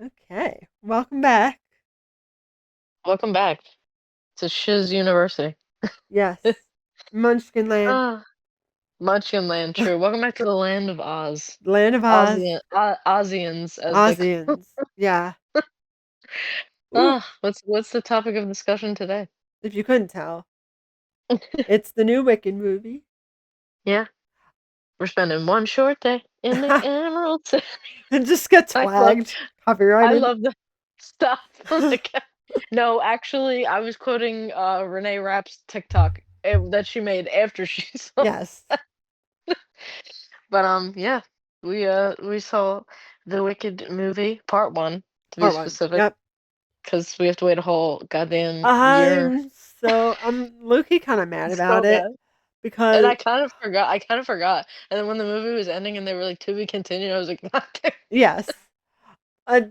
Okay, welcome back. Welcome back to Shiz University. Yes, Munchkin Land, Ah, Munchkin Land, true. Welcome back to the land of Oz. Land of Oz, Ozians, as they call. Ozians. Yeah. Ooh, What's the topic of discussion today? if you couldn't tell, it's the new Wicked movie. Yeah, we're spending one short day in the Emerald City. It just gets I love, flagged, I copyrighted. love the stuff. Like, no, actually, I was quoting Renee Rapp's TikTok that she made after she saw. Yes, But yeah, we saw the Wicked movie part one to be part one. specific, Yep. because we have to wait a whole goddamn year. I'm low-key kind of mad about So it bad. And because I kind of forgot. I kind of forgot. And then when the movie was ending and they were like to be continued, I was like, not there. yes,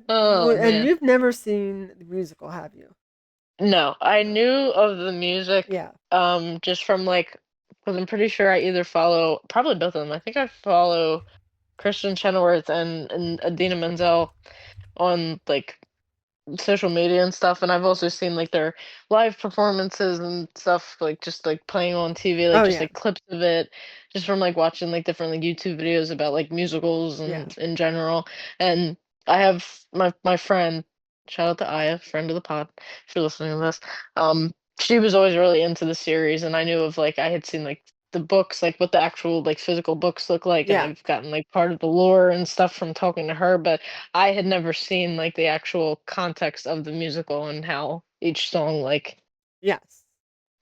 Oh and man. you've never seen the musical, have you? No, I knew of the music, Yeah. just from like, because I'm pretty sure I either follow probably both of them. I think I follow Christian Chenoweth and Adina Menzel on like social media and stuff, and I've also seen like their live performances and stuff, like just like playing on TV, like Oh just yeah. like clips of it, just from like watching like different like YouTube videos about like musicals Yeah. and in general. And I have my friend, shout out to Aya, friend of the pod, if you're listening to this. She was always really into the series, and I knew of like I had seen like the books, like what the actual like physical books look like, and Yeah. I've gotten like part of the lore and stuff from talking to her, but I had never seen like the actual context of the musical and how each song like Yes.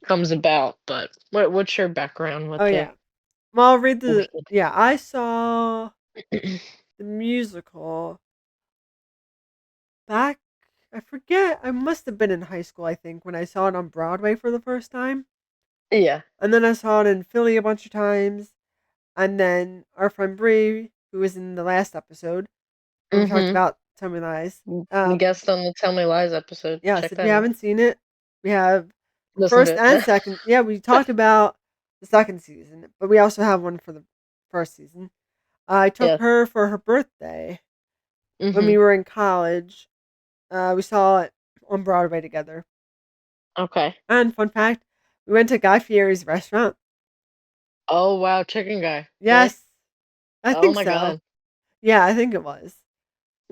comes about. But what's your background with Oh the yeah. Well, I'll read the. Wicked? Yeah, I saw the musical back. I forget. I must have been in high school, I think, when I saw it on Broadway for the first time. Yeah. And then I saw it in Philly a bunch of times. And then our friend Bree, who was in the last episode, where we talked Mm-hmm. about Tell Me Lies. Guest on the Tell Me Lies episode. Yes, Check if you that out. haven't seen it, we have the Listen first to and it. second. Yeah, we talked about the second season, but we also have one for the first season. I took Yeah. her for her birthday when Mm-hmm. we were in college. We saw it on Broadway together. Okay. And fun fact, we went to Guy Fieri's restaurant. Oh wow, Chicken Guy. Really? Yes, I Oh think my so. God. Yeah, I think it was.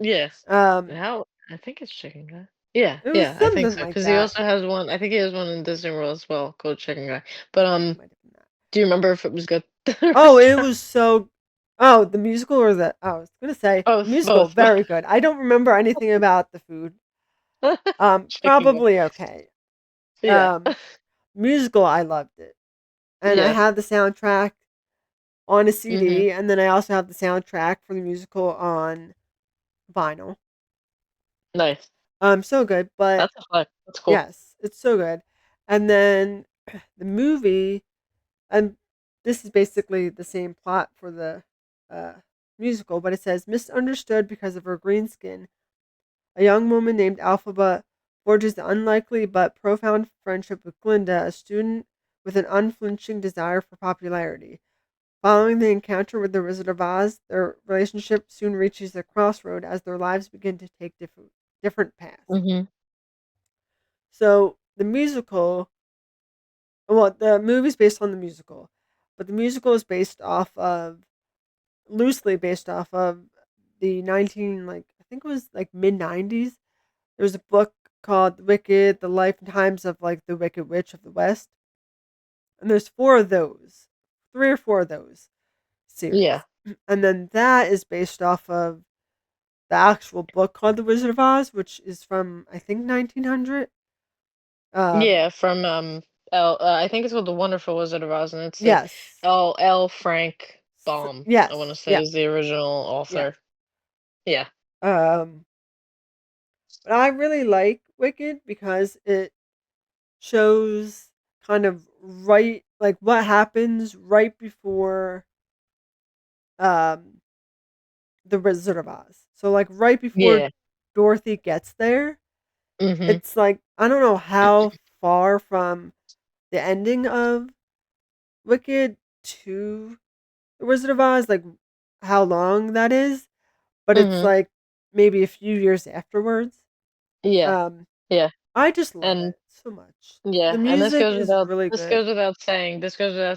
Yes. Um, How I think it's Chicken Guy. Yeah, it was yeah, I think something so. like Because he that. also has one. I think he has one in Disney World as well, called Chicken Guy. But Yeah, it might have been that. do you remember if it was good? The Oh, it restaurant? was so. Oh, the musical or the? I was gonna say the Both, musical, both, both. very good. I don't remember anything about the food. Chicken Guy. Probably okay. Yeah. Um, musical, I loved it, and I Yeah. have the soundtrack on a Mhm. CD, and then I also have the soundtrack for the musical on vinyl. Nice. So good, but That's a flex. That's cool. yes, it's so good. And then the movie, and this is basically the same plot for the uh, musical, but it says misunderstood because of her green skin. A young woman named Alphaba forges the unlikely but profound friendship with Glinda, a student with an unflinching desire for popularity. Following the encounter with the Wizard of Oz, their relationship soon reaches a crossroad as their lives begin to take different paths. Mhm. So the musical, well, the movie's based on the musical, but the musical is based off of loosely based off of the 19 like I think it was like mid 90s. There was a book called The Wicked: The Life and Times of like the Wicked Witch of the West, and there's four of those, three or four of those Yeah. series, and then that is based off of the actual book called The Wizard of Oz, which is from I think 1900. Yeah, Um, from I think it's called The Wonderful Wizard of Oz, and it's like yes, L. Frank Baum, I want to yes, say yeah, is the original yeah. author. Yeah. Um, but I really like Wicked because it shows kind of right like what happens right before um the Wizard of Oz. So like right before Yeah. Dorothy gets there, Mhm. it's like I don't know how far from the ending of Wicked to The Wizard of Oz, like how long that is, but it's Mhm. like maybe a few years afterwards. Yeah. Um, Yeah. I just love And it so much. The yeah, and music is really good. this goes without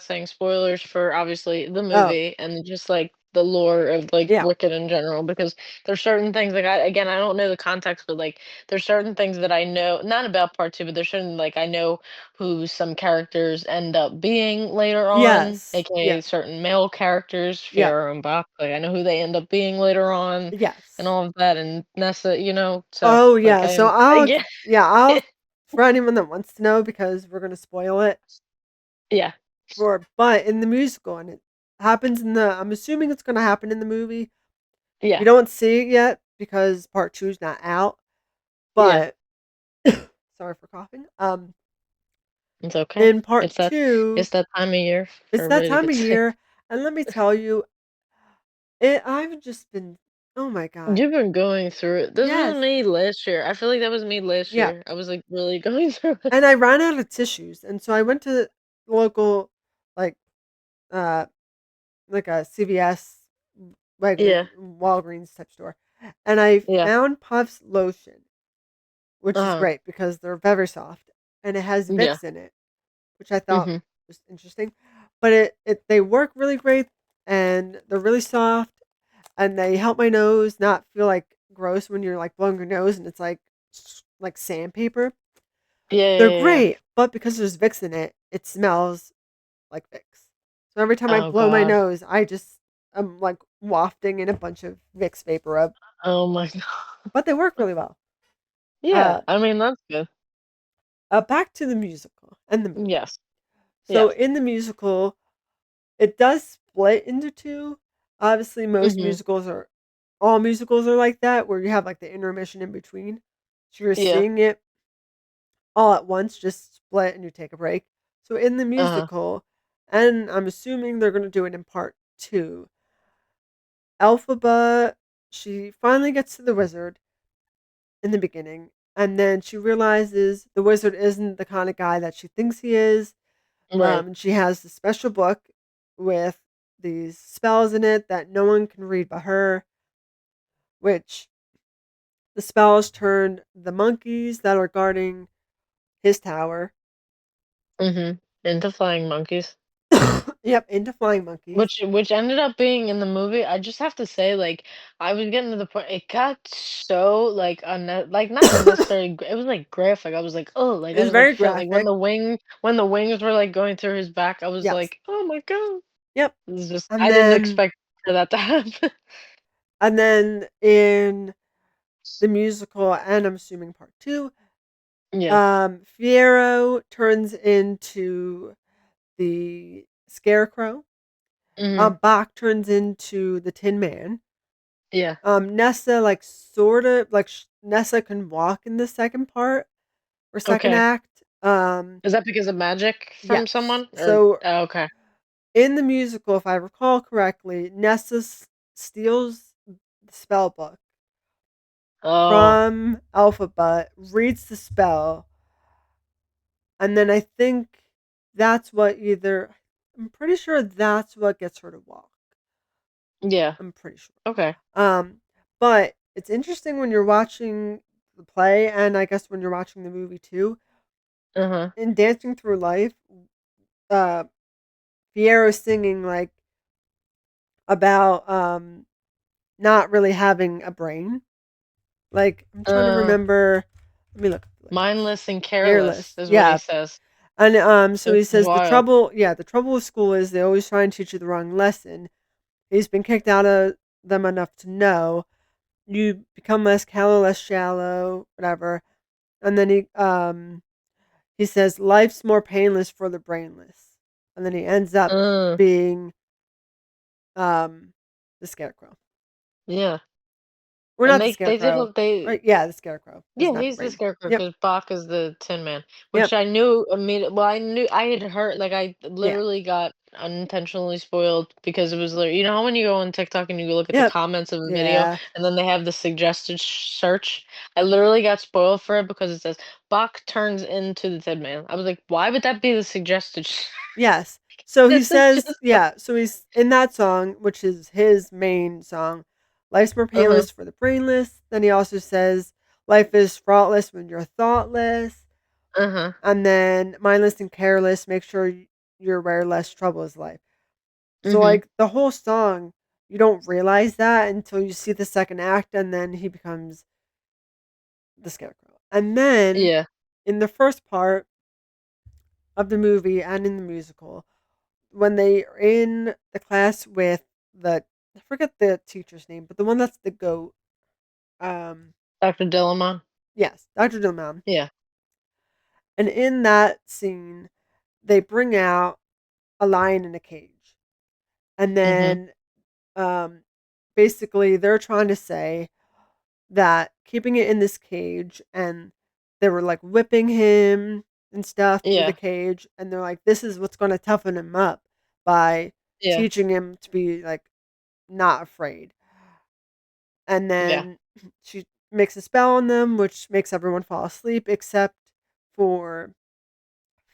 saying, spoilers for obviously the Oh, movie and just like the lore of like yeah. Wicked in general because there's certain things like I don't know the context, but like there's certain things that I know not about part two, but there's certain like I know who some characters end up being later on, Yes. aka Yeah. certain male characters, Yeah. Pharaoh and Bach. Like I know who they end up being later on and Yes. all of that and Nessa, so Oh, like yeah. So I I'll get yeah, I'll for anyone that wants to know because we're gonna spoil it yeah, but in the musical and it happens in the I'm assuming it's gonna happen in the movie. yeah, You don't see it yet because part 2 is not out, yeah. but sorry for coughing. It's okay. In part 2, It's that time of year for it's that everybody to time get of sick. year, and let me tell you, I've just been oh my god. You've been going through it. This was Yes. me last year. I feel like that was me last Yeah. year. I was like really going through it. And I ran out of tissues, and so I went to the local, like, uh, like a CVS, like Yeah, Walgreens type store, and I yeah. found Puff's lotion, which is Uh-huh. great because they're very soft, and it has Yeah. Vicks in it, which I thought Mhm. was interesting. But it they work really great, and they're really soft, and they help my nose not feel like gross when you're like blowing your nose and it's like sandpaper. Yeah, They're yeah, yeah, yeah. great, but because there's Vicks in it, it smells like Vicks. So every time I Oh blow my god. nose, I'm like wafting in a bunch of Vicks vapor up, Oh my god. but they work really well. Yeah, Uh, I mean that's good. Back to the musical and the movie. Yes. So Yes. in the musical, it does split into two. Obviously, Mhm. all musicals are like that, where you have like the intermission in between. So you're Yeah. seeing it all at once, just split and you take a break. So in the Uh-huh. musical, and I'm assuming they're going to do it in part two, Elphaba, she finally gets to the wizard in the beginning, and then she realizes the wizard isn't the kind of guy that she thinks he is. Right. And she has this special book with these spells in it that no one can read but her, which the spells turn the monkeys that are guarding his tower, Mhm. Into flying monkeys. yep, into flying monkeys. Which ended up being in the movie, I just have to say, like, I was getting to the point it got so, like, like, not unnecessary, it was, like, graphic, I was like, "Oh," like, I It's was, like, very felt like graphic. when the wings were, like, going through his back, I was Yes. like, "Oh my god." Yep. It was just And I didn't then expect for that to happen. and then in the musical, and I'm assuming part two, Yeah. Fiero turns into the scarecrow. Mhm. Bach turns into the Tin Man. Yeah. Nessa, like, sorta like, Nessa can walk in the second part or second Okay. act. Is that because of magic from Yes. someone? Or So, oh, okay. in the musical, if I recall correctly, Nessa steals the spell book Oh, from Alphabet, reads the spell, and then I think that's what either I'm pretty sure that's what gets her to walk. yeah. I'm pretty sure. Okay. Um, but it's interesting when you're watching the play, and I guess when you're watching the movie too. Uh-huh. In Dancing Through Life, uh, Fiero's singing like about not really having a brain. Like I'm trying to Uh, remember. Let me look at the lyrics. Mindless and careless Careless, is what he yeah. says. And so he It's says wild. the trouble with school is they always try and teach you the wrong lesson. He's been kicked out of them enough to know you become less callow, less shallow, whatever. And then he says life's more painless for the brainless. And then he ends up Uh, being um the scarecrow. yeah. We're And not the they did scarecrow. they Right? Yeah, the scarecrow yeah, doesn't have a he's the brain. scarecrow Yep. because Bach is the Tin Man, which Yep. I knew immediately. Well, I knew I had heard like I Yeah. literally got unintentionally spoiled because it was literally you know how when you go on TikTok and you look at the Yep. comments of a video Yeah. and then they have the suggested search. I literally got spoiled for it because it says Bach turns into the Tin Man. I was like, why would that be the suggested? Yes. So he This is says, just yeah, so he's in that song, which is his main song, life's more uh-huh, painless for the brainless. Then he also says, life is fraughtless when you're thoughtless. uh-huh, And then mindless and careless, make sure you're aware less trouble is life. So, mhm, like, the whole song, you don't realize that until you see the second act, and then he becomes the scarecrow. And then yeah, in the first part of the movie and in the musical, when they are in the class with the I forget the teacher's name, but the one that's the goat. Um, Dr. Dillamon, yes, Dr. Dilmam. yeah, And in that scene, they bring out a lion in a cage. And mhm, then um basically they're trying to say that keeping it in this cage, and they were like whipping him and stuff through the yeah, cage, and they're like, this is what's going to toughen him up by yeah, teaching him to be like not afraid. And yeah, then she makes a spell on them, which makes everyone fall asleep except for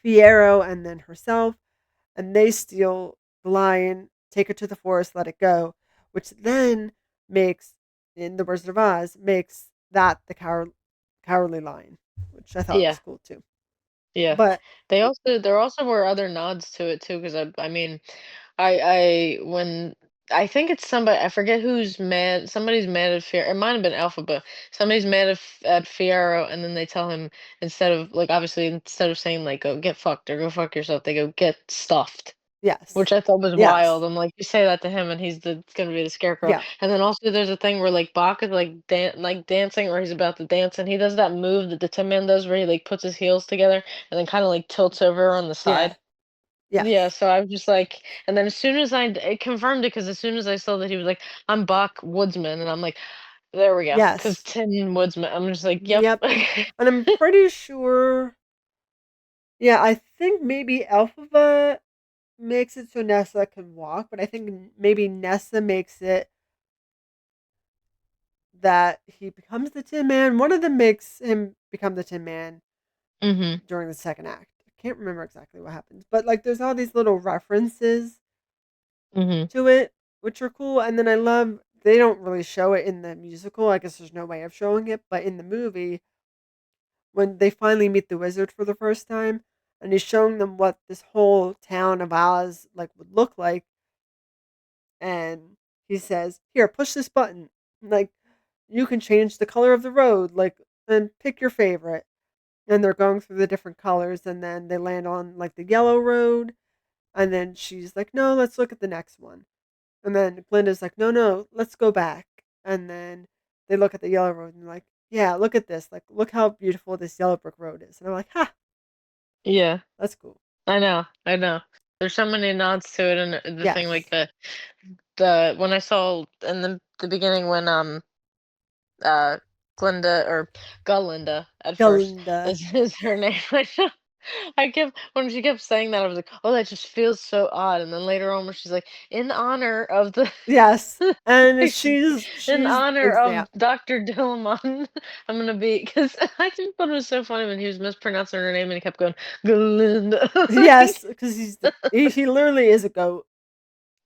Fiero and then herself. And they steal the lion, take it to the forest, let it go, which then makes, in the Wizard of Oz, makes that the cowardly lion, which I thought was yeah. cool too. Yeah. But There also were other nods to it too, because I mean, I when I think it's somebody, I forget who's mad. Somebody's mad at Fiero. It might have been Alpha, but somebody's mad at Fiero, and then they tell him, instead of like, obviously, instead of saying like go get fucked or go fuck yourself, they go get stuffed. Which yes, I thought was yes, wild. I'm like, you say that to him, and he's gonna be the scarecrow. yeah, And then also there's a thing where like Bach is like dancing, or he's about to dance, and he does that move that the Tin Man does, where he like puts his heels together and then kind of like tilts over on the yeah, side. Yeah, yes, so I was just like, and then as soon as it confirmed it, because as soon as I saw that he was like, I'm Bach Woodsman, and I'm like, there we go, because yes, Tin Woodsman. I'm just like, yep. yep. And I'm pretty sure, yeah, I think maybe Alphaba makes it so Nessa can walk, but I think maybe Nessa makes it that he becomes the Tin Man. One of them makes him become the Tin Man Mhm. during the second act. I can't remember exactly what happens, but like there's all these little references Mhm. to it, which are cool. And then I love they don't really show it in the musical. I guess there's no way of showing it, but in the movie, when they finally meet the wizard for the first time, and he's showing them what this whole town of Oz like would look like, and he says, "Here, push this button. Like you can change the color of the road, like and pick your favorite." And they're going through the different colors, and then they land on like the yellow road, and then she's like, "No, let's look at the next one." And then Glinda's like, "No, no, let's go back." And then they look at the yellow road and they're like, "Yeah, look at this. Like, look how beautiful this yellow brick road is." And I'm like, "Ha, Yeah, that's cool." I know, I know. There's so many nods to it, and the thing like Yes, the when I saw in the beginning when uh Glinda, or Galinda at first Galinda. is her name. I kept when she kept saying that, I was like, oh, that just feels so odd. And then later on when she's like, in honor of the Yes, and she's like, in she's honor yeah, of Dr. Dillamon, I'm gonna be, because I just thought it was so funny when he was mispronouncing her name and he kept going Galinda. yes, because he literally is a goat.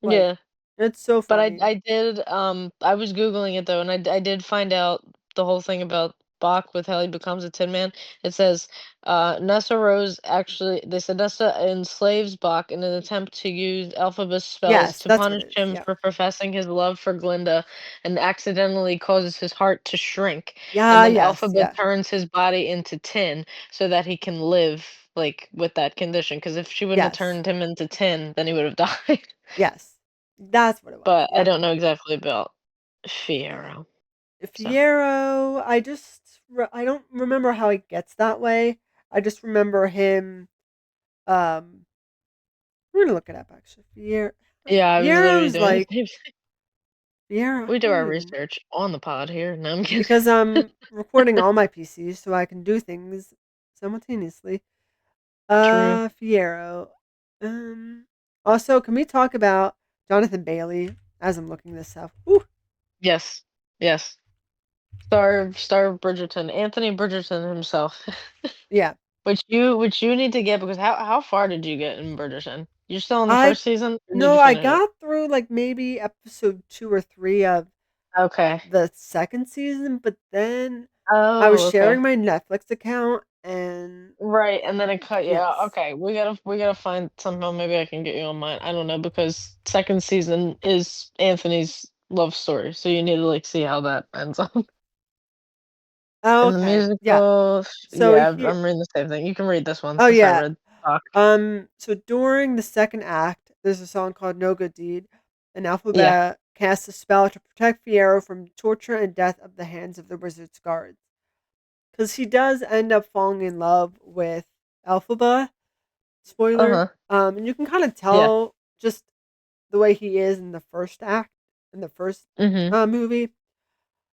Like, Yeah. it's so But I funny. I did, I was Googling it though, and I did find out the whole thing about Bach with how he becomes a Tin Man. It says, Nessa Rose actually, they said Nessa enslaves Bach in an attempt to use Alphabet's spells Yes, to that's what punish it is. him Yep. for professing his love for Glinda, and accidentally causes his heart to shrink. And Yeah, then yes, Alphabet yeah. turns his body into tin so that he can live like with that condition. Because if she wouldn't have Yes. turned him into tin, then he would have died. Yes. That's what it was. But I Yep. don't know exactly about Fiero. So Fiero, I don't remember how he gets that way. I just remember him. Um, we're gonna look it up actually. yeah, I was literally Fiero's doing the like same thing. Fiero. We I do don't our even research on the pod here. No, I'm kidding. because I'm recording all my PCs so I can do things simultaneously. True. Fiero. Um. Also, can we talk about Jonathan Bailey as I'm looking this up? Ooh, Yes. Yes. Star of Bridgerton. Anthony Bridgerton himself. yeah. Which you need to get, because how far did you get in Bridgerton? You're still in the I first season, or did no, you I finish it? got through like maybe episode 2 or 3 of Okay. the second season, but then I was Oh, okay. sharing my Netflix account and Right, and then it cut you out. yes. Okay, we gotta find somehow maybe I can get you on mine. I don't know because second season is Anthony's love story, so you need to like see how that ends up. Oh, And the okay. Yeah. musical, So yeah, here I'm reading the same thing. You can read this one oh, since I yeah. read talk. So during the second act, there's a song called No Good Deed. An Yeah. alphabet casts a spell to protect Fiero from torture and death of the hands of the wizard's guards. Because he does end up falling in love with Elphaba. Spoiler. Uh-huh. And you can kind of Yeah. tell just the way he is in the first act, in the first Mhm. movie.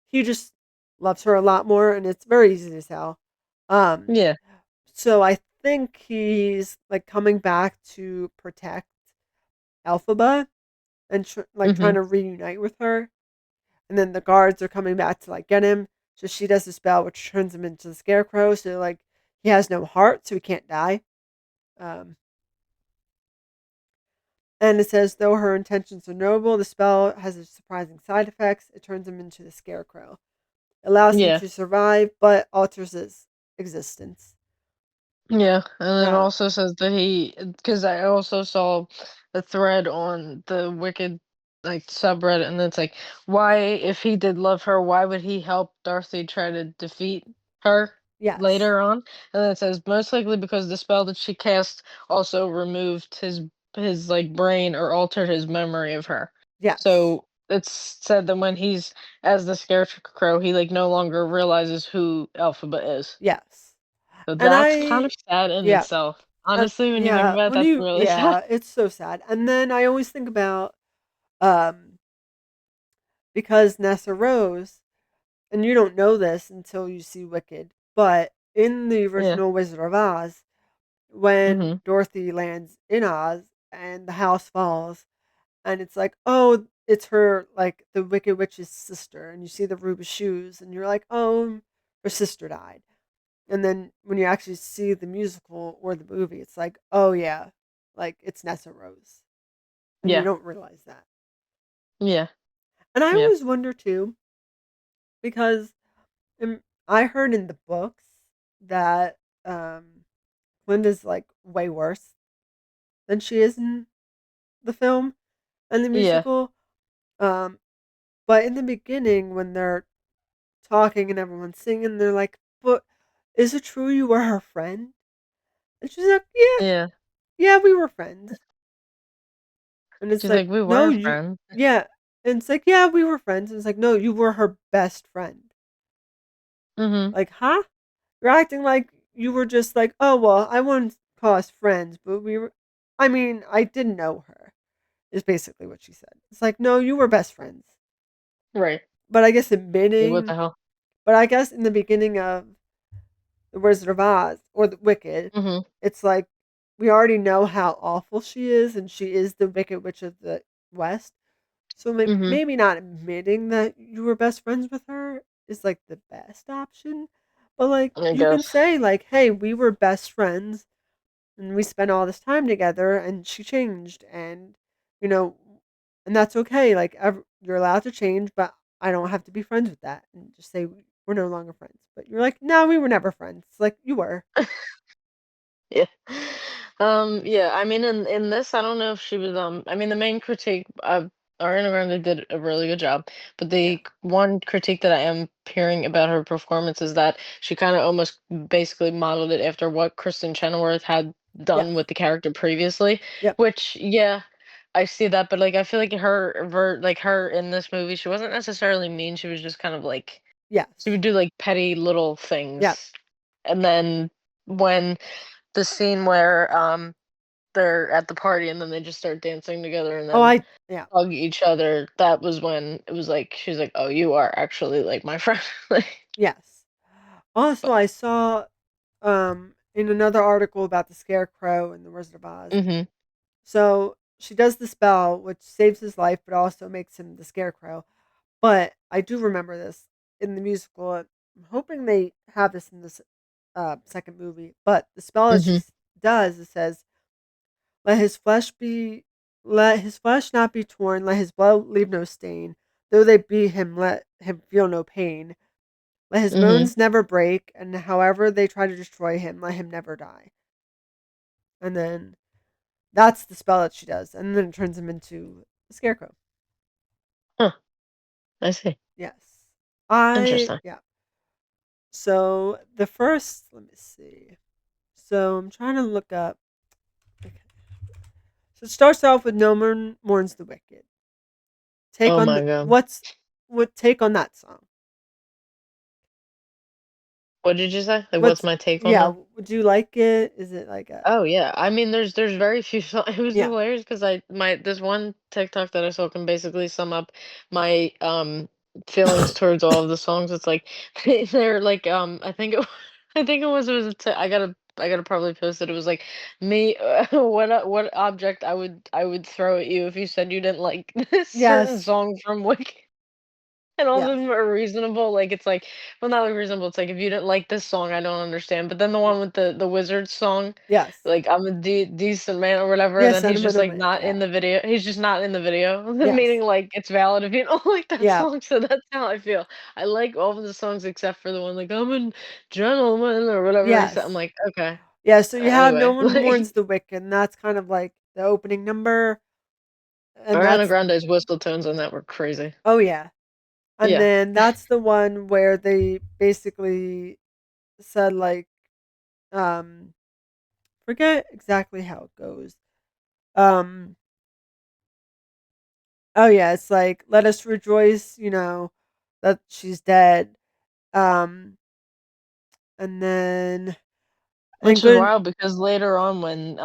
He just loves her a lot more, and it's very easy to tell. Um, Yeah. so I think he's like coming back to protect Elphaba and like trying Mhm. to reunite with her. And then the guards are coming back to like get him. So she does the spell, which turns him into the scarecrow. So like he has no heart, so he can't die. Um, and it says though her intentions are noble, the spell has a surprising side effects. It turns him into the scarecrow. It allows him Yeah. to survive, but alters his existence. Yeah, and it Um, also says that because I also saw a thread on the Wicked like subreddit, and it's like, why, if he did love her, why would he help Darcy try to defeat her yes, later on? And then it says most likely because the spell that she cast also removed his like brain or altered his memory of her. yes, So it's said that when he's as the Scarecrow, he like no longer realizes who Elphaba is. yes. So And that's kind of sad in yeah, itself. Honestly, when you think yeah, about it, when that's you, really sad. yeah, it's so sad. And then I always think about, um, because Nessa Rose, and you don't know this until you see Wicked, but in the Yeah. original Wizard of Oz, when Mhm. Dorothy lands in Oz and the house falls, and it's like, oh, it's her, like the Wicked Witch's sister, and you see the ruby shoes, and you're like, oh, her sister died. And then when you actually see the musical or the movie, it's like, oh yeah, like it's Nessa Rose, and you Yeah. don't realize that. Yeah. And I Yeah. always wonder too, because I heard in the books that Linda's like way worse than she is in the film and the Yeah. musical. Um, but in the beginning, when they're talking and everyone's singing, they're like, "But is it true you were her friend?" And she's like, "Yeah, Yeah. yeah, we were friends." And it's She's like, like, "We "No, were you, friends." yeah." And it's like, "Yeah, we were friends." And it's like, "No, you were her best friend." Mhm. Like, huh? You're acting like you were just like, "Oh, well, I wouldn't call us friends, but we were." I mean, I didn't know her. Is basically what she said. It's like, "No, you were best friends." Right. But I guess Like, what the admitting, hell? but I guess in the beginning of The Wizard of Oz or The Wicked, Mhm. it's like we already know how awful she is, and she is the Wicked Witch of the West. So Mhm. maybe not admitting that you were best friends with her is like the best option. But like I you can guess. say like, "Hey, we were best friends and we spent all this time together and she changed and you know and that's okay. Like you're allowed to change, but I don't have to be friends with that." And just say we're no longer friends. But you're like, "No, we were never friends." It's like you were. Yeah. Yeah, I mean, in this, I don't know if she was, I mean, the main critique, Ariana Grande did a really good job, but Yeah. the one critique that I am hearing about her performance is that she kind of almost basically modeled it after what Kristen Chenoweth had Yes. done with the character previously, Yep. which, yeah, I see that, but like, I feel like like her in this movie, she wasn't necessarily mean, she was just kind of like, she Yes. would do like petty little Yep. things. And then when the scene where they're at the party and then they just start dancing together and Oh, then yeah. hug each other, that was when it was like she's like, "Oh, you are actually like my friend." Like, Yes. Also, but I saw in another article about the Scarecrow and the Wizard of Oz. mhm. So she does the spell, which saves his life, but also makes him the Scarecrow. But I do remember this in the musical. I'm hoping they have this in this second movie. But the spell that she Mhm. does, it says, Let his flesh be let his flesh not be torn, let his blood leave no stain. Though they beat him, let him feel no pain. Let his Mhm. bones never break, and however they try to destroy him, let him never die. And then that's the spell that she does, and then it turns him into a scarecrow. Huh, I see. Yes. I Interesting. yeah. So the first, let me see. So I'm trying to look up. Okay. So it starts off with "No one mourns the wicked." Take Oh on my the god. what's what take on that song? What did you say? Like, what's What's my take on yeah? them? Would you like it? Is it like a Oh yeah, I mean, there's very few. It was yeah? hilarious because I my this one TikTok that I saw can basically sum up my feelings towards all of the songs. It's like they're like I think I think I gotta probably post it. It was like me what object I would throw at you if you said you didn't like this certain Yes, song from Wicked. And all of yes, them are reasonable, like, it's like well, not like reasonable, it's like, "If you didn't like this song, I don't understand." But then the yeah, one with the Wizards song, yes, like, "I'm a decent man," or whatever, yes. then he's just, Sentimental like, man. not in Yeah, the video he's just not in the video, yes, meaning, like, it's valid if you don't like that yeah, song, so that's how I feel. I like all of the songs except for the one, like, "I'm a gentleman," or whatever they say, I'm yes, like, "Okay." yeah. So you have "No Anyway, One like, Mourns the Wicked," and that's kind of like the opening number, and Ariana that's Grande's whistle tones on that were crazy. oh yeah, and Yeah. then that's the one where they basically said like um forget exactly how it goes. Um oh yeah, it's like let us rejoice, that she's dead. Um and then and Which is good wild because later on when,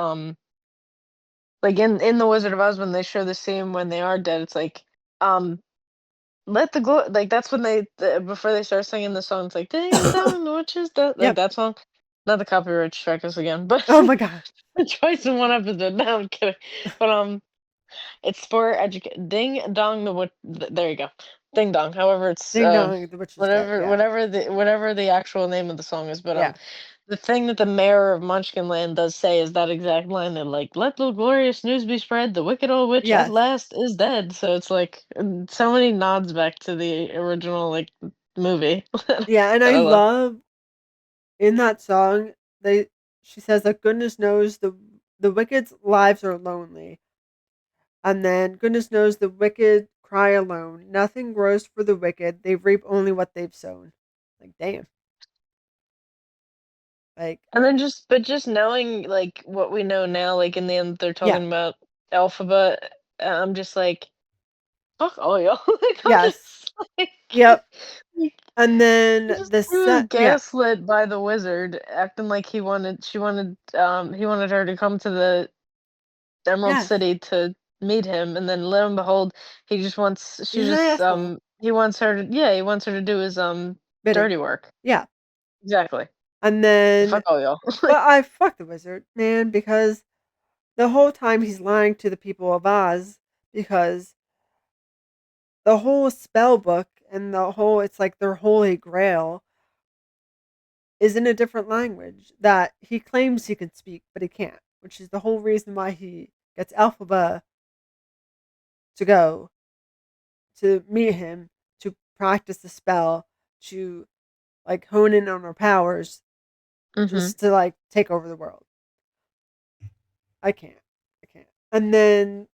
like, in The Wizard of Oz, when they show the scene when they are dead, it's like, um, "Let the glo" like, that's when before they start singing the song, it's like, "Ding dong, which is the" like, yep. that song. Not the copyright strike us again, but Oh my god. twice in one episode. No, I'm kidding. But, it's for educa ding dong the what there you go. Ding dong, however it's, Ding dong, the witch is dead. Yeah. whatever the actual name of the song is, but, Yeah. the thing that the mayor of Munchkinland does say is that exact line. They're like, "Let the glorious news be spread, the wicked old witch at Yes. last is dead." So it's like so many nods back to the original like movie that Yeah, and I I love. love in that song they she says that goodness knows the wicked's lives are lonely. And then goodness knows the wicked cry alone. Nothing grows for the wicked. They reap only what they've sown. Like damn. Like And then just knowing like what we know now, like in the end they're yeah. talking about alphabet. I'm just like, fuck all y'all. Like I'm Yes. just like, Yep. like And then just the he was set yeah. gaslit by the wizard, acting like he wanted her to come to the Emerald Yes. City to meet him, and then lo and behold, she He's an just asshole. he wants her to yeah, he wants her to do his Bidding. dirty work. Yeah. Exactly. And Fuck then all y'all. but I fuck the wizard, man, because the whole time he's lying to the people of Oz because the whole spell book and the whole it's like their holy grail is in a different language that he claims he can speak, but he can't, which is the whole reason why he gets Elphaba to go to meet him to practice the spell to like hone in on her powers Mhm. just to like take over the world. I can't. I can't. And then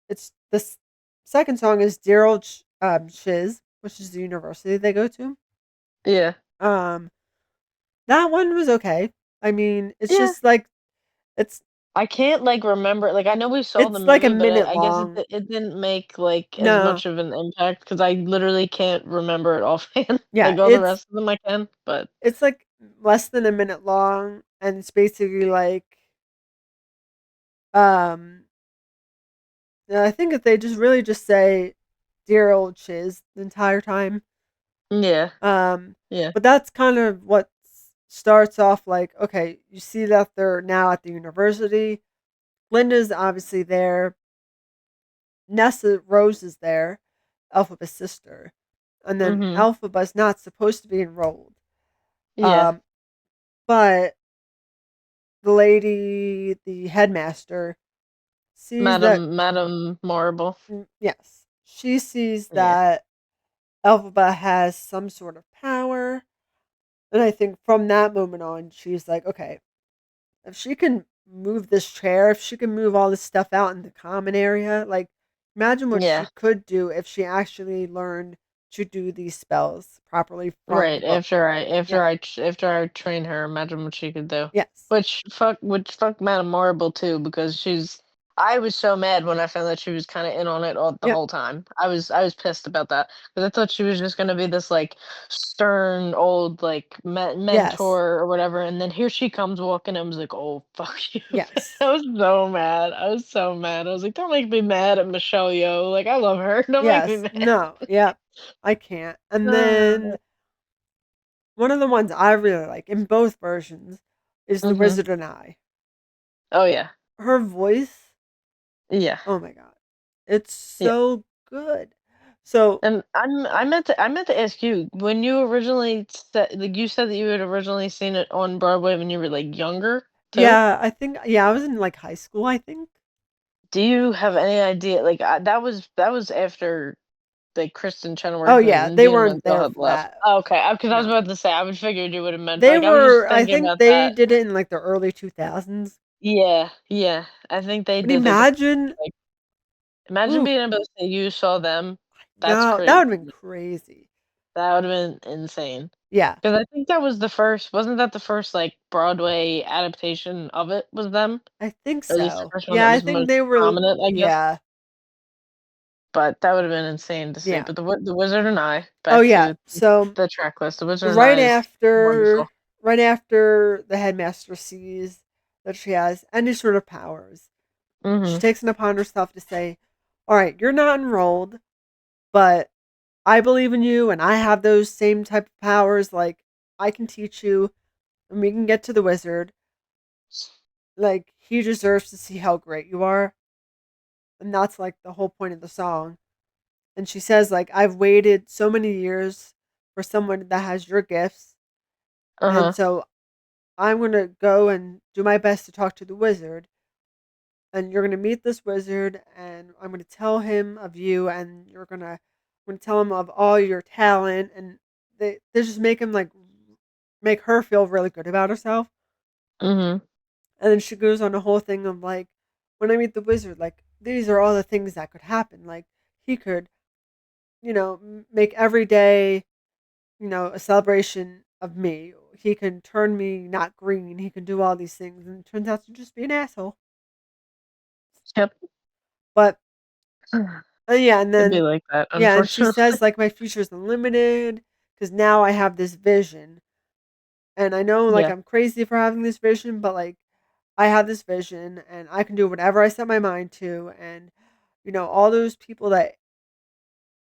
it's this second song is Dear Old Shiz, which is the university they go to. Yeah. Um, that one was okay. I mean, it's Yeah. just like it's I can't, like, remember like, I know we saw the it's like a movie, but minute I guess long. it didn't make, like, as No, much of an impact because I literally can't remember it offhand. yeah, Like, all the rest of them I can, but it's like less than a minute long, and it's basically like, um, I think if they just really just say "dear old shiz" the entire time. yeah. Um, Yeah. but that's kind of what starts off like. Okay, you see that they're now at the university. Linda's obviously there. Nessa Rose is there, Elphaba's sister, and then Mhm. Elphaba's not supposed to be enrolled. Yeah. Um, but the lady, the headmaster. sees that Madam Marble. yes, she sees Yeah. that Elphaba has some sort of power, and I think from that moment on, she's like, okay, if she can move this chair, if she can move all this stuff out in the common area, like imagine what she Yeah. could do if she actually learned to do these spells properly from the Right, book. Yeah. after I train her, imagine what she could do. Yes. Which fuck Madame Marble too, because she's I was so mad when I found that she was kinda in on it all the Yep. whole time. I was pissed about that, because I thought she was just gonna be this, like, stern old, like, Yes. mentor or whatever, and then here she comes walking, I was like, "Oh, fuck you." Yes. I was so mad, I was so mad. I was like, "Don't make me mad at Michelle Yeoh, like, I love her, don't make me Yes. mad." No. Yep. I can't. And Uh, then one of the ones I really like in both versions is The mhm. Wizard and I. Oh, yeah. Her voice, Yeah. oh my god. It's Yeah. so good. So, And I meant to ask you, when you originally said, like, you said that you had originally seen it on Broadway when you were, like, younger too? yeah, I think yeah, I was in, like, high school, I think. Do you have any idea, like, that was after, like, Kristen Oh, Chenoweth yeah, and they Idina weren't Menzel there had for left? that. Oh, okay, because I was No. about to say, I would figured you would have meant, They like, I was just were I thinking think about they that. did it in, like, the early 2000s. Yeah, yeah, I think they But did, like, the imagine like, imagine ooh, being able to say you saw them. That's no, that crazy. would've been crazy. That would've been insane. Yeah. 'Cause I think that was the first wasn't that the first, like, Broadway adaptation of it was them? I think Or at least the so. first one Yeah, that I was think most they were prominent, I guess? yeah, But that would've been insane to see, yeah. but the Wizard and I, Oh, back yeah, to so the track list, The Wizard and right I is after wonderful. right after the headmaster sees that she has any sort of powers, she Mhm. takes it upon herself to say, "All right, you're not enrolled, but I believe in you and I have those same type of powers. Like, I can teach you and we can get to the wizard. Like, he deserves to see how great you are." And that's like the whole point of the song. And she says, like, I've waited so many years for someone that has your gifts. And Uh-huh. so I'm going to go and do my best to talk to the wizard. And you're going to meet this wizard. And I'm going to tell him of you. And I'm going to tell him of all your talent. And they just make him like, make her feel really good about herself. Mhm. And then she goes on a whole thing of like, when I meet the wizard, like, these are all the things that could happen. Like, he could, make every day, a celebration of me. He can turn me not green. He can do all these things, and it turns out to just be an asshole. Yep. But yeah, and It'd be then like that, yeah, and she unfortunately. says like my future's unlimited because now I have this vision, and I know like Yeah. I'm crazy for having this vision, but like I have this vision, and I can do whatever I set my mind to, and all those people that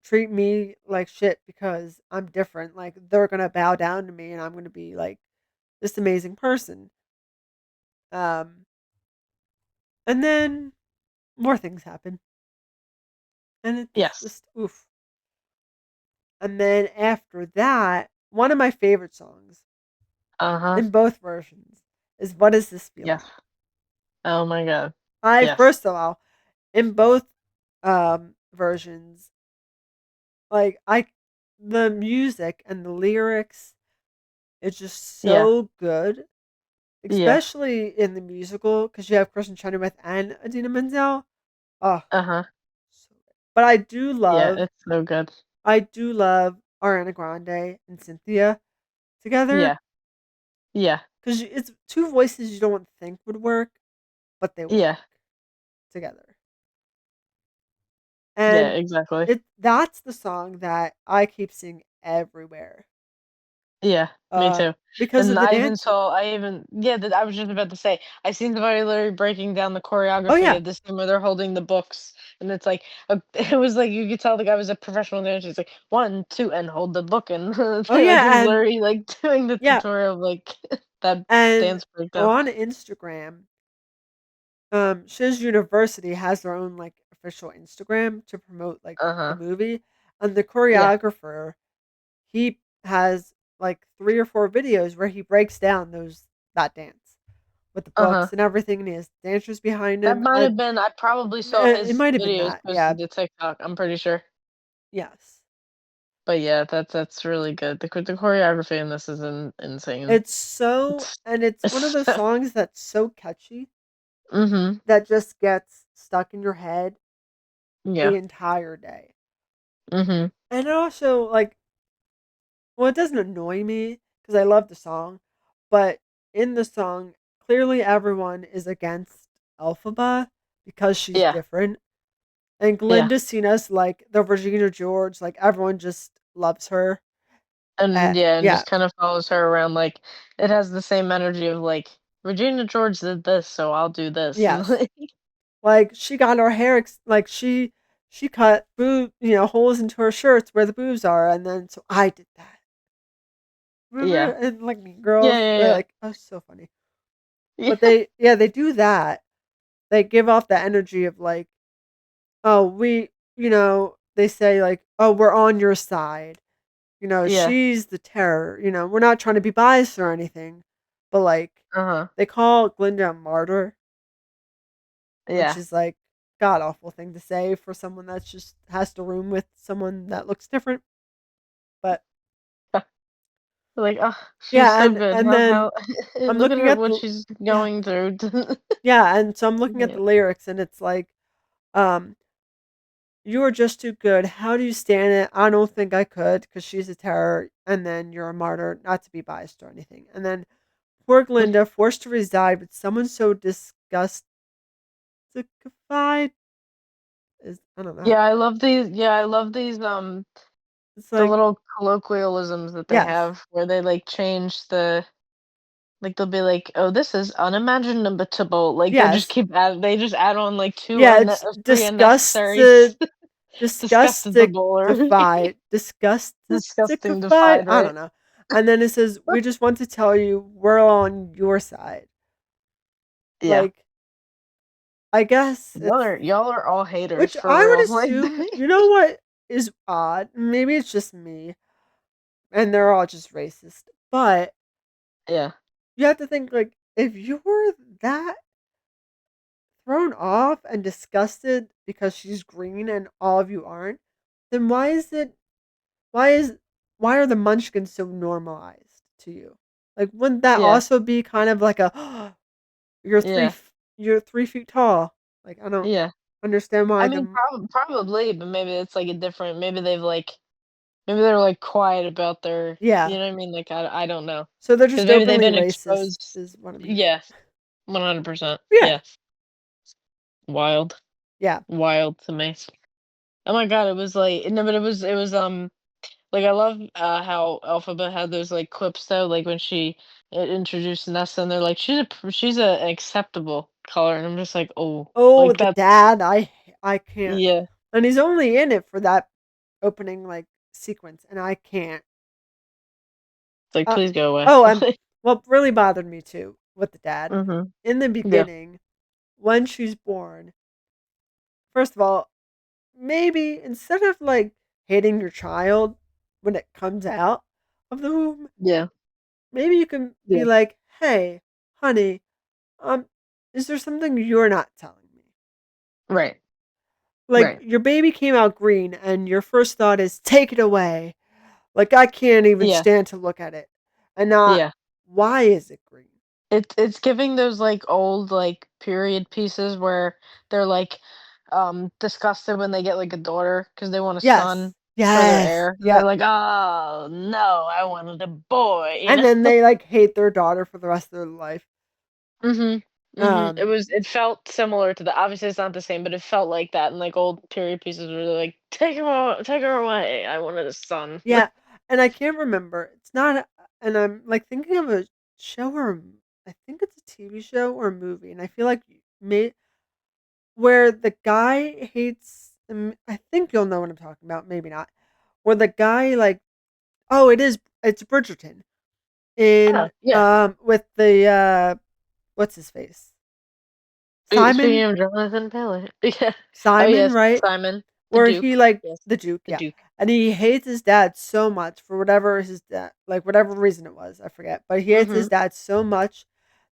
treat me like shit because I'm different, like they're gonna bow down to me, and I'm gonna be like this amazing person. Um, and then more things happen, and it's Yes. just oof. And then after that, one of my favorite songs Uh-huh. in both versions is "What Is This Yes. Feeling." Oh my god. I Yes. first of all, in both versions, like the music and the lyrics is just Yeah. so good, Yeah. especially in the musical because you have Kristen Chenoweth and Adina Menzel. Oh, Uh-huh. so good. But Yeah, it's so good. I do love Ariana Grande and Cynthia together Yeah. Yeah. because it's two voices you don't think would work, but they work Yeah. together. Yeah, And exactly. that's the song that I keep singing everywhere. Yeah, me too. Because of And the dancing. I even yeah, that I was just about to say, I seen somebody literally breaking down the Oh choreography yeah. of this scene where they're holding the books, and it's like, it was like you could tell the guy was a professional dancer. It's like 1, 2, and hold the book, and Oh like he yeah, was and literally like doing the yeah, tutorial of like that and dance breakdown. on Instagram, Shiz University has their own like official Instagram to promote like the Uh-huh. movie, and the Yeah. choreographer he has like 3 or 4 videos where he breaks down those that dance. with the Uh-huh. books and everything, and he has dancers behind That him. might have been I probably saw It his might have been videos that, yeah, posted to TikTok, I'm pretty sure. yes. But yeah, that's really good. The choreography in this is insane. It's so It's and it's one of it's those songs that's so catchy Mhm. that just gets stuck in your head the Yeah. entire day. Mhm. And it also, like, well, it doesn't annoy me because I love the song, but in the song, clearly everyone is against Elphaba because she's Yeah. different. And Yeah. Glinda's seen as like the Regina George, like everyone just loves her. And yeah, and Yeah, just kind of follows her around like it has the same energy of like Regina George did this, so I'll do this. And yes. like Like she got her hair like she cut holes into her shirts where the boobs are, and then so I did that. Remember? yeah. And like Mean Yeah, Girls, yeah, they're yeah. like, oh, so funny. Yeah. But they do that. They give off the energy of like, oh, they say like, oh, we're on your side. Yeah. She's the terror. We're not trying to be biased or anything, but like, Uh-huh. they call Glinda a martyr, which Yeah. is like god awful thing to say for someone that's just has to room with someone that looks different. But Like, oh, she's yeah, so and good. and then How I'm look at looking her at what the she's yeah going through. yeah, and so I'm looking at Yeah. the lyrics, and it's like, um, "You are just too good. How do you stand it? I don't think I could, because she's a terror, and then you're a martyr, not to be biased or anything." And then poor Glinda, forced to reside with someone so disgustified is I don't know. I love these It's the like little colloquialisms that they yes, have where they like change the like they'll be like, "Oh, this is unimaginable." Like yes, they just add on like yeah. It's three unnecessary disgustable or disgusting disgustified. defied, I don't right? know. And then it says, "We just want to tell you we're on your side." Yeah. Like, I guess it's Y'all are all haters which for I would real. Like assume. You know what is odd? Maybe it's just me, and they're all just racist. But yeah. you have to think like if you were that thrown off and disgusted because she's green and all of you aren't, then why is why are the munchkins so normalized to you? Like, wouldn't that Yeah. also be kind of like a Yeah. you're 3 feet tall? Like, I don't Yeah. understand I why mean, the probably, but maybe it's like a different maybe they've like maybe they're like quiet about their you yeah. know what I mean? Like I don't know. So they're 'Cause just maybe they've openly been racist, exposed. is what I'm hearing. Yes. 100%. Yeah, Yes. Wild. yeah. Wild to me. Oh my god, it was like no, but it was like I love how Alphaba had those like clips though, like when she introduced Nessa and they're like she's a acceptable color and I'm just like oh Oh, like the that dad, I can't. yeah And he's only in it for that opening like sequence, and I can't. it's like Uh, please go away. oh, and what really bothered me too with the dad Mhm. in the Yeah. beginning when she's born. First of all, maybe instead of like hating your child when it comes out of the womb, Yeah. maybe you can be Yeah. like, "Hey, honey, um, is there something you're not telling me?" Right. Like Right. your baby came out green, and your first thought is, "Take it away." Like I can't even Yeah. stand to look at it, and not Yeah. why is it green? It's giving those like old like period pieces where they're like disgusted when they get like a daughter because they want a Yes, son for their yes, heir and they're yep. like oh no I wanted a boy you And know. then they like hate their daughter for the rest of their life. Mhm. Mhm. Um, It felt similar to the obviously it's not the same, but it felt like that in like old period pieces where they're like, take her away. I wanted a son." yeah, and I can't remember. It's not, and I'm like thinking of a show I think it's a TV show or a movie, and I feel like may where the guy hates. I think you'll know what I'm talking about. Maybe not. Where the guy like, oh, it's Bridgerton Oh, in yeah. with the what's his face, Speaking Simon of Jonathan Taylor. Yeah. Oh Simon, yes, right? Simon, the Where he Duke. like Yes. the Duke, The yeah, Duke. and he hates his dad so much for whatever his dad, like whatever reason it was, I forget, but he hates his Mhm. dad so much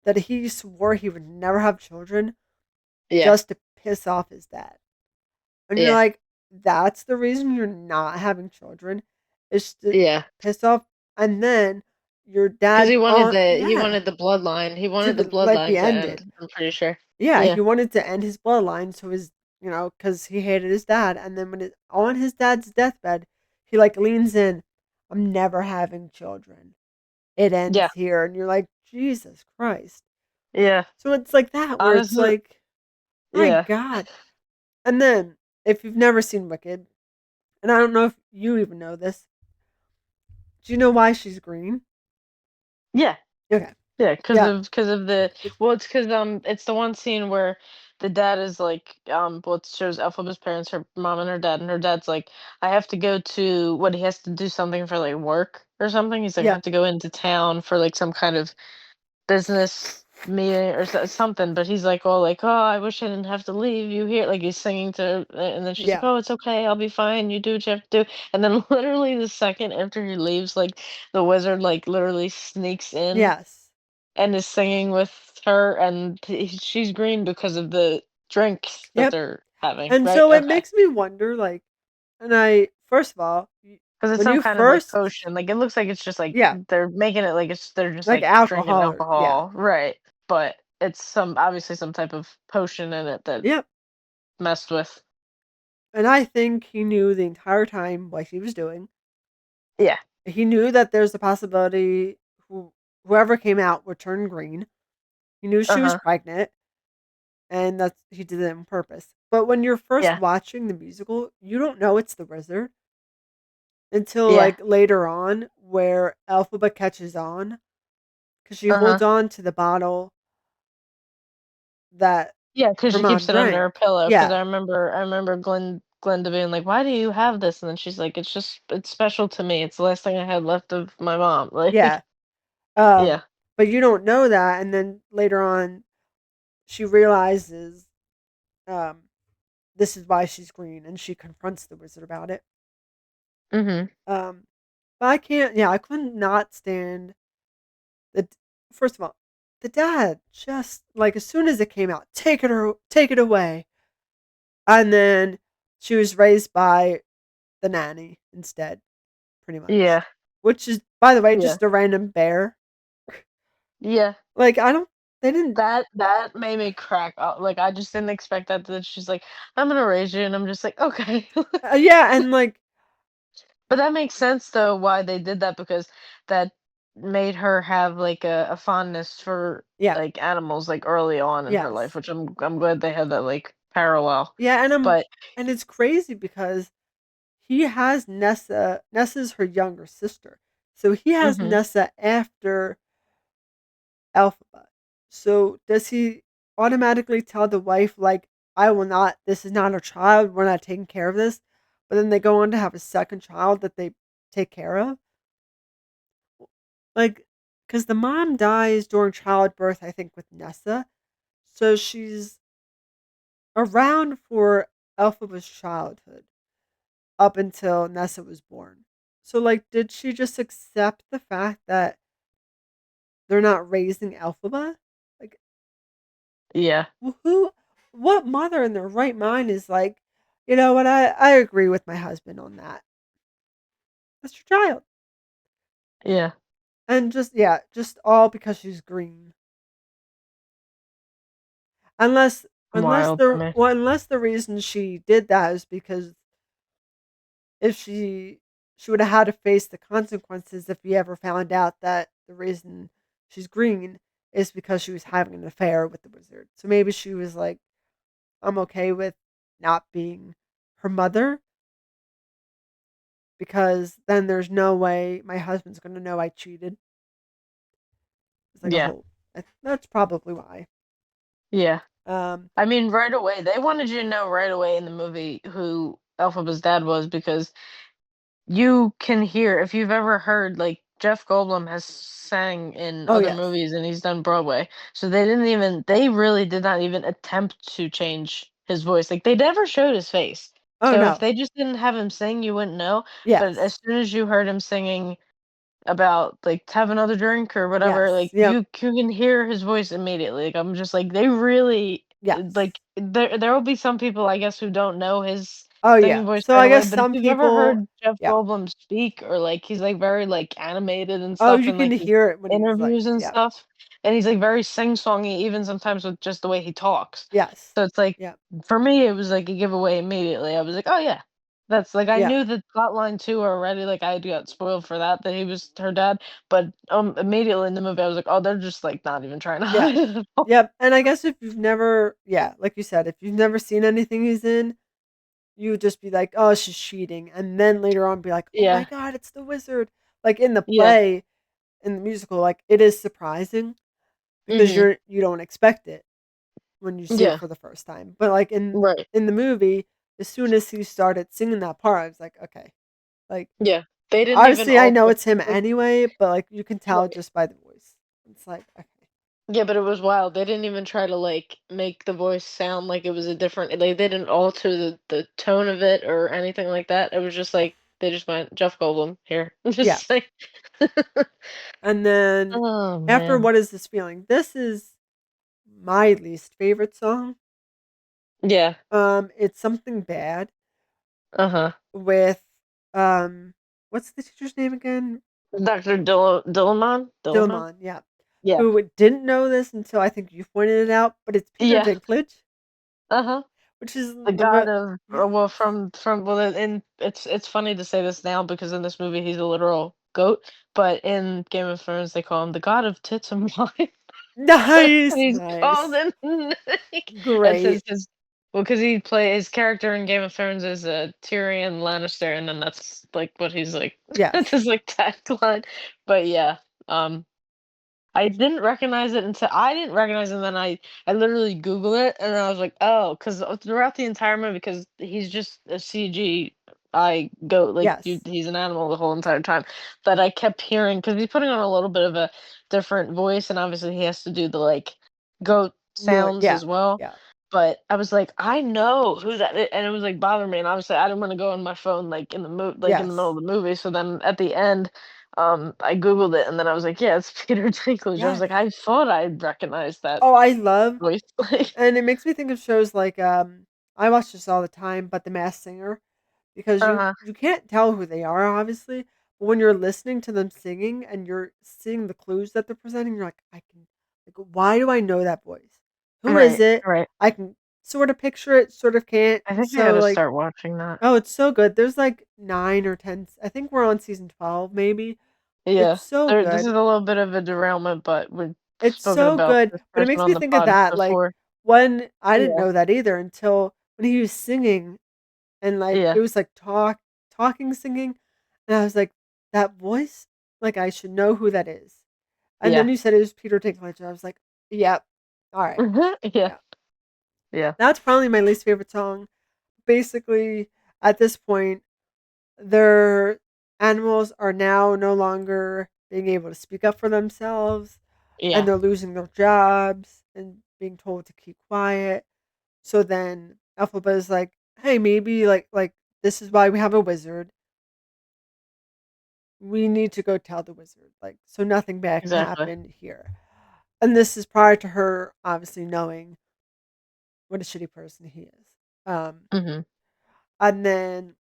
that he swore he would never have children Yeah. just to piss off his dad. And you're Yeah. like, that's the reason you're not having children is to Yeah. piss off. And then your Because dad's on, he yeah, wanted the bloodline. He to wanted the the like be bloodline to ended. end. I'm pretty sure. Yeah, Yeah. he wanted to end his bloodline, so his, because he hated his dad. And then when on his dad's deathbed, he like leans in, I'm never having children. It Yeah. ends here. And you're like, Jesus Christ. Yeah. So it's like that where it's Honestly, like, my yeah. God. And then if you've never seen Wicked, and I don't know if you even know this, do you know why she's green? Yeah. Okay. Yeah, Yeah. because of the It's, well, it's because it's the one scene where the dad is like, well, it shows Elphaba's parents, her mom and her dad's like, I have to go to what he has to do something for like work or something. He's like, I yeah. have to go into town for like some kind of business meeting or something. But he's like, oh, like, oh, I wish I didn't have to leave you here. Like he's singing to, and then she's like, Yeah. oh, it's okay, I'll be fine. You do what you have to do. And then literally the second after he leaves, like the wizard like literally sneaks in Yes. and is singing with her, and she's green because of the drinks that Yep. they're having, And right? so it Okay, makes me wonder, like, and I, first of all, because it's when some you kind of like first, potion. Like it looks like it's just like yeah, they're making it like they're just like like drinking alcohol, or, yeah. alcohol, right? But it's some obviously some type of potion in it that Yep. messed with. And I think he knew the entire time what he was doing. Yeah. He knew that there's a possibility whoever came out would turn green. He knew Uh she was huh. pregnant, and that's he did it on purpose. But when you're first Yeah. watching the musical, you don't know it's the wizard until Yeah. like later on, where Elphaba catches on because she Uh holds huh. on to the bottle that Yeah, because her she mom keeps it under drank. her pillow. Because Yeah, I remember Glenda being like, "Why do you have this?" And then she's like, it's special to me. It's the last thing I had left of my mom." yeah. Like, Um, yeah. but you don't know that, and then later on, she realizes um, this is why she's green, and she confronts the wizard about it. Mhm. Um, but I can't. Yeah, I could not stand the. First of all, the dad just like as soon as it came out, take it away, and then she was raised by the nanny instead, pretty much. Yeah. Which is, by the way, Yeah. just a random bear. Yeah. Like I don't. They didn't. That made me crack up. Like I just didn't expect that she's like, "I'm gonna raise you," and I'm just like, "Okay." Yeah, and like But that makes sense though why they did that because that made her have like a fondness for yeah, like animals like early on in her life, yes, which I'm glad they had that like parallel. yeah, But and it's crazy because he has Nessa. Nessa's her younger sister, so he has mhm. Nessa after Alphaba. So does he automatically tell the wife like, "I will not. This is not a child. We're not taking care of this," but then they go on to have a second child that they take care of, like, because the mom dies during childbirth, I think, with Nessa, so she's around for Elphaba's childhood up until Nessa was born. So, like, did she just accept the fact that they're not raising Elphaba? Like, Yeah. who, what mother in their right mind is like, you know what, I agree with my husband on that. That's your child. Yeah. And just, yeah, just all because she's green. Unless, Wild to me. unless the reason she did that is because if she would have had to face the consequences if he ever found out that the reason she's green is because she was having an affair with the wizard. So maybe she was like, I'm okay with not being her mother because then there's no way my husband's going to know I cheated. It's like a Yeah. whole. That's probably why. Yeah. Um. I mean, right away, they wanted you to know right away in the movie who Elphaba's dad was because you can hear if you've ever heard like Jeff Goldblum has sang in Oh other yes. movies and he's done Broadway. So they really did not even attempt to change his voice. Like they never showed his face. Oh So if no. they just didn't have him sing, you wouldn't know. But Yes. as soon as you heard him singing about like to have another drink or whatever, Yes. like Yep. you can hear his voice immediately. Like I'm just like they really Yes. like there will be some people I guess who don't know his Oh singing yeah. voice So right I away, guess but if some you've ever people. heard Jeff Yeah. Goldblum speak or like he's like very like animated and Oh, stuff you in can like his hear it when he's like, interviews and yeah. stuff, and he's like very sing-songy even sometimes with just the way he talks. Yes. So it's like Yeah. for me it was like a giveaway immediately. I was like, "Oh yeah." That's like I Yeah. knew the plot line too already, like I got spoiled for that he was her dad, but, immediately in the movie, I was like, "Oh, they're just, like, not even trying to Yes. hide it at all." Yep. And I guess if you've never, yeah, like you said, if you've never seen anything he's in, you would just be like, "Oh, she's cheating," and then later on be like, "Oh my Yeah. god, it's the wizard." Like in the Yeah. play, in the musical, like it is surprising because Mhm. you don't expect it when you see it Yeah. for the first time. But like Right. in the movie, as soon as he started singing that part, I was like, "Okay." Like Yeah. They didn't even obviously I know alter it's him like anyway, but like you can tell right. just by the voice. It's like, okay. Yeah, but it was wild. They didn't even try to, like, make the voice sound like it was a different they didn't alter the tone of it or anything like that. It was just like they just went, "Jeff Goldblum, here." Yeah. Just like And then Oh, after man. What Is This Feeling? This is my least favorite song. Yeah. It's Something Bad Uh-huh. with um what's the teacher's name again? Doctor Dillamon? Dillamon? Dillamon, yeah. Yeah. Who didn't know this until I think you pointed it out, but it's Peter Yeah. Dinklage, Uh-huh. which is The the god of yeah. well, from well, in it's funny to say this now because in this movie he's a literal goat, but in Game of Thrones they call him the god of tits and wine. That's what Nice, he's called nice. in like, that's Great. his well, because he play his character in Game of Thrones is Tyrion Lannister, and then that's like what he's like. Yes. That's his like tagline. But yeah, um, I didn't recognize it until I didn't recognize it, and then I literally Google it, and I was like, "Oh," 'cause throughout the entire movie, because he's just a CGI goat, like, Yes. he's an animal the whole entire time, but I kept hearing because he's putting on a little bit of a different voice, and obviously he has to do the, like, goat No, sounds yeah. as well, Yeah. but I was like, "I know who that is," and it was, like, bothering me, and obviously I didn't wanna go on my phone, like, in the middle Yes. of the movie, so then at the end, I Googled it and then I was like, "Yeah, it's Peter Dinklage." I was Yes. like, "I thought I recognized that Oh, I love voice." Like and it makes me think of shows like I watch this all the time, but The Masked Singer. Because Uh-huh. you can't tell who they are, obviously, but when you're listening to them singing and you're seeing the clues that they're presenting, you're like, "I can like, why do I know that voice? Who is Right, it?" right. I can sort of picture it, sort of can't, I and think I so, gotta like start watching that. oh, it's so good. There's, like, 9 or 10 I think we're on season 12, maybe. Yeah. It's so This is good. a little bit of a derailment, but we've It's spoken so about good, this but it person makes on me the think of pod that, like, before. when I didn't Yeah, know that either until when he was singing and, like, it yeah, was, like, talking, singing, and I was like, "That voice? Like, I should know who that is." And then yeah. you said it was Peter Dinklage, and I was like, "Yep. Alright. Yeah, Yeah." yeah, That's probably my least favorite song. Basically, at this point, their animals are now no longer being able to speak up for themselves, and yeah. they're losing their jobs and being told to keep quiet. So then Elphaba is like, "Hey, maybe like this is why we have a wizard. We need to go tell the wizard, like, so nothing bad can Exactly. happen here." And this is prior to her obviously knowing what a shitty person he is. Mhm. And then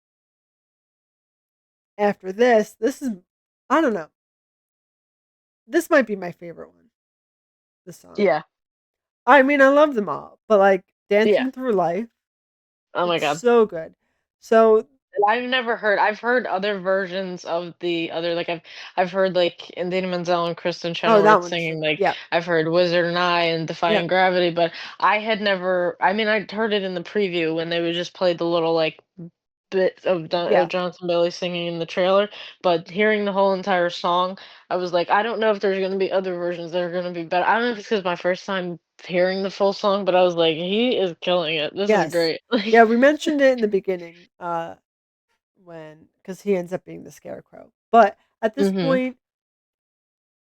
after this is I don't know. This might be my favorite one. The song. Yeah, I mean, I love them all, but like yeah. Dancing Through Life, Oh my it's god. so good. So, I've heard other versions of the other like I've heard like Indina Menzel and Kristen oh, that Chenoweth one's singing like yep, I've heard Wizard and I and Defying yep, Gravity, but I had never I mean I'd heard it in the preview when they would just play the little like bit of yeah, Jonathan Bailey singing in the trailer, but hearing the whole entire song, I was like, I don't know if there's gonna be other versions that are gonna be better. I don't know if it's because my first time hearing the full song, but I was like, he is killing it. This is yes, great. Like, yeah. We mentioned it in the beginning, when because he ends up being the scarecrow. But at this hmm point,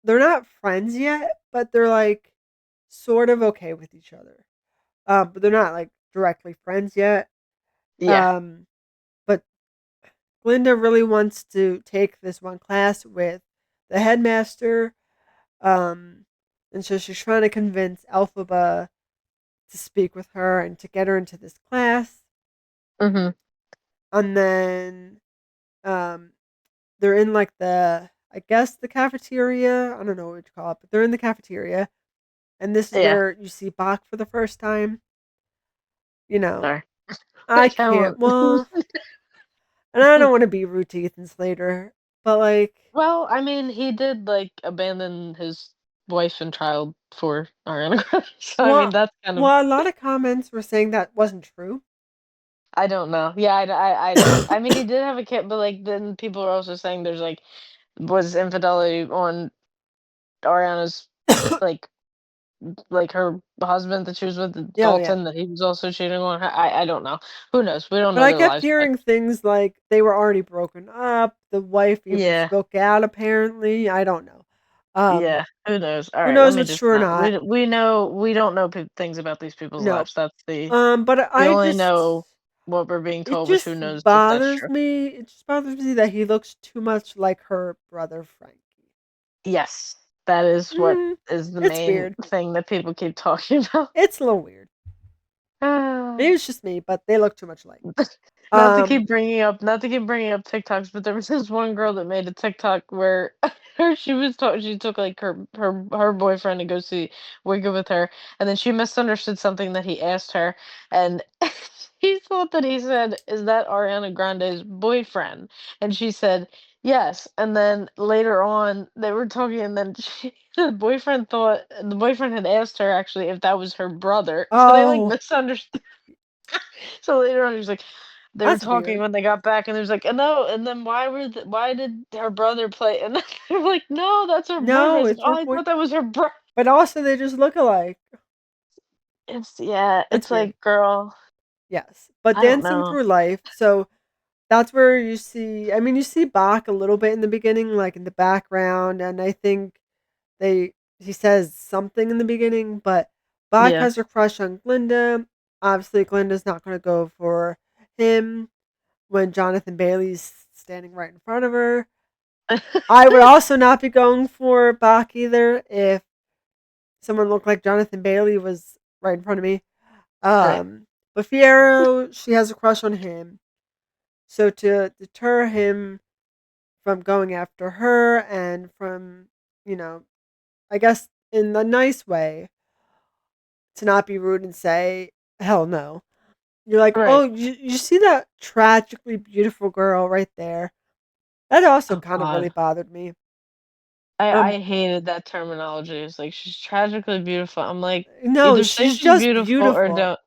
they're not friends yet, but they're like sort of okay with each other. But they're not like directly friends yet. yeah. Um, but Glinda really wants to take this one class with the headmaster. Um, and so she's trying to convince Elphaba to speak with her and to get her into this class. Mhm. And then um, they're in like I guess the cafeteria. I don't know what to call it, but they're in the cafeteria. And this is Yeah. where you see Bach for the first time. You know, Sorry. I Like, I can't. don't. Well, and I don't want to be rude to Ethan Slater, but like, Well, I mean, he did, like, abandon his wife and child for Ariana Grande, so, I mean, well, that's kind of well, a lot of comments were saying that wasn't true. I don't know. Yeah, I don't I mean, he did have a kid, but, like, then people are also saying there's, like was infidelity on Ariana's, like her husband that she was with, Yeah, yeah. Dalton, that he was also cheating on her. I don't know. Who knows? We don't But know I their kept lives, but hearing things like they were already broken up. The wife even yeah, spoke out. Apparently, I don't know. Um, yeah. Who knows? who Alright, let knows me what's just true or not not? we don't know things about these people's No. lives. That's the But we I only just know what we're being it told, which who just knows if that's bothers true. me. It just bothers me that he looks too much like her brother Frankie. Yes, that is what Mm, is the it's main weird. thing that people keep talking about. It's a little weird. Ah. Maybe it's just me, but they look too much alike. Not to Um, keep bringing up TikToks, but there was this one girl that made a TikTok where she took like her boyfriend to go see Wigga with her, and then she misunderstood something that he asked her, and he thought that he said, "Is that Ariana Grande's boyfriend?" And she said, "Yes." And then later on, they were talking, and then the boyfriend had asked her actually if that was her brother, so they like oh, misunderstood. So later on, he was like, they were that's talking weird. when they got back, and there's like, no, and then why did her brother play? And then they're like, no, that's her boyfriend. No, It's like, it's oh, her I point. thought that was her brother. But also, they just look alike. It's yeah, It's it's weird. like, girl, Yes, but I don't dancing know. through life. So that's where you see. I mean, you see Bach a little bit in the beginning, like in the background, and I think he says something in the beginning, but Bach Yeah, has her crush on Glinda. Obviously, Glinda's not going to go for him when Jonathan Bailey's standing right in front of her. I would also not be going for Bach either if someone looked like Jonathan Bailey was right in front of me. right, But Fierro, she has a crush on him. So to deter him from going after her and from, you know, I guess in the nice way, to not be rude and say, hell no. You're like, oh, right. you see that tragically beautiful girl right there? That also Oh kind of really God, bothered me. I Um, hated that terminology. It's like she's tragically beautiful. I'm like, no, either say she's she's just beautiful or beautiful. don't.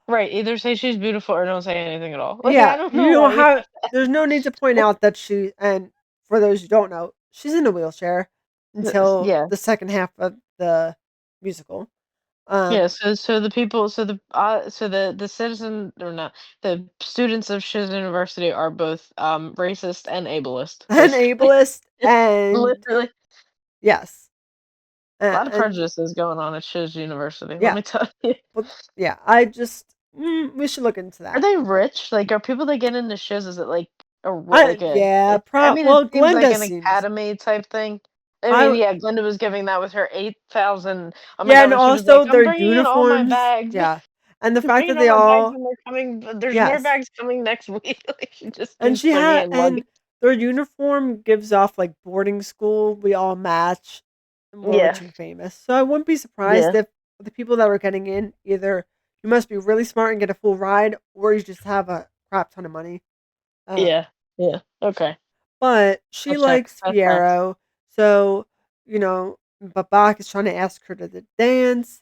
Right, either say she's beautiful or don't say anything at all. Like Yeah, I don't you know don't why we have. have to. There's no need to point out that and for those who don't know, she's in a wheelchair until Yeah. the second half of the musical. Yeah, Um, so the people, so the citizen or not, the students of Shiz University are both racist and ableist, and basically. ableist, and Literally, yes, a lot of and prejudices going on at Shiz University. Let yeah, me tell you. but yeah, I just we should look into Are that. they But rich? Like, are people that get into Shiz? Is it like I yeah, I mean, it well, seems like Glenda an seems academy type thing. I mean, I yeah, Glenda was giving that with her 8,000. Oh my yeah, God, and when she was like, also "I'm their bringing in all my uniforms, bags." yeah, and the fact Bringing that all they my bags all and they're coming. There's more yes. bags coming next week. Like she just And keeps she bringing had in luggage. and their uniform gives off like boarding school. We all match and we're Yeah, rich and famous. So I wouldn't be surprised yeah, if the people that were getting in either you must be really smart and get a full ride or you just have a crap ton of money. yeah, Um, yeah. Okay, but I'll she check. likes That tracks. Fiero. So, but Bach is trying to ask her to the dance.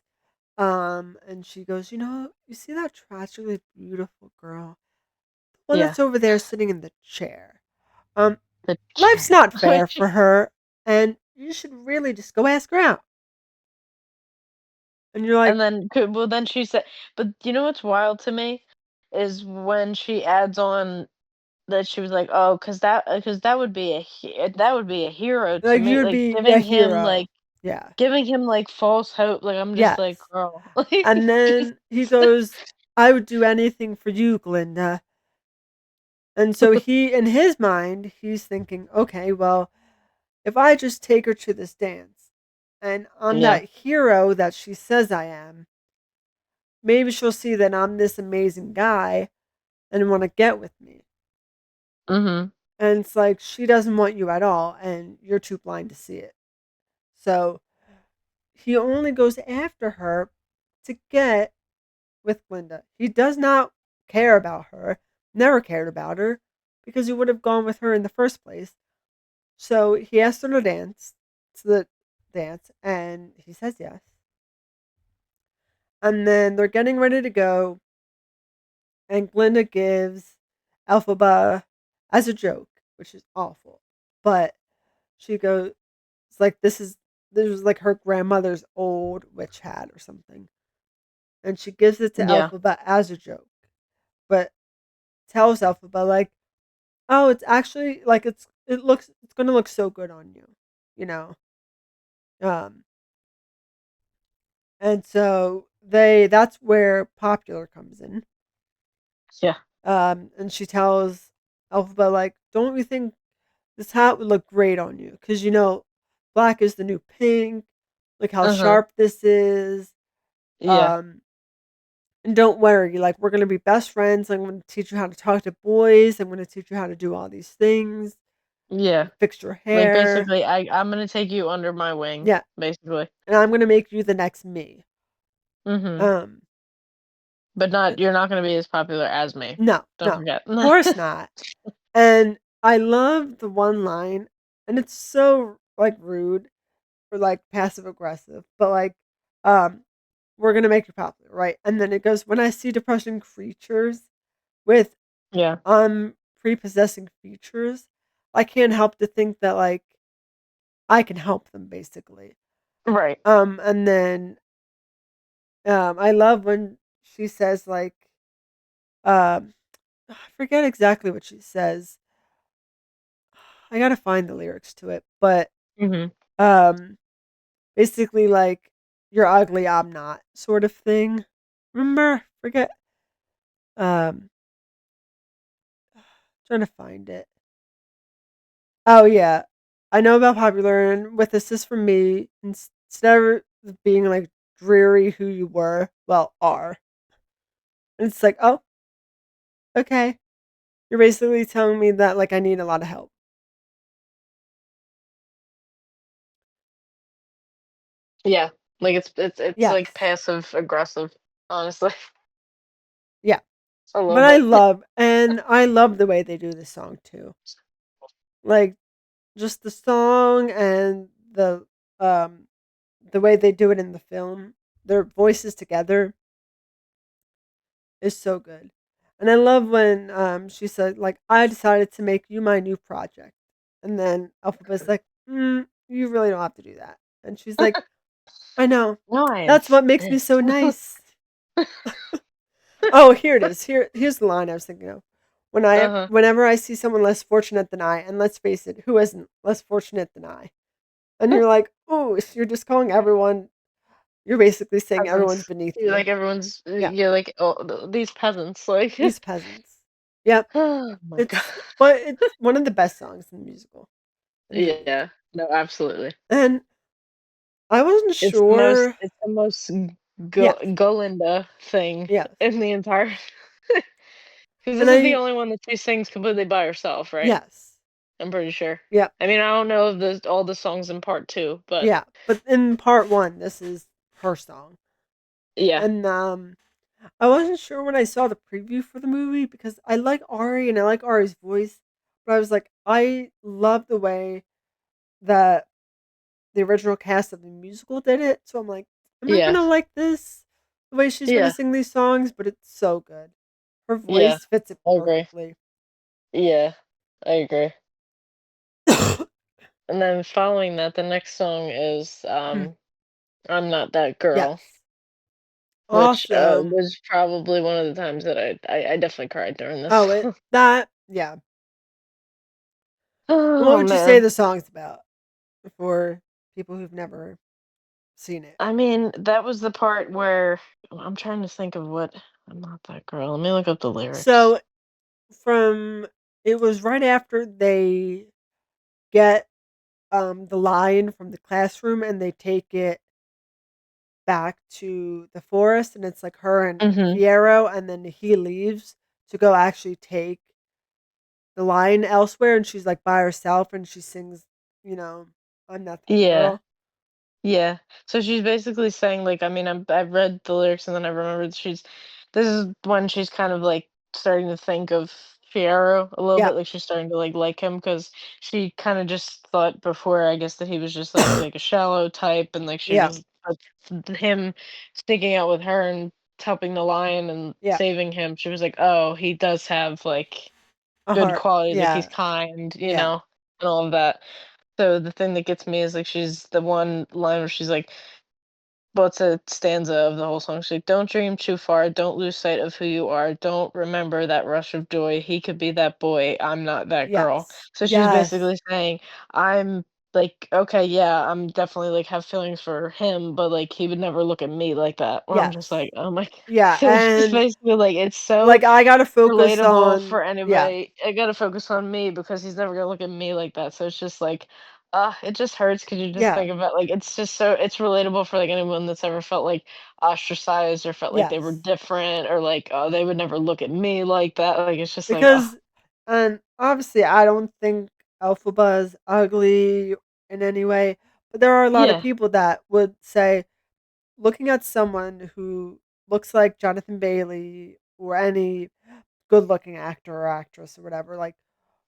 And she goes, you see that tragically beautiful girl? The one Yeah, that's over there sitting in the chair. Um, the Life's chair. not fair for her, and you should really just go ask her out. And you're And like, then, well, then she said, but you know what's wild to me is when she adds on that she was like, oh, because that would be that would be a hero to you me, would like be a hero. Yeah. giving him like false hope. Like I'm just like, Yes. girl, like And then he goes, I would do anything for you, Glinda. And so in his mind, he's thinking, okay, well, if I just take her to this dance and I'm Yeah. that hero that she says I am, maybe she'll see that I'm this amazing guy and want to get with me. Mhm. And it's like she doesn't want you at all and you're too blind to see it. So he only goes after her to get with Glinda. He does not care about her, never cared about her, because he would have gone with her in the first place. So he asked her to the dance, and he says yes. And then they're getting ready to go, and Glinda gives Elphaba as a joke, which is awful. But she goes, it's like this was like her grandmother's old witch hat or something. And she gives it to Yeah. Elphaba as a joke, but tells Elphaba like, "Oh, it's actually like it's gonna look so good on you," you know. Um, and so that's where Popular comes in. Yeah. And she tells Elphaba like, "Don't you think this hat would look great on you? Because black is the new pink. Look how Uh-huh. sharp this is. Yeah. Um, and don't worry, like we're gonna be best friends. I'm gonna teach you how to talk to boys. I'm gonna teach you how to do all these things. Yeah. Fix your Like, hair. basically, I'm gonna take you under my wing, Yeah, basically. and I'm gonna make you the next me." Mhm. Um, But uh, not you're not gonna be as popular as me. no, Don't no, of forget. course not. And I love the one line, and it's so like rude or like passive aggressive, but like, um, we're gonna make you popular, right? And then it goes, when I see depression creatures with Yeah. prepossessing features, I can't help to think that like I can help them basically. Right. And then I love when she says like, um, I forget exactly what she says. I gotta find the lyrics to it, but Mhm. um, basically like you're ugly, I'm not, sort of thing. Remember? Forget. Um, trying to find it. Oh yeah, I know about Popular, and with Assist from Me, instead of being like dreary who you were, well, are. And it's like, oh, okay. You're basically telling me that like I need a lot of help. Yeah. Like, it's, like, Yes. passive aggressive, honestly, Yeah. a little But bit. I love the way they do this song too. Like just the song and um the way they do it in the film, their voices together is so good. And I love when she said like I decided to make you my new project. And then Alphaba's like, you really don't have to do that. And she's like, I know. No, I That's what makes me so insist. nice. Oh, here it is. Here's the line I was thinking of. Uh-huh. Whenever I see someone less fortunate than I, and let's face it, who isn't less fortunate than I? And you're like, oh, so you're just calling everyone. You're basically saying everyone's Peasants. beneath You you. like, everyone's Yeah, you're like, "Oh, these peasants," like these peasants. Yep, oh my god. it's one of the best songs in the musical, in the movie. Yeah. No, absolutely. And I wasn't sure. It's the most Yes, Golinda thing yes, in the entire. Because and this is the I only one that she sings completely by herself, right? yes, I'm pretty sure. yep, I mean, I don't know of all the songs in part 2, but yeah. But in part one, this is her song, yeah. and I wasn't sure when I saw the preview for the movie because I like Ari and I like Ari's voice, but I was like, I love the way that the original cast of the musical did it. So I'm like, am I Yeah. gonna like this the way she's gonna Yeah. sing these songs? But it's so good. Her Yeah. voice fits it I agree. perfectly. Yeah. I agree. And then following that, the next song is, "I'm Not That Girl," Yes. which, Also, was probably one of the times that I definitely cried during this. oh, yeah. And what Oh, would you say man. the song's about for people who've never seen it? I mean, that was the part where I'm trying to think of what "I'm Not That Girl." Let me look up the lyrics. So from it was right after they get the lion from the classroom and they take it back to the forest and it's like her and Mhm. Fiero and then he leaves to go actually take the lion elsewhere and she's like by herself and she sings, you know, I'm not that Yeah. girl. Yeah. So she's basically saying, like, I mean, I've read the lyrics and then I remembered this is when she's kind of like starting to think of Fiyero a little Yeah. bit, like she's starting to like him because she kind of just thought before, I guess, that he was just like a shallow type, and like she Yeah. was him sticking out with her and helping the lion and Yeah. saving him. She was like, oh, he does have like A good heart. qualities, like he's Yeah. kind, Yeah. and all of that. So the thing that gets me is like she's the one line where she's like, what's a stanza of the whole song? She's like, "Don't dream too far, don't lose sight of who you are, don't remember that rush of joy. He could be that boy, I'm not that girl." Yes. So she's Yes. basically saying, I'm like, okay, yeah, I'm definitely like have feelings for him, but like he would never look at me like that. Where I'm just Yes. like, oh my. Yeah, So she's and basically like, it's so like I gotta focus relatable on for yeah. anybody. I gotta focus on me because he's never gonna look at me like that. So it's just like, it just hurts because you just Yeah. think about like it's just so it's relatable for like anyone that's ever felt like ostracized or felt like they were Yes. different or like, oh, they would never look at me like that. Like it's just like, oh Because and obviously I don't think Elphaba is ugly in any way, but there are a lot of yeah, people that would say looking at someone who looks like Jonathan Bailey or any good-looking actor or actress or whatever, like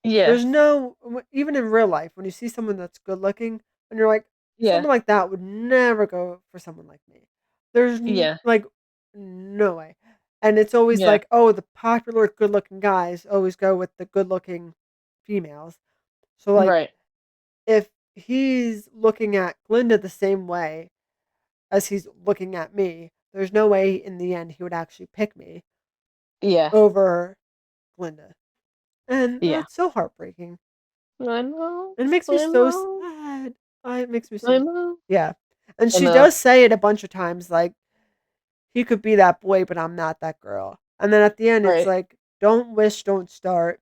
yeah, there's no even in real life when you see someone that's good looking and you're like yeah, someone like that would never go for someone like me. There's yeah, like no way. And it's always yeah, like, oh, the popular good looking guys always go with the good looking females. So like right, if he's looking at Glinda the same way as he's looking at me, there's no way in the end he would actually pick me yeah, over Glinda. And yeah. it's so heartbreaking. I know, It makes me I so know, sad. It makes me I so know, yeah. And I she know. does say it a bunch of times, like, "He could be that boy, but I'm not that girl." And then at the end, it's Right. like, "Don't wish, don't start.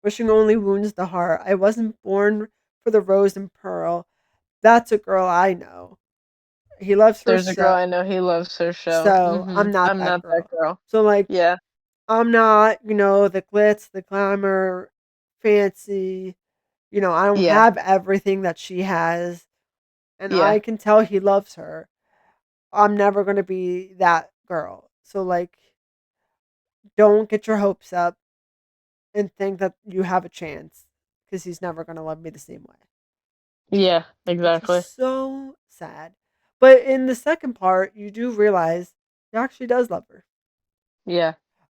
Wishing only wounds the heart. I wasn't born for the rose and pearl. That's a girl I know. He loves her There's a girl so, I know he loves her show. so I'm not I'm that not that girl." girl. So, like, Yeah, I'm not, the glitz, the glamour, fancy, I don't yeah, have everything that she has, and yeah. I can tell he loves her. I'm never gonna be that girl. So, like, don't get your hopes up and think that you have a chance because he's never gonna love me the same way. Yeah, It's exactly. just so sad. But in the second part, you do realize he actually does love her. Yeah.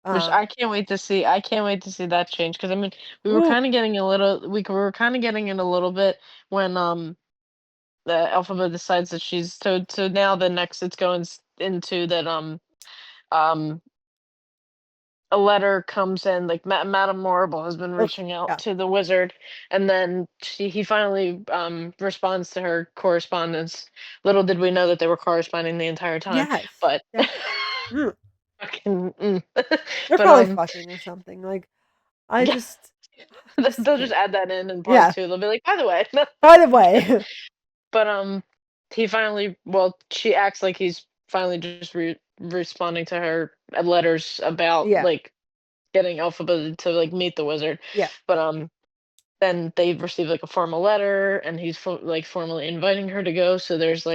Which Um, I can't wait to see that change because I mean, ooh, we were kinda getting it a little bit when, the Alphabet decides that she's so now the next it's going into that, um a letter comes in, like Madame Morrible has been okay, reaching out yeah, to the wizard, and then he finally responds to her correspondence. Little did we know that they were corresponding the entire time, yes, but yeah. Mm, fucking, they're but probably fucking or something. Like, I yeah, just, just they'll just can't. add that in part Yeah. two. They'll be like, by the way, By the way, but he finally, well, she acts like he's finally just responding to her letters about yeah, like getting Alphabet to like meet the wizard, yeah, but then they've received like a formal letter and he's like formally inviting her to go, so there's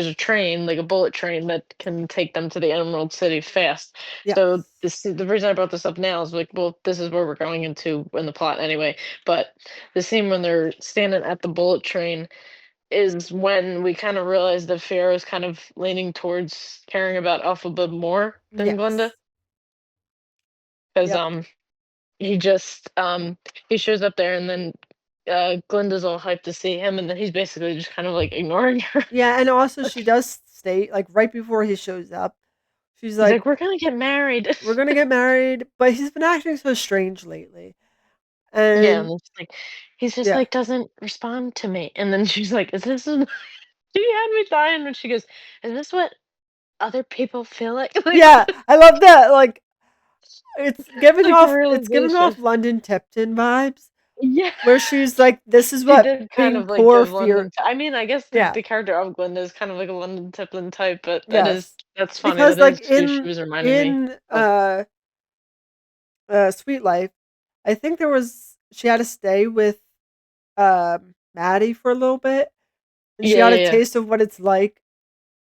a train, like a bullet train that can take them to the Emerald City fast. So yes, the reason I brought this up now is like, well, this is where we're going into in the plot anyway, but the scene when they're standing at the bullet train is when we kind of realize that Pharaoh's kind of leaning towards caring about Alphaba more than Glenda, yes, because yep. he just he shows up there and then Glinda's all hyped to see him and then he's basically just kind of like ignoring her. Yeah, and also she Like, does state, like, right before he shows up, she's he's like, like, we're gonna get married. "We're gonna get married," but he's been acting so strange lately. Yeah, and And it's like he's just yeah. like doesn't respond to me. And then she's like, she had me dying when she goes, is this what other people feel like? Like, Yeah, I love that, like, like really it's giving bullshit. off London Tipton vibes, Yeah. where she's like, "This is She what did kind being of like poor a fear." London I mean, I guess Yeah, the character of Glinda is kind of like a London Tipton type, but yes. that's funny. Because, That like, is who she was reminding me in, of. Sweet Life, I think she had to stay with, Maddie for a little bit, and she Yeah, got a yeah, yeah. taste of what it's like,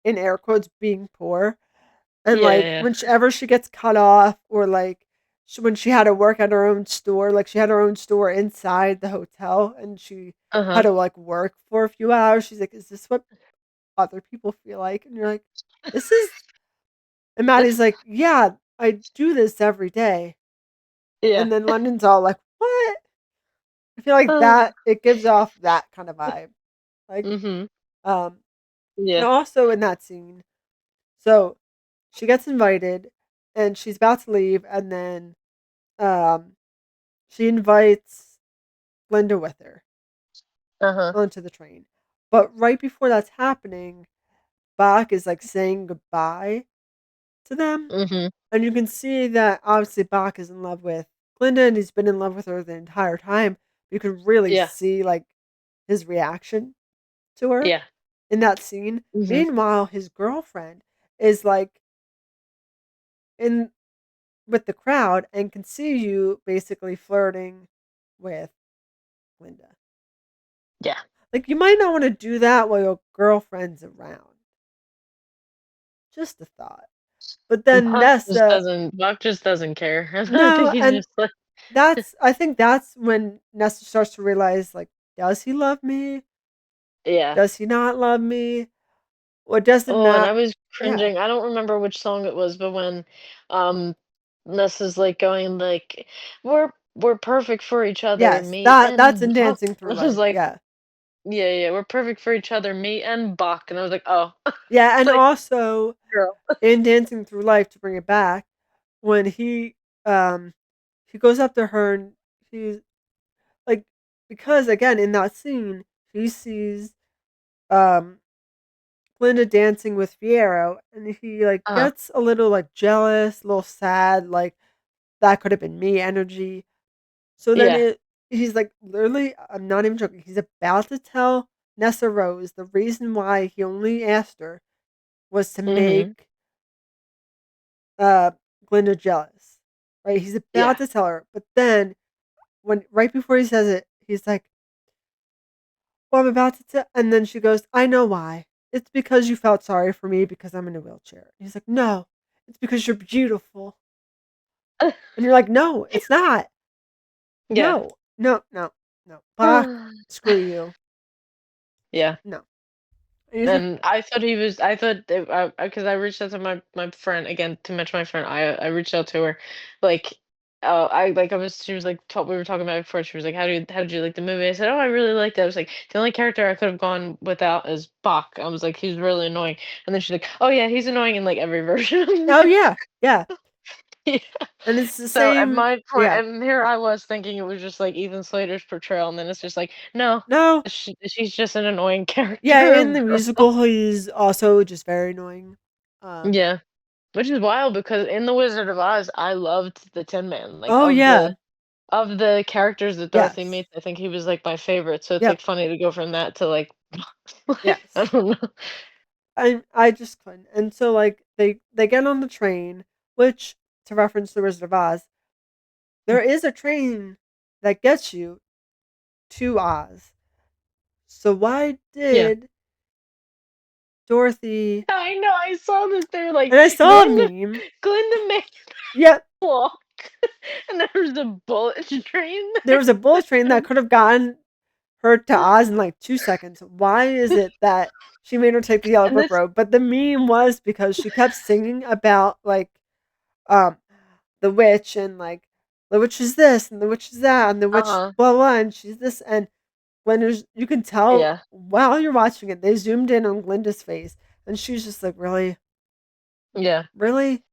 in air quotes, being poor. And, Yeah, like, yeah, yeah. whenever she gets cut off or, like, when she had to work at her own store, like, she had her own store inside the hotel, and she had Uh-huh. to, like, work for a few hours. She's like, "Is this what other people feel like?" And you're like, "This is." And Maddie's like, "Yeah, I do this every day." Yeah. And then London's all like, "What?" I feel like that it gives off that kind of vibe. Like, Mhm. um, and Yeah. also in that scene, so she gets invited and she's about to leave, and then um she invites Linda with her Uh-huh. onto the train. But right before that's happening, Bach is like saying goodbye to them. Mhm. And you can see that obviously Bach is in love with Glinda and he's been in love with her the entire time. You can really Yeah. see like his reaction to her Yeah. in that scene. Mhm. Meanwhile, his girlfriend is like in with the crowd and can see you basically flirting with Glinda. Yeah. Like, you might not want to do that while your girlfriend's around. Just a thought. But then Nessa, Buck just doesn't care. I think no, he's and just like I think that's when Nessa starts to realize, like, does he love me? yeah. Does he not love me? Or does it Oh, and I matter? was Yeah. cringing. I don't remember which song it was, but when um Nessa's like going like we're perfect for each other, Yes, me that's and in Buck. Dancing Through And I was Life. like, Yeah. yeah, yeah, we're perfect for each other, me and Buck. And I was like, oh, Yeah, it's and like, also girl. in Dancing Through Life, to bring it back, when um he goes up to her and he's like, because again in that scene he sees um Glinda dancing with Fiero, and he like Uh-huh. gets a little like jealous, a little sad, like that could have been me energy. So then Yeah. he's like literally, I'm not even joking. He's about to tell Nessa Rose the reason why he only asked her was to Mhm. make uh Glinda jealous. Right? He's about Yeah. to tell her, but then when right before he says it, he's like, "Well, I'm about to tell," and then she goes, "I know why. It's because you felt sorry for me because I'm in a wheelchair." And he's like, "No, it's because you're beautiful." And you're like, "No, it's not. Yeah. No, no, no, no. Bach, screw you. Yeah. No." And he's like, And I thought that, because I reached out to my friend again to mention my friend. I reached out to her, like, I was she was like we were talking about it before. She was like, how did you like the movie? I said, oh, I really liked it. I was like, the only character I could have gone without is Bach. I was like, he's really annoying. And then she's like, oh yeah, he's annoying in like every version of "Oh the yeah, yeah." movie. And it's the So at same. my point, Yeah. and here I was thinking it was just like Ethan Slater's portrayal, and then it's just like, no, No. she's just an annoying Yeah, character in the girl. musical, he's also just very annoying. Yeah. Which is wild because in The Wizard of Oz, I loved the Tin Man. Like Oh yeah. of the characters that Dorothy Yes. meets, I think he was like my favorite. So it's Yep. like funny to go from that to like, like I Yes. don't know. I just couldn't. And so like they get on the train, which to reference the Wizard of Oz, there is a train that gets you to Oz. So why Yeah. did Dorothy I know. I saw that they're like and I saw a Glinda, meme. Glinda made Yeah, walk, and there was a bullet train there there. was a bullet train that could have gotten her to Oz in like 2 seconds. Why is it that she made her take the yellow And brick this, road? But the meme was because she kept singing about like um the witch and like the witch is this and the witch is that and the witch uh-huh. blah blah and she's this and Glinda's you can tell Yeah. while you're watching it, they zoomed in on Glinda's face and she's just like, really? Yeah. Really?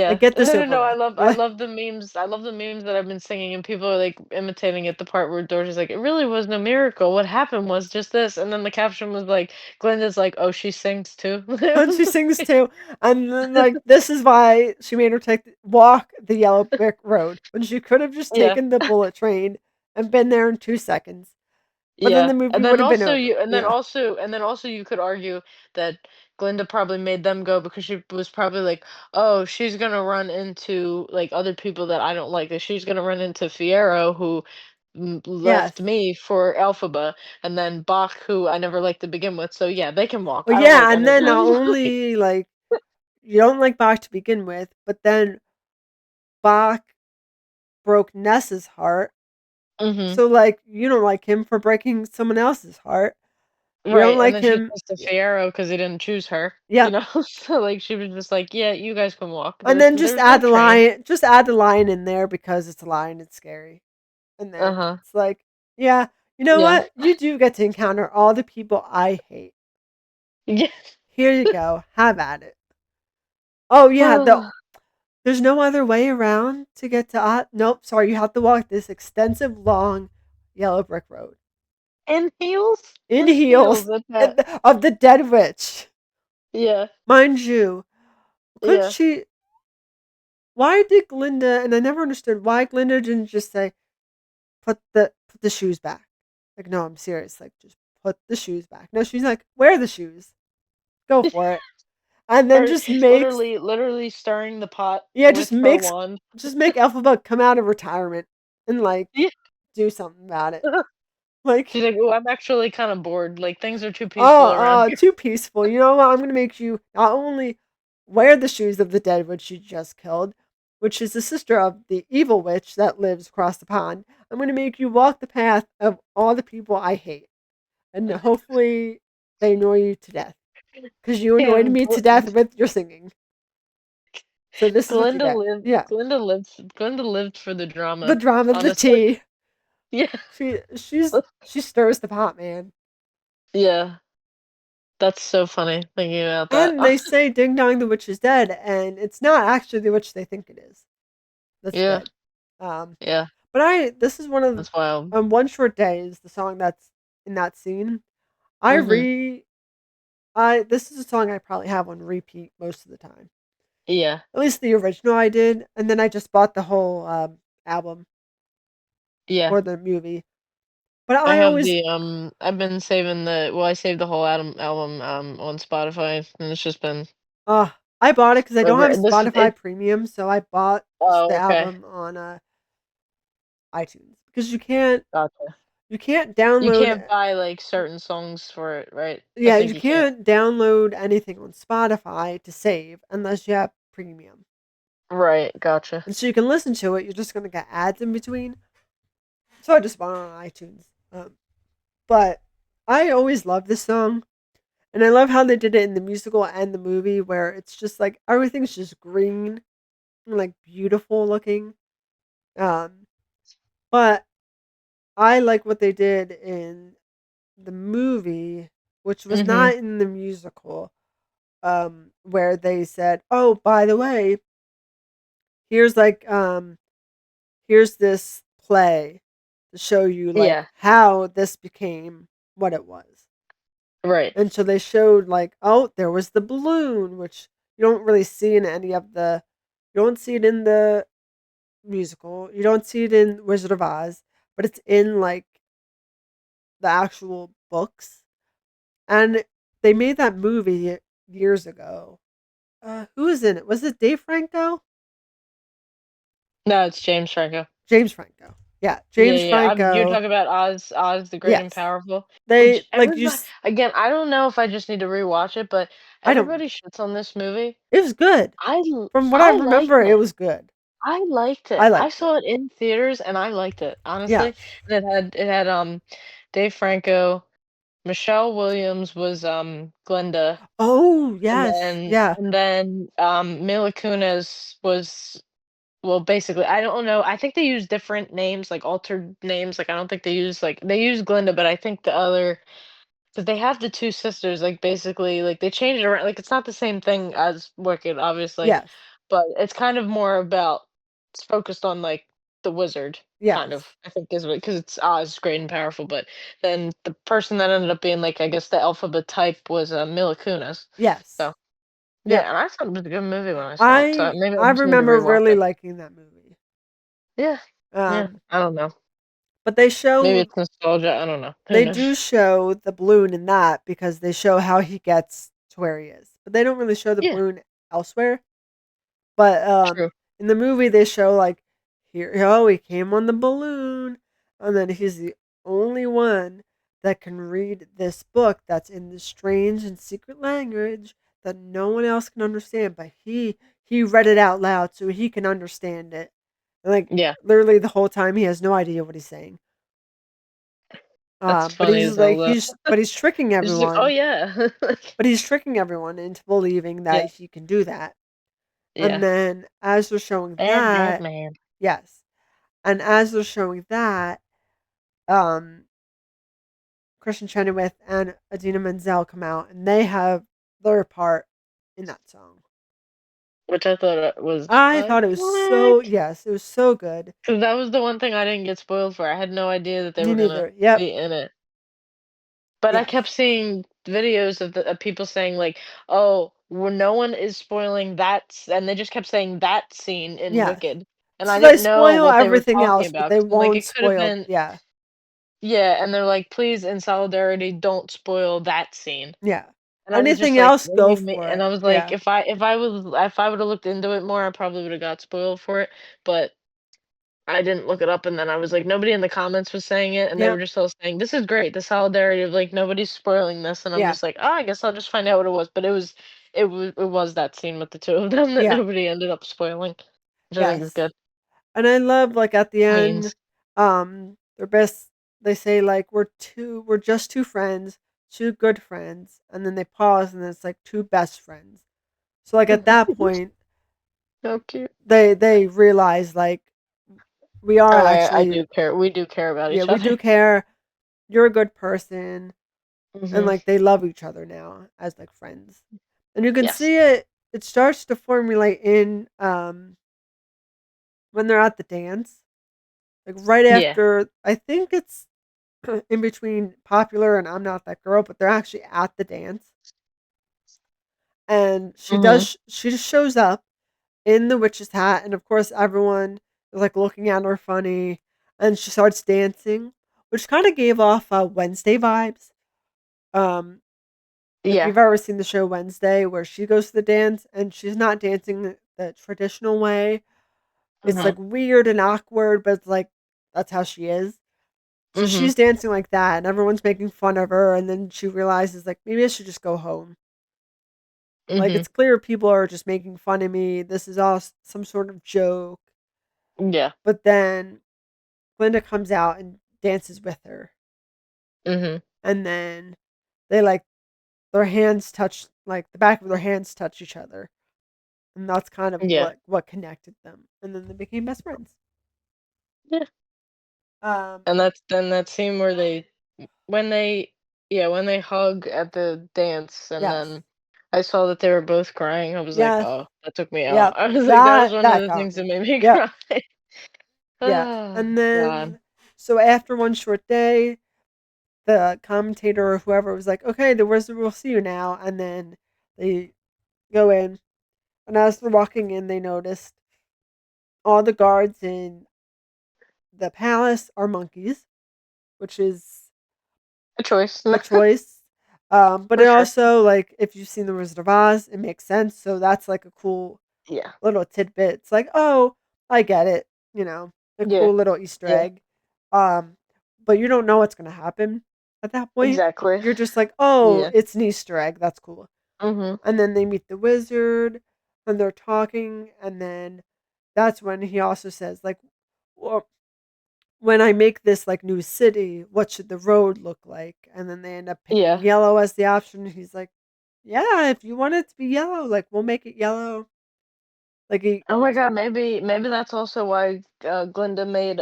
Like Yeah. get this No, no, over no, with. I Like love the memes. I love the memes that I've been singing and people are like imitating it, the part where Dorothy's like, "It really was no miracle. What happened was just this." And then the caption was like, Glenda's like, "Oh, she sings too." It and she was sings like, too. And then like this is why she made her walk the yellow brick road when she could have just yeah. taken the bullet train and been there in 2 seconds. But then Yeah, the movie would have been over. Yeah. and then also you could argue that Glinda probably made them go because she was probably like, "Oh, she's gonna run into, like, other people that I don't like, like, she's gonna run into Fiero, who Yes. left me for Elphaba, and then Bach, who I never liked to begin with, so yeah, they can walk, Well, I don't like yeah, and any of then not them." only, like, you don't like Bach to begin with, but then Bach broke Ness's heart. Mhm. So, like, you don't like him for breaking someone else's heart. You don't Right, and like then she's him. pissed at Yeah. Fiero because he didn't choose her, you Yep. know? So, like, she was just like, "Yeah, you guys can walk. And then There's no train." just add the lion in there because it's a lion, it's scary. And then Uh-huh. it's like, yeah, you know Yeah. what? You do get to encounter all the people I hate. Yeah. Here you go. Have at it. Oh yeah, there's no other way around to get to nope, sorry, you have to walk this extensive long yellow brick road In heels? in In heels heels at that. of the dead witch. Yeah, Mind you, could yeah. she why did Glinda and I never understood why Glinda didn't just say put the shoes back. Like, no, I'm serious. Like, just put the shoes back. No, she's like, wear the shoes. Go for it. And then Or just makes literally stirring the pot yeah, with her wand. just make Elphaba come out of retirement and like Yeah. do something about it. Like, She's like, "Oh, I'm actually kinda bored, like, things are too peaceful around here." too peaceful. You know what? I'm gonna make you not only wear the shoes of the dead witch you just killed, which is the sister of the evil witch that lives across the pond. I'm gonna make you walk the path of all the people I hate. And hopefully they annoy you to death because you annoyed And me to death with your singing. So this is what you get. Yeah, Glinda lived for the the drama, drama, the honestly. tea. Yeah. She stirs the pot, man. Yeah. That's so funny thinking about that. And they say Ding Dong the witch is dead, and it's not actually the witch they think it is. That's Yeah, good. Um, yeah, but I this is one of that's wild. One Short Day is the song that's in that scene. I Mhm. re I This is a song I probably have on repeat most of the time. Yeah, At least the original I did, and then I just bought the whole, album yeah. or the movie. But I I have always the, I've been saving I saved the whole album, on Spotify, and it's just been I bought it because I don't forever, have and this is Spotify it. Premium, so I bought just the Oh, okay. album on, iTunes because Gotcha. you can't You download can't buy, like, certain songs for it, right? I yeah, think you you can't. can't download anything on Spotify to save unless you have Premium. Right, gotcha. And so you can listen to it, you're just gonna get ads in between. So I just bought it on iTunes. But I always love this song. And I love how they did it in the musical and the movie where it's just like everything's just green and like beautiful looking. Um, but I like what they did in the movie, which was Mhm. not in the musical, where they said, "Oh, by the way, here's here's this play to show you like Yeah, how this became what it was." right. And so they showed like, oh, there was the balloon, which you don't really see in any of the you don't see it in the musical. You don't see it in Wizard of Oz, but it's in like the actual books. And they made that movie years ago. Who was in it? Was it Dave Franco? No, it's James Franco. James Franco. Yeah, Yeah, James yeah, you're Franco. talking about Oz the Great and Yes. Powerful, which They like everybody use again, I don't know if I just need to rewatch it, but I don't everybody shits on this movie. it was good. From what I I liked remember, it it. was good. I liked it. I I liked it. saw it in theaters and I liked it, honestly. Yes. And it had Dave Franco, Michelle Williams was Glinda, Oh, yes. Yeah. and then Mila Kunis was, well, basically, I don't know. I think they use different names, like altered names. Like I don't think they use Glinda, but I think the other, because they have the two sisters. Like basically, like they changed it around. Like it's not the same thing as Wicked, obviously, Yes. but it's kind of more about, it's focused on like the wizard, kind Yes. of. I think is what, because it's Oz, great and powerful. But then the person that ended up being like, I guess the alphabet type was Mila Kunis. Yes. So Yeah. yeah, and I thought it was a good movie when I saw it. So maybe I I just need to remember rewatch really it. liking that movie. Yeah, yeah. Um, I don't know. But they Maybe show it's nostalgia. I don't know. Who they do knows? show the balloon in that because they show how he gets to where he is. But they don't really show the Yeah, balloon elsewhere. But true. in the movie they show like here oh he came on the balloon and then he's the only one that can read this book that's in this strange and secret language that no one else can understand, but he read it out loud so he can understand it. And like Yeah, literally the whole time he has no idea what he's saying. that's But funny he's as hell like though. he's tricking It's just like, oh everyone. yeah, like, But he's tricking everyone into believing yeah, that he can do that. And yeah. then as they're showing Bad, bad that, man. yes. And as they're showing that, um, Christian Chenoweth and Adina Menzel come out, and they have their part in that song. Which I thought was I thought it was iconic. so yes, it was so good. 'Cause that was the one thing I didn't get spoiled for. I had no idea that they Me were gonna neither. Yep. be in it. But I Yes. kept seeing videos of people saying like, "Oh, well, no one is spoiling that," and they just kept saying that scene in Yes. Wicked, and I So they didn't know spoil what they were everything talking else, but about. they 'Cause I'm like, won't it could have spoil. been, Yeah. yeah, and they're like, "Please, in solidarity, don't spoil that scene." Yeah. And I was just Anything like, else, "What do go you mean?" for And it. I was like, Yeah. if I would have looked into it more, I probably would have got spoiled for it, but I didn't look it up, and then I was like, nobody in the comments was saying it, and they were Yep. just all saying, "This is great, the solidarity of, like, nobody's spoiling this," and I'm Yeah. just like, "Oh, I guess I'll just find out what it was," but it was that scene with the 2 of them that Yeah. nobody ended up spoiling, which I think is Yes. good. And I love like at the end, Queens. they're best they say like we're just two friends, two good friends, and then they pause and it's like two best friends. So like at that point, So cute. they realize like we are Oh, I actually do care, we do care about yeah, each we other. do care. You're a good person and Mhm. like they love each other now as like friends. And you can Yes. see it starts to formulate in when they're at the dance. Like right Yeah. after I think it's in between Popular and I'm Not That Girl, but they're actually at the dance. And Mhm. she just shows up in the witch's hat, and of course everyone is like looking at her funny, and she starts dancing, which kind of gave off Wednesday vibes. Um, if Yeah. you've ever seen the show Wednesday, where she goes to the dance and she's not dancing the traditional way, it's Mhm. like weird and awkward, but it's like that's how she is. So Mhm. she's dancing like that, and everyone's making fun of her, and then she realizes, like, maybe I should just go home. Like, Mhm. it's clear people are just making fun of me. This is all some sort of joke. Yeah. But then Glinda comes out and dances with her, Mhm. and then they like their hands touch, like the back of their hands touch each other, and that's kind of Yeah. what connected them, and then they became best friends. Yeah. Um, And that's then that scene where they when they yeah, when they hug at the dance and yes, then I saw that they were both crying, I was like, yes, "Oh, that took me out." yep. I was like, that was That one of that the got things that me. made me Yep. cry. Yes, Oh, and god. then so after one short day, the commentator or whoever was like, "Okay, the wizard will see you now," and then they go in, and as they're walking in, they noticed all the guards in the palace are monkeys, which is A choice. a choice. But For it sure. also like if you've seen the Wizard of Oz, it makes sense. So that's like a cool Yeah. little tidbit. It's like, oh, I get it. A Yeah. cool little Easter Yeah. egg. Um, but you don't know what's gonna happen at that point. Exactly. You're just like, oh, Yeah. it's an Easter egg. That's cool. Mhm. And then they meet the wizard, and they're talking, and then that's when he also says, like, well, when I make this like new city, what should the road look like? And then they end up picking Yeah. yellow as the option. He's like, yeah, if you want it to be yellow, like we'll make it yellow. Like he Oh my god, maybe that's also why, Glinda made,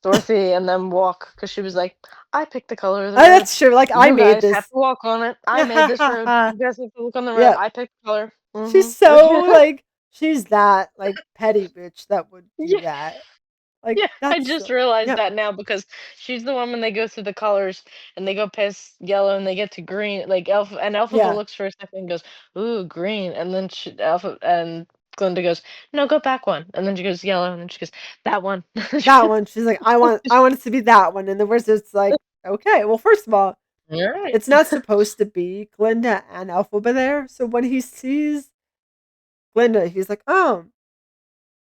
Dorothy and them walk because she was like, "I picked the color of the road. that's true. Like I You made guys have this. to walk on it. I Yeah, made ha this ha road. ha. You guys have to look on the road. Yeah. I picked the color." She's Mhm. so like she's that like petty bitch that would do Yeah, that. Like yeah, I that's just so realized yep, that now because she's the one when they go through the colors and they go past yellow and they get to green, like, Elphaba yeah, looks for a second and goes, "Ooh, green," and then Elpha and Glinda goes, "No, go back one." And then she goes, "Yellow." And then she goes, "That one." That one. She's like, I want it to be that one. And the wizard's like, okay, well, first of all, Alright. it's not supposed to be Glinda and Elphaba there. So when he sees Glinda, he's like, oh,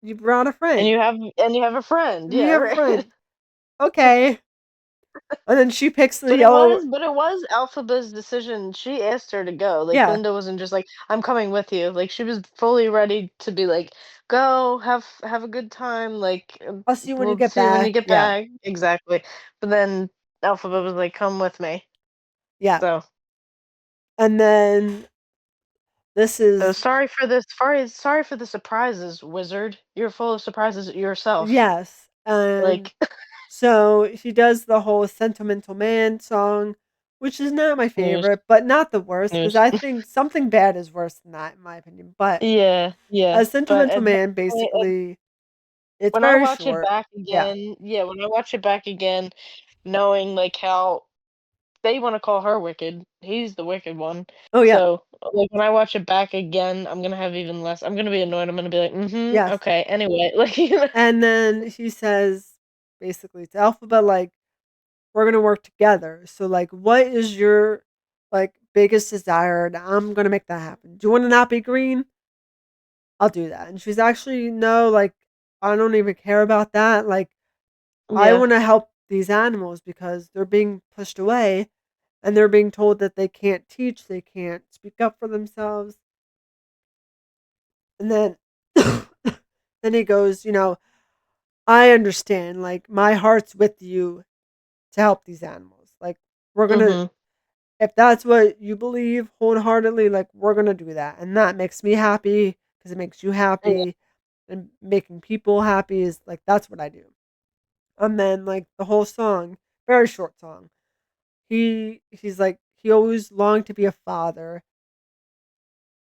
you brought a And friend. you have a friend. And you Yeah, have a right. friend. Okay. And then she picks the But it yellow. was but it was Elphaba's decision. She asked her to go. Like, Yeah. Glinda wasn't just like, "I'm coming with you." Like, she was fully ready to be like, "Go, have a good time, like, I'll see you when you we'll get see you when back. you get Yeah. back." Exactly. But then Elphaba was like, "Come with me." Yeah. So, And then this is, sorry for the surprises, wizard. You're full of surprises yourself. yes. And Like, so she does the whole Sentimental Man song, which is not my news, favorite, but not the worst, because news. I think Something Bad is worse than that, in my opinion. But Yeah, a yeah. But Sentimental at Man, that basically, it's when I very watch it short. back Yeah. again, yeah, when I watch it back again, knowing like how they want to call her wicked, he's the wicked one. Oh, yeah. So, like when I watch it back again, I'm gonna have even less. I'm gonna be annoyed. I'm gonna be like, mm-hmm, Yes. okay. Anyway, like And then he says, basically, to Alphabet, like, we're going to work together. So, like, what is your, like, biggest desire? And I'm going to make that happen. Do you want to not be green? I'll do that. And she's actually, no, like, I don't even care about that. Like, I yeah, want to help these animals because they're being pushed away and they're being told that they can't teach, they can't speak up for themselves. And then then he goes, I understand, like my heart's with you to help these animals. Like we're going to mm-hmm, if that's what you believe wholeheartedly, like we're going to do that. And that makes me happy because it makes you yeah, happy and making people happy is like that's what I do. And then like the whole song, very short song. He's like he always longed to be a father,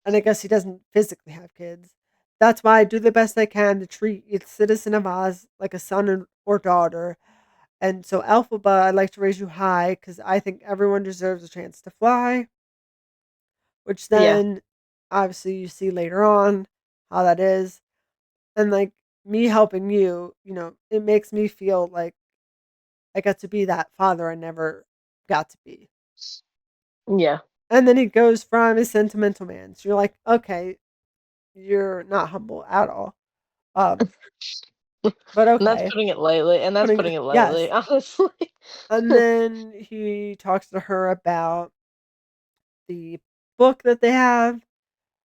and I guess he doesn't physically have kids. That's why I do the best I can to treat each citizen of Oz like a son or daughter. And so, Alphaba, I'd like to raise you high because I think everyone deserves a chance to fly. Which yeah, then, obviously, you see later on how that is. And like me helping you, it makes me feel like I got to be that father I never got to be. yeah. And then he goes from a sentimental man. So you're like, okay, you're not humble at all. Um, but And that's okay. putting it lightly. And that's putting it lightly, Yes. honestly. And then he talks to her about the book that they have.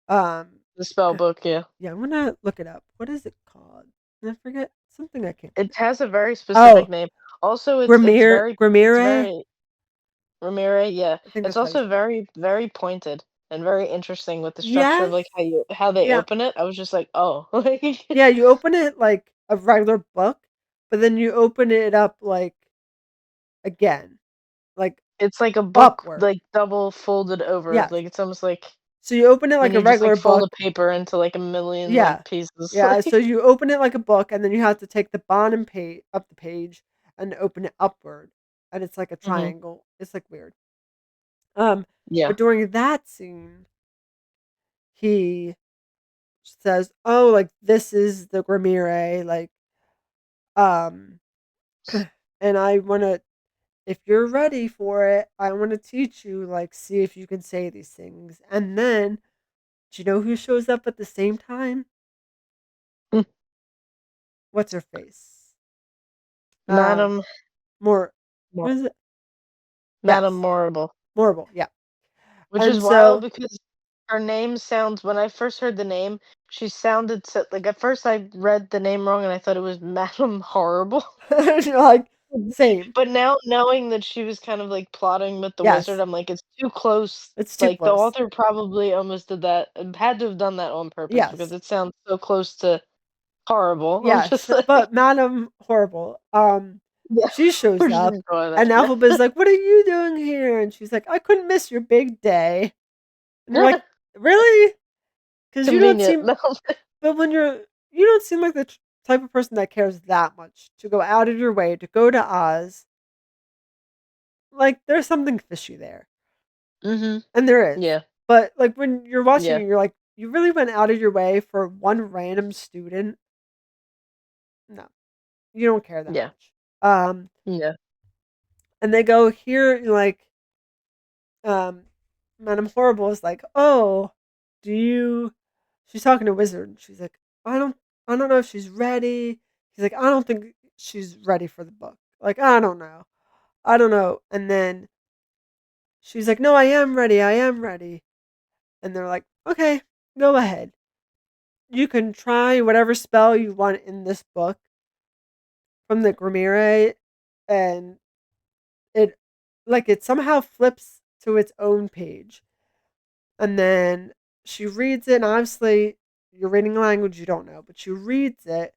Um, The spell book, yeah. yeah, I'm gonna look it up. What is it called? I forget something I can't It think. has a very Oh, specific name. Also, it's Grimire. very Ramire, yeah. I think It's that's how you also say it. very, very pointed and very interesting with the structure of Yes. like how they Yeah. open it. I was just like, oh, like Yeah. You open it like a regular book, but then you open it up like again, like it's like a book upward. like double folded over. Yes. Like it's almost like So you open it then like a you just regular like fold book. a paper into like a million Yeah. like pieces. Yeah. So Like you open it like a book, and then you have to take the bottom page up the page and open it upward, and it's like a hmm triangle. It's like weird. Um, yeah. but during that scene, he says, "Oh, like this is the Grimire, like, um, and I want to, if you're ready for it, I want to teach you, like, see if you can say these things." And then, do you know who shows up at the same time? Mm. What's her face? Um, Madam more, Mor- what is it? Madam Yes, Morrible. Morrible, yeah. Which is And wild so, because her name sounds when I first heard the name, she sounded so like at first I read the name wrong and I thought it was Madam Horrible. you're like, Mhm. same, But now knowing that she was kind of, like, plotting with the wizard, yes, I'm like, "It's too close." it's too Like, the close. author probably almost did that had to have done that on purpose because Yes, it sounds so close to horrible. I'm yes, just like, but Madame Horrible, yeah, she shows we're just up, gonna go with and that. Alphaba's like, "What are you doing here?" And she's like, "I couldn't miss your big day." And you're like, "Really?" Because you don't Convenient. seem, but you don't seem like the type of person that cares that much to go out of your way to go to Oz. Like, there's something fishy there, Mhm. and there is. Yeah, But like when you're watching yeah. it, you're like, you really went out of your way for one random student. No, you don't care that Yeah. much. Um, Yeah. and they go here, like, um, Madame Horrible is like, oh, do you? She's talking to Wizard, and she's like, I don't, I don't know if she's ready. He's like, I don't think she's ready for the book. Like, I don't know. And then she's like, no, I am ready. And they're like, okay, go ahead. You can try whatever spell you want in this book from the Grimere, and it, like, it somehow flips to its own page. And then she reads it, and obviously you're reading a language you don't know, but she reads it,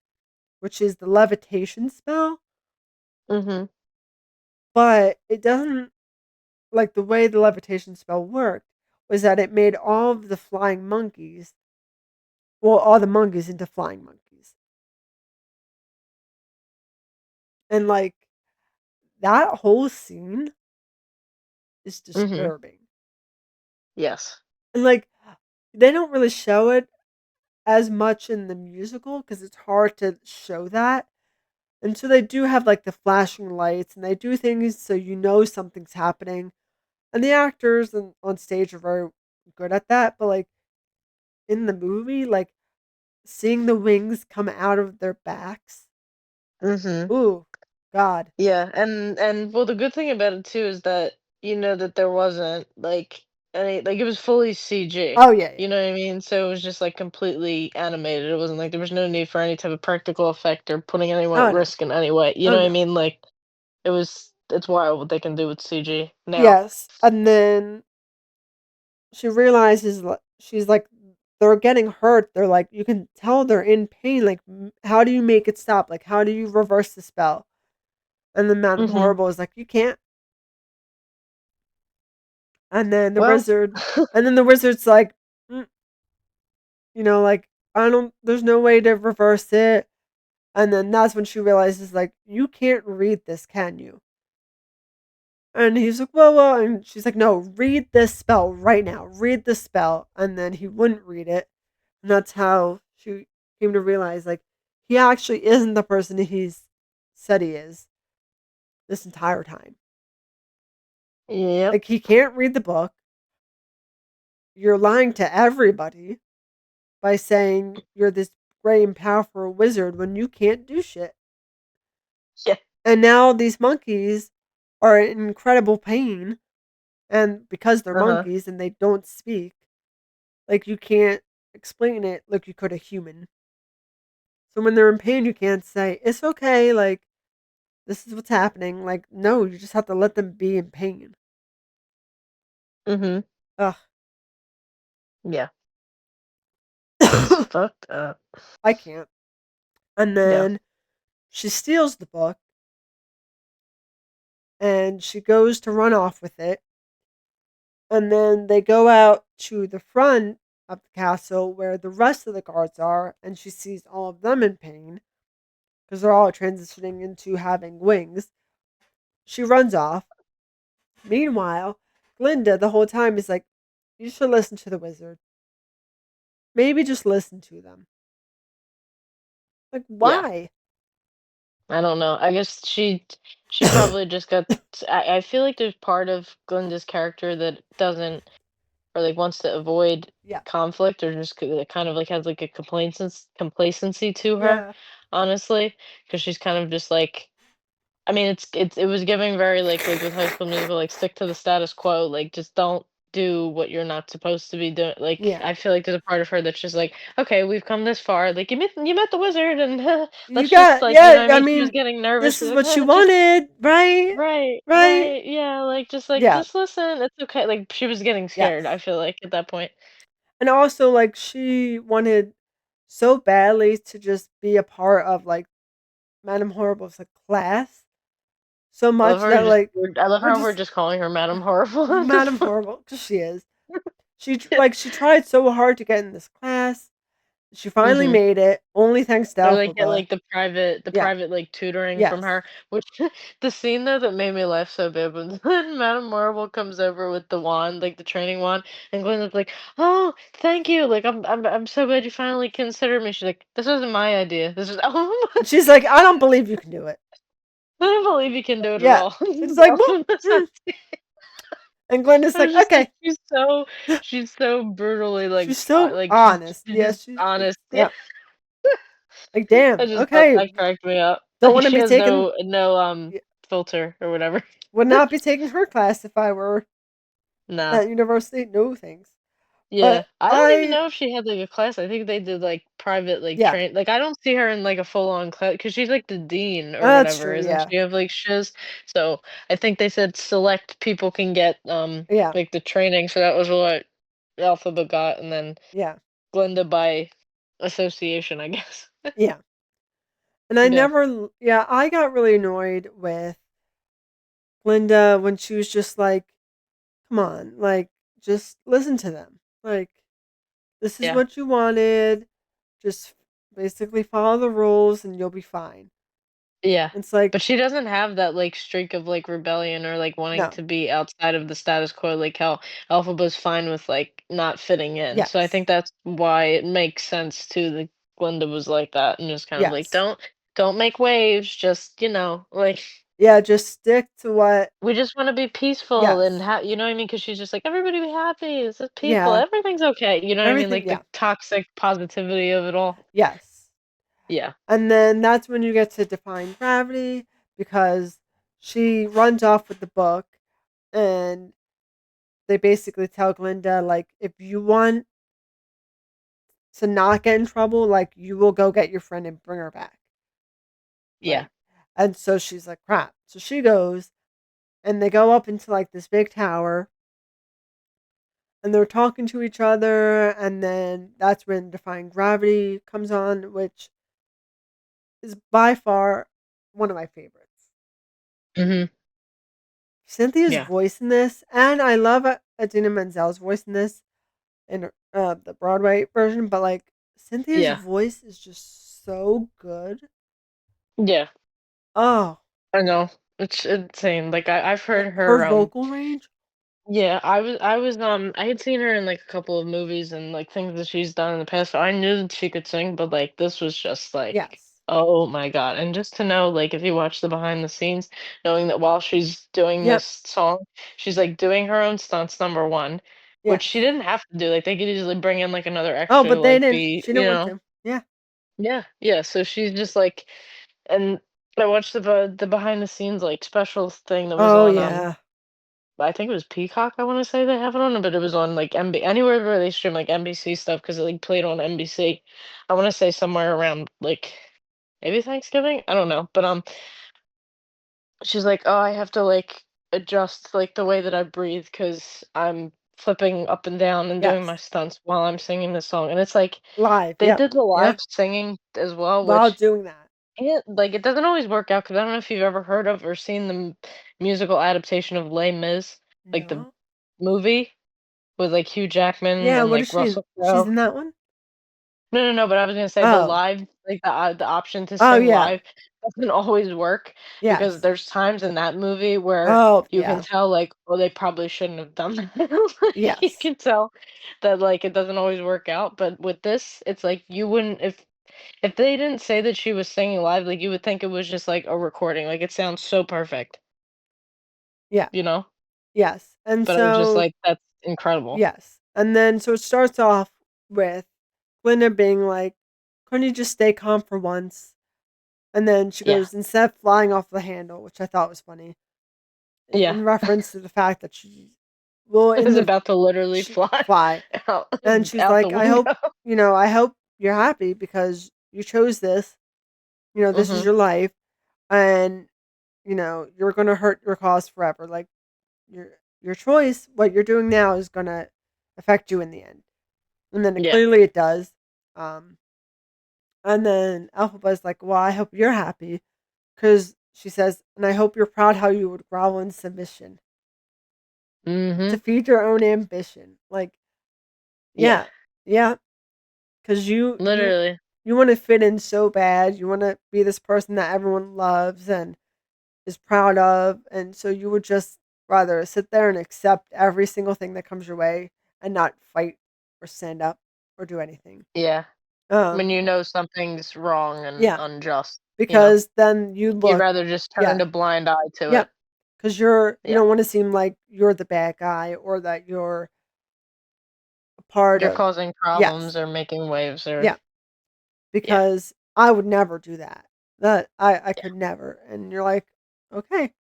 which is the levitation spell, Mhm. but it doesn't, like, the way the levitation spell worked was that it made all of the flying monkeys, well, all the monkeys into flying monkeys. And, like, that whole scene is Mhm. disturbing. Yes. And, like, they don't really show it as much in the musical because it's hard to show that. And so they do have, like, the flashing lights, and they do things so you know something's happening. And the actors on stage are very good at that. But, like, in the movie, like, seeing the wings come out of their backs, Mhm. ooh, God. Yeah, and well, the good thing about it too is that that there wasn't like any like it was fully CG. Oh, yeah, You yeah. know what I mean? So it was just like completely animated. It wasn't like there was no need for any type of practical effect or putting anyone at Oh, no. risk in any way. You Oh, know what I no. mean? Like it's wild what they can do with CG now. Yes. And then she realizes, she's like, they're getting hurt. They're like, you can tell they're in pain. Like, how do you make it stop? Like, how do you reverse the spell? And then Madame Mhm. Horrible is like, you can't. And then the Well, wizard, and then the wizard's like, "Mm," like, I don't, there's no way to reverse it. And then that's when she realizes, like, you can't read this, can you? And he's like, well, and she's like, no, read this spell right now. Read this spell. And then he wouldn't read it. And that's how she came to realize, like, he actually isn't the person he's said he is this entire time. yep. Like, he can't read the book. You're lying to everybody by saying you're this great and powerful wizard when you can't do shit. Yeah. And now these monkeys are in incredible pain. And because they're Uh-huh. monkeys and they don't speak, like, you can't explain it like you could a human. So when they're in pain, you can't say, it's okay, like, this is what's happening. Like, no, you just have to let them be in pain. Mhm. Ugh. Yeah. It's fucked up. I can't. And Yeah. then she steals the book and she goes to run off with it. And then they go out to the front of the castle where the rest of the guards are, and she sees all of them in pain because they're all transitioning into having wings. She runs off. Meanwhile, Glinda the whole time is like, you should listen to the wizard. Maybe just listen to them. Like, Yeah. why? I don't know. I guess she probably just got I feel like there's part of Glinda's character that doesn't or like wants to avoid Yeah. conflict or just kind of like has like a complacency to her, Yeah. honestly, because she's kind of just like I mean it was giving very like with High School Musical like stick to the status quo, like just don't do what you're not supposed to be doing. Like Yeah. I feel like there's a part of her that's just like, okay, we've come this far. Like you met the wizard, and You let's just got, like you know yeah, what I I mean. She was mean, getting nervous. this She's is like, what you just wanted, right? right, Right? right, yeah, like Yeah. just listen. It's okay. Like she was getting scared. I Yes. feel like at that point. And also, like, she wanted so badly to just be a part of, like, Madame Horrible's, like, class so much that, like, I love we're how we're just just calling her Madam Horrible at this Madame point. Horrible because she is. She tried so hard to get in this class. She finally Mhm. made it, only thanks to Or, like, get, Elphaba. like, the Yeah. private, like, tutoring from Yes. her, which the scene, though, that made me laugh so bad when Madame Marvel comes over with the wand, like, the training wand, and Gwen's like, "Oh, thank you, like, I'm so glad you finally considered me." She's like, "This wasn't my idea, this was Elphaba's." She's like, "I don't believe you can do it." I don't believe you can do it at Yeah. all. This It's is like, "Well," Elphaba's idea. and Glenda's I was like, just like, "Okay." she's so brutally, She's so like, honest. she's Yeah, just she's honest, yeah. yeah. Like, "Damn, I just thought okay. that cracked me up. Don't Like, wanna she be has taking yeah, filter or whatever. would not be taking her class if I were Nah. at university. No, thanks." Yeah. But I don't even I know if she had, like, a class. I think they did, like, private, like, yeah, train like, I don't see her in, like, a full-on class because she's, like, the dean or that's whatever, true, isn't yeah. she, of, like, shiz? So, I think they said select people can get, Yeah, like, the training, so that was what Alphaba got, and then yeah, Glinda by association, I guess. yeah. And I Yeah. never yeah, I got really annoyed with Linda when she was just like, "Come on, like, just listen to them. Like, this is Yeah. what you wanted. Just basically follow the rules and you'll be fine." Yeah. It's like, But she doesn't have that, like, streak of, like, rebellion or, like, wanting no. to be outside of the status quo, like how Elphaba's fine with, like, not fitting in. So I Yes. think that's why it makes sense too that Glinda was like that and just kind of like, Yes. don't make waves, just, like, Yeah, just stick to what we just wanna be peaceful and yes. you know what I mean? Because she's just like, "Everybody be happy, this is peaceful, Yeah. everything's okay." You know what I mean? Everything Like, yeah. the toxic positivity of it all. Yes. Yeah. And then that's when you get to define gravity because she runs off with the book and they basically tell Glinda like if you want to not get in trouble, like you will go get your friend and bring her back. Yeah. Like and so she's like, crap. So she goes and they go up into like this big tower and they're talking to each other and then that's when defying gravity comes on, which is by far one of my favorites. Mhm. Cynthia's Yeah. voice in this, and I love Adina Menzel's voice in this in the Broadway version, but like Cynthia's Yeah. voice is just so good. Yeah. Oh, I know. It's insane. Like I've heard her her vocal range. yeah, I had seen her in like a couple of movies and like things that she's done in the past. So I knew that she could sing, but like this was just like Yes. oh my God. And just to know like if you watch the behind the scenes, knowing that while she's doing Yep. this song, she's like doing her own stunts, number one, which she Yes. didn't have to do. Like they could easily bring in like another Oh, extra to but they like didn't. be, She didn't want to. Yeah. yeah, yeah. So she's just like and I watched the behind the scenes like special thing that was Oh on yeah. I think it was Peacock. I want to say they have it on, but it was on like MB anywhere where they stream like NBC stuff because it like played on NBC. I want to say somewhere around like maybe Thanksgiving. I don't know, but she's like, oh, I have to like adjust like the way that I breathe because I'm flipping up and down and doing my Yes. stunts while I'm singing this song, and it's like Live. they Yep. did the Yeah. live singing as well, While which doing that. like it doesn't always work out because I don't know if you've ever heard of or seen the musical adaptation of Les Mis, like the No. movie with like Hugh Jackman Yeah. and What is like she? Russell She's Crowe. in that one. No, no, no, but I was gonna say the Oh. live, like the option to Oh sing yeah. live doesn't always work because Yes. there's times in that movie where Oh you can yeah. tell like, oh, they probably shouldn't have done that. Like, you Yes. can tell that like it doesn't always work out. But with this, it's like you wouldn't if they didn't say that she was singing live, like you would think it was just like a recording. Like it sounds so perfect, Yeah. you know? Yes. And But I was just so like, that's incredible. yes. And then so it starts off with Glinda being like, couldn't you just stay calm for once? And then she Yeah. goes, instead of flying off the handle, which I thought was funny, Yeah. in reference to the fact that she will I in was the about to literally she fly fly. out And she's out the like, I hope, window. I hope you're happy because you chose this. This is Mhm. your life and you're gonna hurt your cause forever. Like your your choice, what you're doing now is gonna affect you in the end. And then Yeah. clearly it does. Um, and then Alphaba's like, well, I hope you're happy because she says, and I hope you're proud how you would grovel in submission to Mhm. feed your own ambition. Like, Yeah. yeah, yeah. because Literally. you want to fit in so bad. You want to be this person that everyone loves and is proud of, and so you would just rather sit there and accept every single thing that comes your way and not fight or stand up or do anything. Yeah. When Um, you know something's wrong and yeah, unjust, you know? because then you You'd look, rather just turn yeah, a blind eye to yeah, it. because you Yeah. don't want to seem like you're the bad guy or that you're a part You're of. causing Yes, problems or making waves or yeah, yeah. because I would never do that. That I Yeah. could never. And you're like, okay,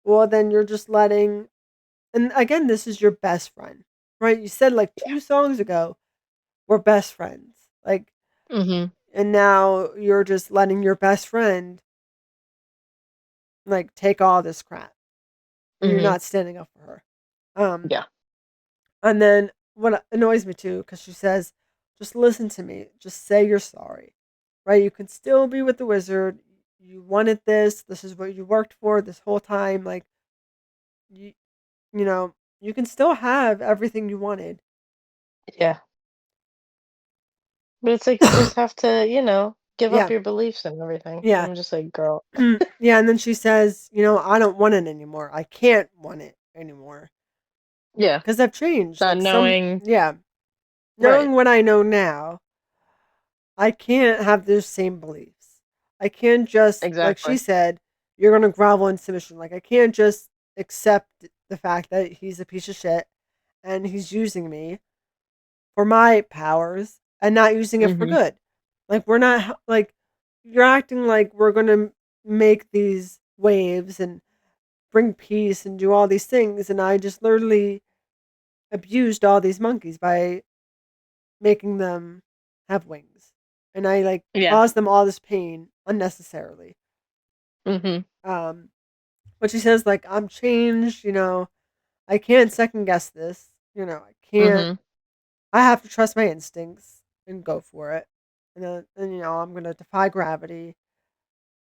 well then you're just letting. And again, this is your best friend, right? You said like Yeah. 2 songs ago we're best friends, like, Mhm. and now you're just letting your best friend like take all this crap. You're Mhm. not standing up for her. Um, Yeah. and then what annoys me too, because she says, "Just listen to me. Just say you're sorry." Right? You can still be with the wizard. You wanted this. This is what you worked for this whole time. Like you, you know, you can still have everything you wanted. Yeah. But it's like you just have to, give up Yeah, your beliefs and everything. yeah, I'm just like, "Girl." yeah. And then she says, "I don't want it anymore. I can't want it anymore Yeah. because I've changed. Not Like knowing yeah, right. knowing what I know now, I can't have those same beliefs. I can't just, like she Exactly. said, you're gonna grovel in submission. Like I can't just accept the fact that he's a piece of shit and he's using me for my powers and not using it for Mhm. good. Like we're not like you're acting like we're gonna make these waves and bring peace and do all these things, and I just literally abused all these monkeys by making them have wings. And I like Yeah. caused them all this pain unnecessarily. Mhm. Um, but she says like I'm changed, I can't second guess this. I can't. Mhm. I have to trust my instincts and go for it. And I'm gonna defy gravity.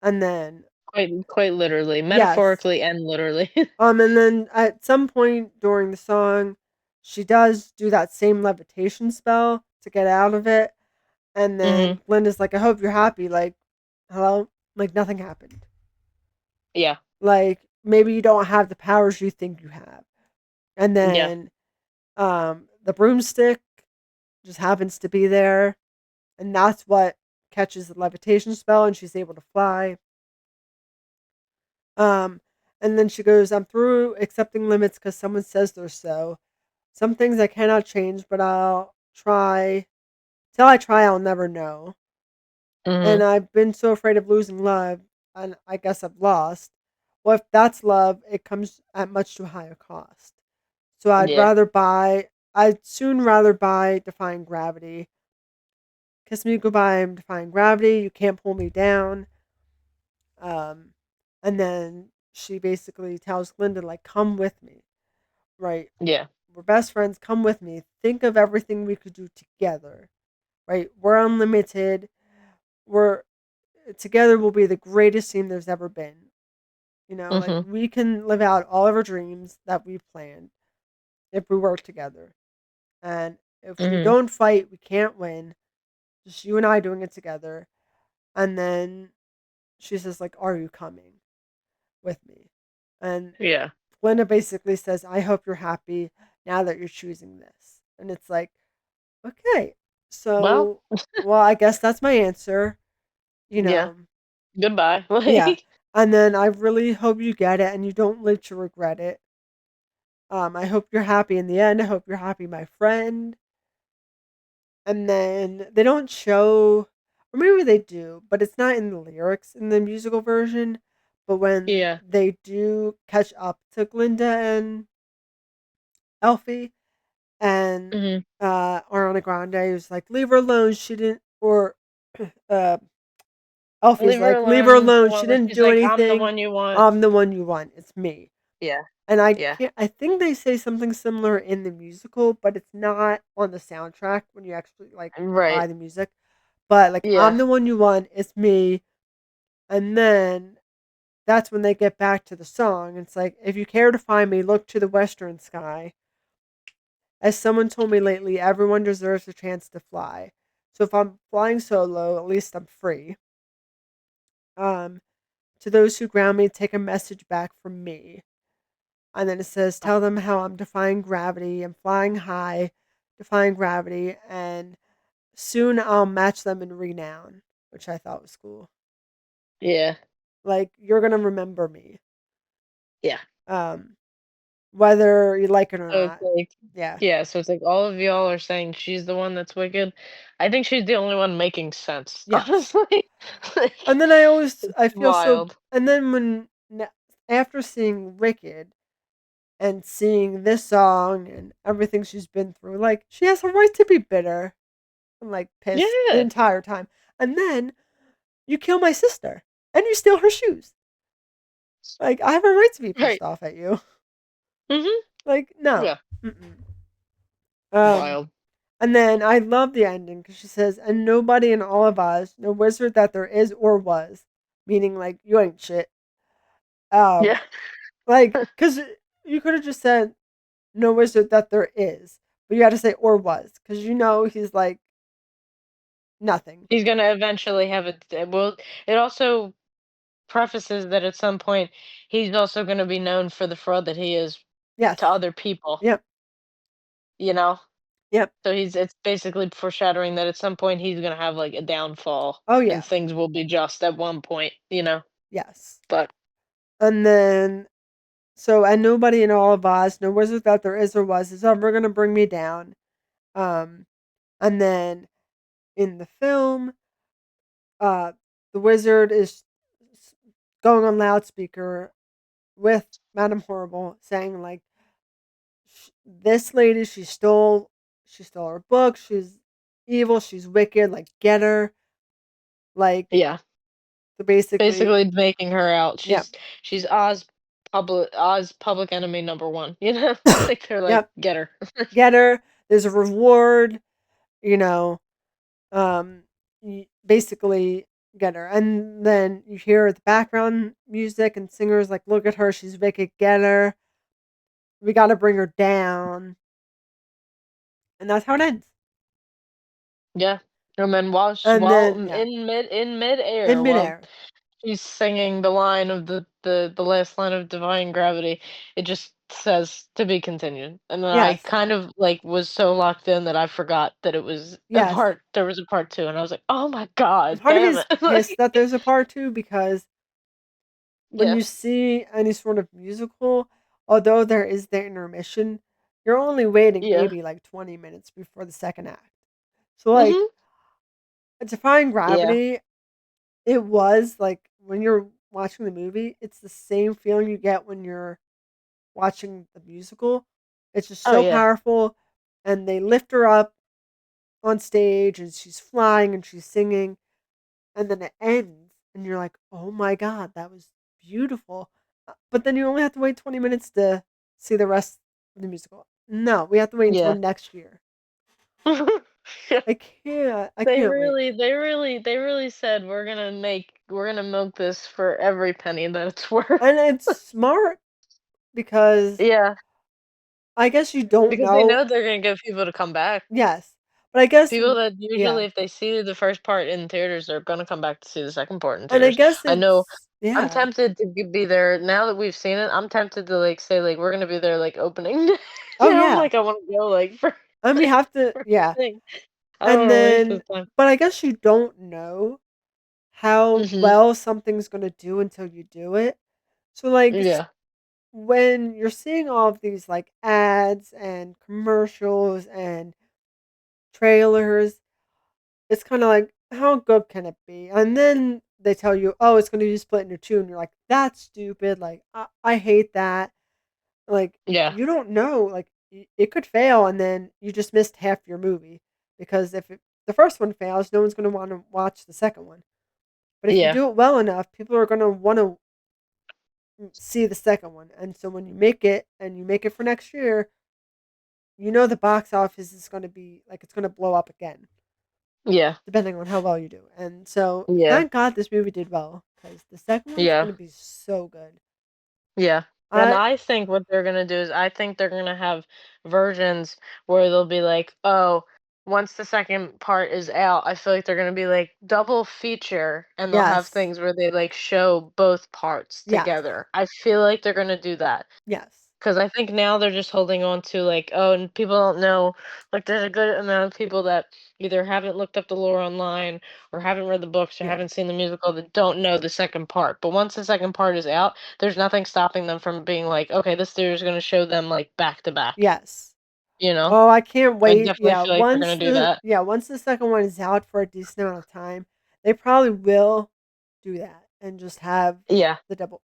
And then Quite literally, yes. metaphorically and literally. And then at some point during the song, she does do that same levitation spell to get out of it. And Mhm. then Glenda's like, I hope you're happy. Like, hello? Like, nothing happened. Yeah. Like, maybe you don't have the powers you think you have. And Yeah. then the broomstick just happens to be there. And that's what catches the levitation spell. And she's able to fly. Um, and then she goes, I'm through accepting limits because someone says they're so. Some things I cannot change, but I'll try. Till I try, I'll never know. And Mhm. I've been so afraid of losing love, and I guess I've lost. Well, if that's love, it comes at much too high a cost. So Yeah. I'd soon rather buy Defying Gravity. Kiss me goodbye, I'm Defying Gravity. You can't pull me down. Um, and then she basically tells Glinda, like, come with me, right? Yeah. We're best friends. Come with me. Think of everything we could do together, right? We're unlimited. We're together. We'll be the greatest team there's ever been. Like Mhm. we can live out all of our dreams that we've planned if we work together. And if we Mhm. don't fight, we can't win. Just you and I doing it together. And then she says, like, are you coming with me? And Yeah. Glinda basically says, I hope you're happy now that you're choosing this. And it's like, okay. Well, So, well, I guess that's my answer, you yeah. know. Goodbye. Yeah. Like And then I really hope you get it and you don't live to regret it. I hope you're happy in the end. I hope you're happy, my friend. And then they don't show, or maybe they do, but it's not in the lyrics in the musical version. But when yeah. they do catch up to Glinda and Elfie and Mhm. Ariana Grande was like, leave her alone. She didn't, or uh, Elfie's Leave her like, leave her alone. The alone. She one where didn't she's do like, "I'm the anything. one you want." I'm the one you want. It's me. Yeah. And I Yeah. can't. I think they say something similar in the musical, but it's not on the soundtrack when you actually like buy Right. the music. But like, Yeah. I'm the one you want. It's me. And then that's when they get back to the song. It's like, if you care to find me, look to the western sky. As someone told me lately, everyone deserves a chance to fly. So if I'm flying solo, at least I'm free. Um, to those who ground me, take a message back from me. And then it says, tell them how I'm defying gravity. I'm flying high, defying gravity, and soon I'll match them in renown, which I thought was cool. Yeah. Like, you're going to remember me, Yeah. um, whether you like it or So it's not. like Yeah. yeah, so it's like all of y'all are saying she's the one that's wicked. I think she's the only one making sense, Yes. honestly. Like, And then I it's feel so, wild. and then after seeing Wicked and seeing this song and everything she's been through, like, she has a right to be bitter and, like, pissed the Yeah. entire time. And then you kill my sister and you steal her shoes. Like, I have a right to be pissed Right. off at you. Mhm. Like, no. Yeah. Mm-mm. Um, Wild. and then I love the ending because she says, and nobody in all of us, no wizard that there is or was, meaning, like, you ain't shit. Um, Yeah. like, because you could have just said, no wizard that there is, but you had to say or was because he's like nothing. He's gonna eventually have well, it also prefaces that at some point he's also gonna be known for the fraud that he is to Yes. other people, Yep. you know? Yep. So it's basically foreshadowing that at some point he's gonna have, like, a downfall Oh, and yeah. things will be just at one point, you know? Yes. But And then, so, and nobody in all of us, no wizard that there is or was, is ever going to bring me down. Um, and then in the film, uh, the wizard is going on loudspeaker with Madame Horrible saying, like, this lady, she stole her book. She's evil. She's wicked. Like, get her. Like, yeah, so basically, basically making her out. yep, She's Oz public enemy number 1, you know? Like, they're like, yep, "Get her." get her. There's a reward. You know, basically get her. And then you hear the background music and singers like, look at her. She's wicked. Get her. We got to bring her down. And that's how it ends. Yeah. And then while And then, while yeah, in in midair, while midair. she's singing the line of the last line of Divine Gravity, it just says, "To be continued," and then I Yes. kind of, like, was so locked in that I forgot that it was a Yes. part there was a part 2, and I was like, "Oh my And god, part of me damn is it." pissed Like that there's a part two because when yeah. you see any sort of musical, although there is the intermission, you're only waiting Yeah. maybe like 20 minutes before the second act. So, like, Mhm. Defying Yeah. Gravity, it was like when you're watching the movie, it's the same feeling you get when you're watching the musical. It's just Oh, so yeah. powerful. And they lift her up on stage and she's flying and she's singing. And then it ends and you're like, "Oh my god, that was beautiful." But then you only have to wait 20 minutes to see the rest of the musical. No, we have to wait until Yeah. next year. Yeah. I They can't wait. really they really said, we're gonna milk this for every penny that it's worth." And it's smart because Yeah. I guess you don't Because they know. know they're gonna get people to come back. Yes. But I guess People that yeah. usually, if they see the first part in theaters, they're gonna come back to see the second part in And I theaters. guess I know it's I'm yeah. tempted to be there now that we've seen it. I'm tempted to, like, say, like, we're gonna be there, like, opening day. Oh, You know, yeah. like, I wanna go, like, for And we like, have to first yeah. thing. I don't And wanna waste then this time. but I guess you don't know how Mhm. well something's gonna do until you do it. So, like, Yeah. when you're seeing all of these, like, ads and commercials and trailers, it's kinda like, "How good can it be?" And then they tell you, "Oh, it's gonna be split into 2," and you're like, "That's stupid, like, I hate that." Like, Yeah. you don't know, like, it could fail and then you just missed half your movie because if the first one fails, no one's gonna wanna watch the second one. But if you Yeah. do it well enough, people are gonna wanna see the second one, and so when you make it and you make it for next year, the box office is gonna be like, it's gonna blow up again, Yeah. depending on how well you do, and so, Yeah. thank God this movie did well because the second one's Yeah. gonna be so good. Yeah. And I I think what they're gonna do is I think they're gonna have versions where they'll be like, "Oh, once the second part is out, I feel like they're gonna be like double feature, and they'll have Yes. things where they like show both parts Yes. together. I feel like they're gonna do that. Yes. 'Cause I think now they're just holding on to, like, oh, and people don't know, like, there's a good amount of people that either haven't looked up the lore online or haven't read the books or Yeah. haven't seen the musical that don't know the second part. But once the second part is out, there's nothing stopping them from being like, "Okay, this theater is gonna show them, like, back to back." Yes. You know? Oh, I can't I wait. definitely feel like they're gonna do that. Once the second one is out for a decent amount of time, they probably will do that and just have Yeah. the double.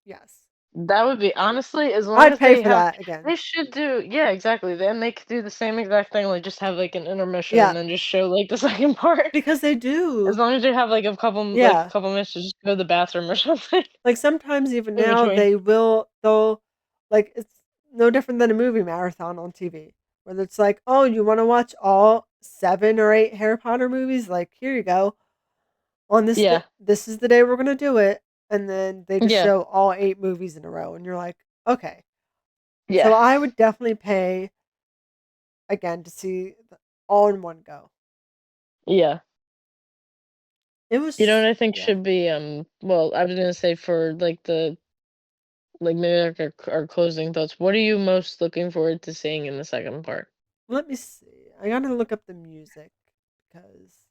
Yes. That would be honestly, as long I'd as pay they for have that again. they should do yeah, exactly, then they could do the same exact thing, like, just have, like, an intermission and Yeah, then just show, like, the second part. because they As do. long as you have, like, a Yeah. couple minutes to just go to the bathroom or something Like sometimes even in now between. they'll like it's no different than a movie marathon on TV where it's like, "Oh, you want to watch all 7 or 8 Harry Potter movies? Like, here you go. On Yeah, this is the day we're going to do it." And then they just yeah, show all 8 movies in a row and you're like, "Okay." So yeah, I would definitely pay again to see all in one go. yeah. It You know what was I think yeah. should be, well, I was gonna say for, maybe, like, our closing thoughts, what are you most looking forward to seeing in the second part? Let me see. I got to look up the music because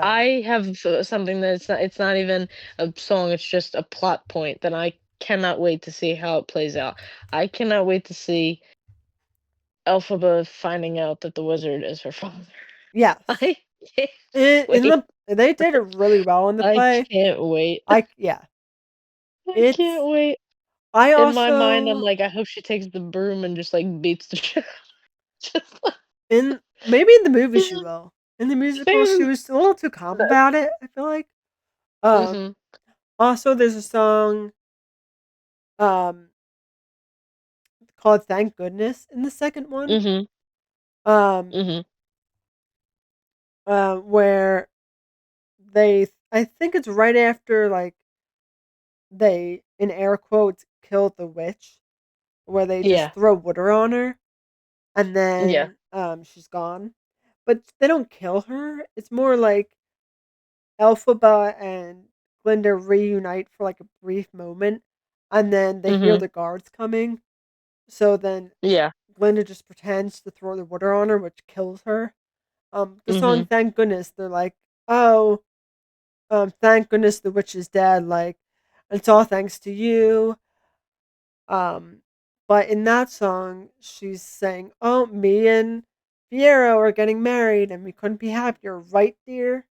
I have something that it's not even a song, it's just a plot point that I cannot wait to see how it plays out. I cannot wait to see Elphaba finding out that the wizard is her father. yes. I can't In wait. the they did it really well in the I play. can't wait. Yeah. I can't It's wait. I In my mind, I'm also like, I hope she takes the broom and just, like, beats the shit just like in maybe in the movie she will. In the musical, she maybe was a little too calm that about it, I feel like. Um mhm, Also there's a song um called Thank Goodness in the second one. mhm, Um mhm, where I think it's right after like they in air quotes killed the witch where they just yeah, throw water on her and yeah, then she's gone. But they don't kill her. It's more like Elphaba and Glinda reunite for like a brief moment and then they hear mhm, the guards coming. So then yeah, Glinda just pretends to throw the water on her, which kills her. The song mhm, Thank Goodness, they're like, "Oh, thank goodness the witch is dead, like it's all thanks to you." Um, but in that song, she's saying, "Oh, me and Fiero are getting married, and we couldn't be happier, right, dear?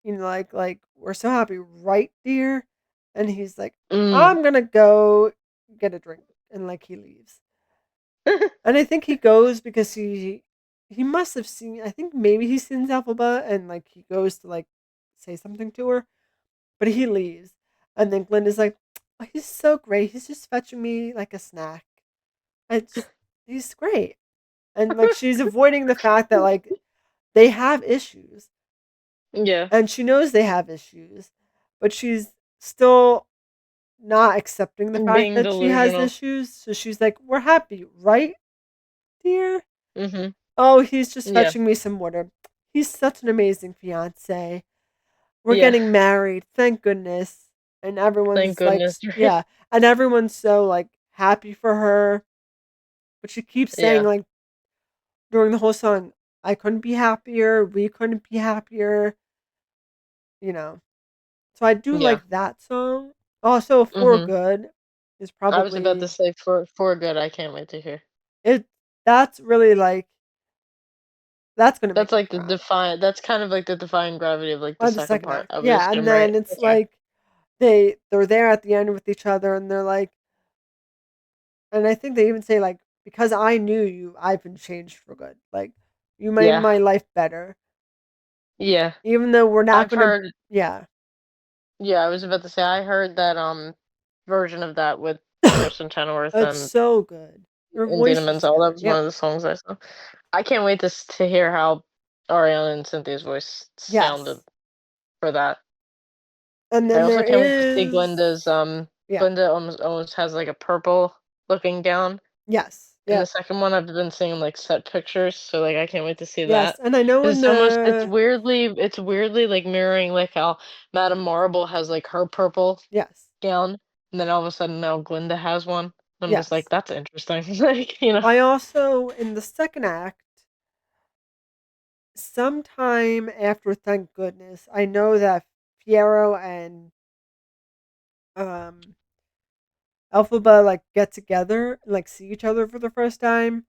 You know, we're so happy, right, dear?" And he's like, mm. "I'm gonna go get a drink," and like he leaves. And I think he goes because he must have seen. I think maybe he's seen Alphaba, and like he goes to like say something to her, but he leaves. And then Glenda's like, "Oh, he's so great. He's just fetching me like a snack. It's he's great." And like she's avoiding the fact that like they have issues Yeah, and she knows they have issues, but she's still not accepting the fact being that she has delusional. issues. So she's like, "We're happy, right, dear?" Mhm, "Oh, he's just yeah, fetching me some water. He's such an amazing fiance. We're yeah, getting married, thank goodness." And thank everyone's like, goodness, right? yeah, and everyone's so like happy for her, but she keeps saying Yeah, like during the whole song, "I couldn't be happier. We couldn't be happier." You know, so I do yeah, like that song. Also, "For mhm. Good" is I was about to probably say for good, I can't wait to hear. it. That's really like that's gonna make That's me like the cry. that's kind of like the defying gravity of, like, the Or the second second part, act, I would yeah, and assume, right? then it's Okay. like they're there at the end with each other, and they're like, and I think they even say like, "Because I knew you, I've been changed for good. Like, you made Yeah, my life better, yeah. even though we're not I've gonna." heard Yeah, yeah, I was about to say, I heard that, version of that with Kristen Chenoweth it's and so good. Her Dina voice is Menzel, that good. was one Yep. of the songs I saw. I can't wait to hear how Ariana and Cynthia's voice sounded Yes, for that. and I then also there can't wait to see is yeah, Glinda almost has, like, a purple looking gown. yes, In Yeah. the second one, I've been seeing, like, set pictures, so, like, I can't wait to see Yes, that. and I know 'Cause in it's the weirdly, like, mirroring, like, how Madame Marble has, like, her purple yes. gown, and then all of a sudden now Glinda has one. I'm just like, Yes. "That's interesting." Like, you know? I also in the second act, sometime after Thank Goodness, I know that Fiero and um Elphaba like get together, like see each other for the first time,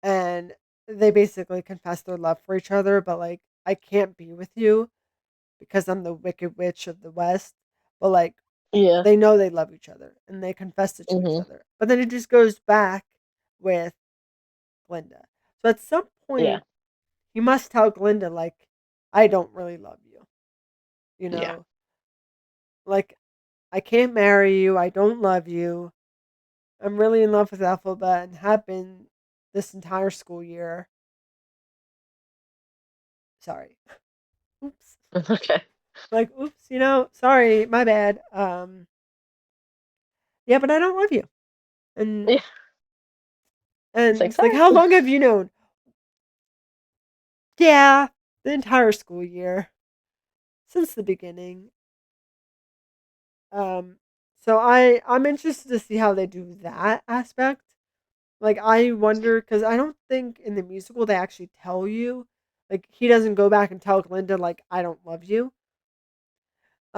and they basically confess their love for each other, but like I can't be with you because I'm the wicked witch of the West. But like Yeah. they know they love each other and they confess it to each Mhm. other. But then it just goes back with Glinda. So at some Yeah. point he must tell Glinda like I don't really love you. You Yeah. know, like I can't marry you. I don't love you. I'm really in love with Elphaba and have been this entire school year. Sorry. Oops. Okay. Like, oops, sorry, my bad. Yeah, but I don't love you. And Yeah. It's and like, it's like, "Sorry." how long have you known? Yeah, the entire school year. Since the beginning. Um so I'm interested to see how they do that aspect. Like I wonder because I don't think in the musical they actually tell you. Like he doesn't go back and tell Glinda like I don't love you.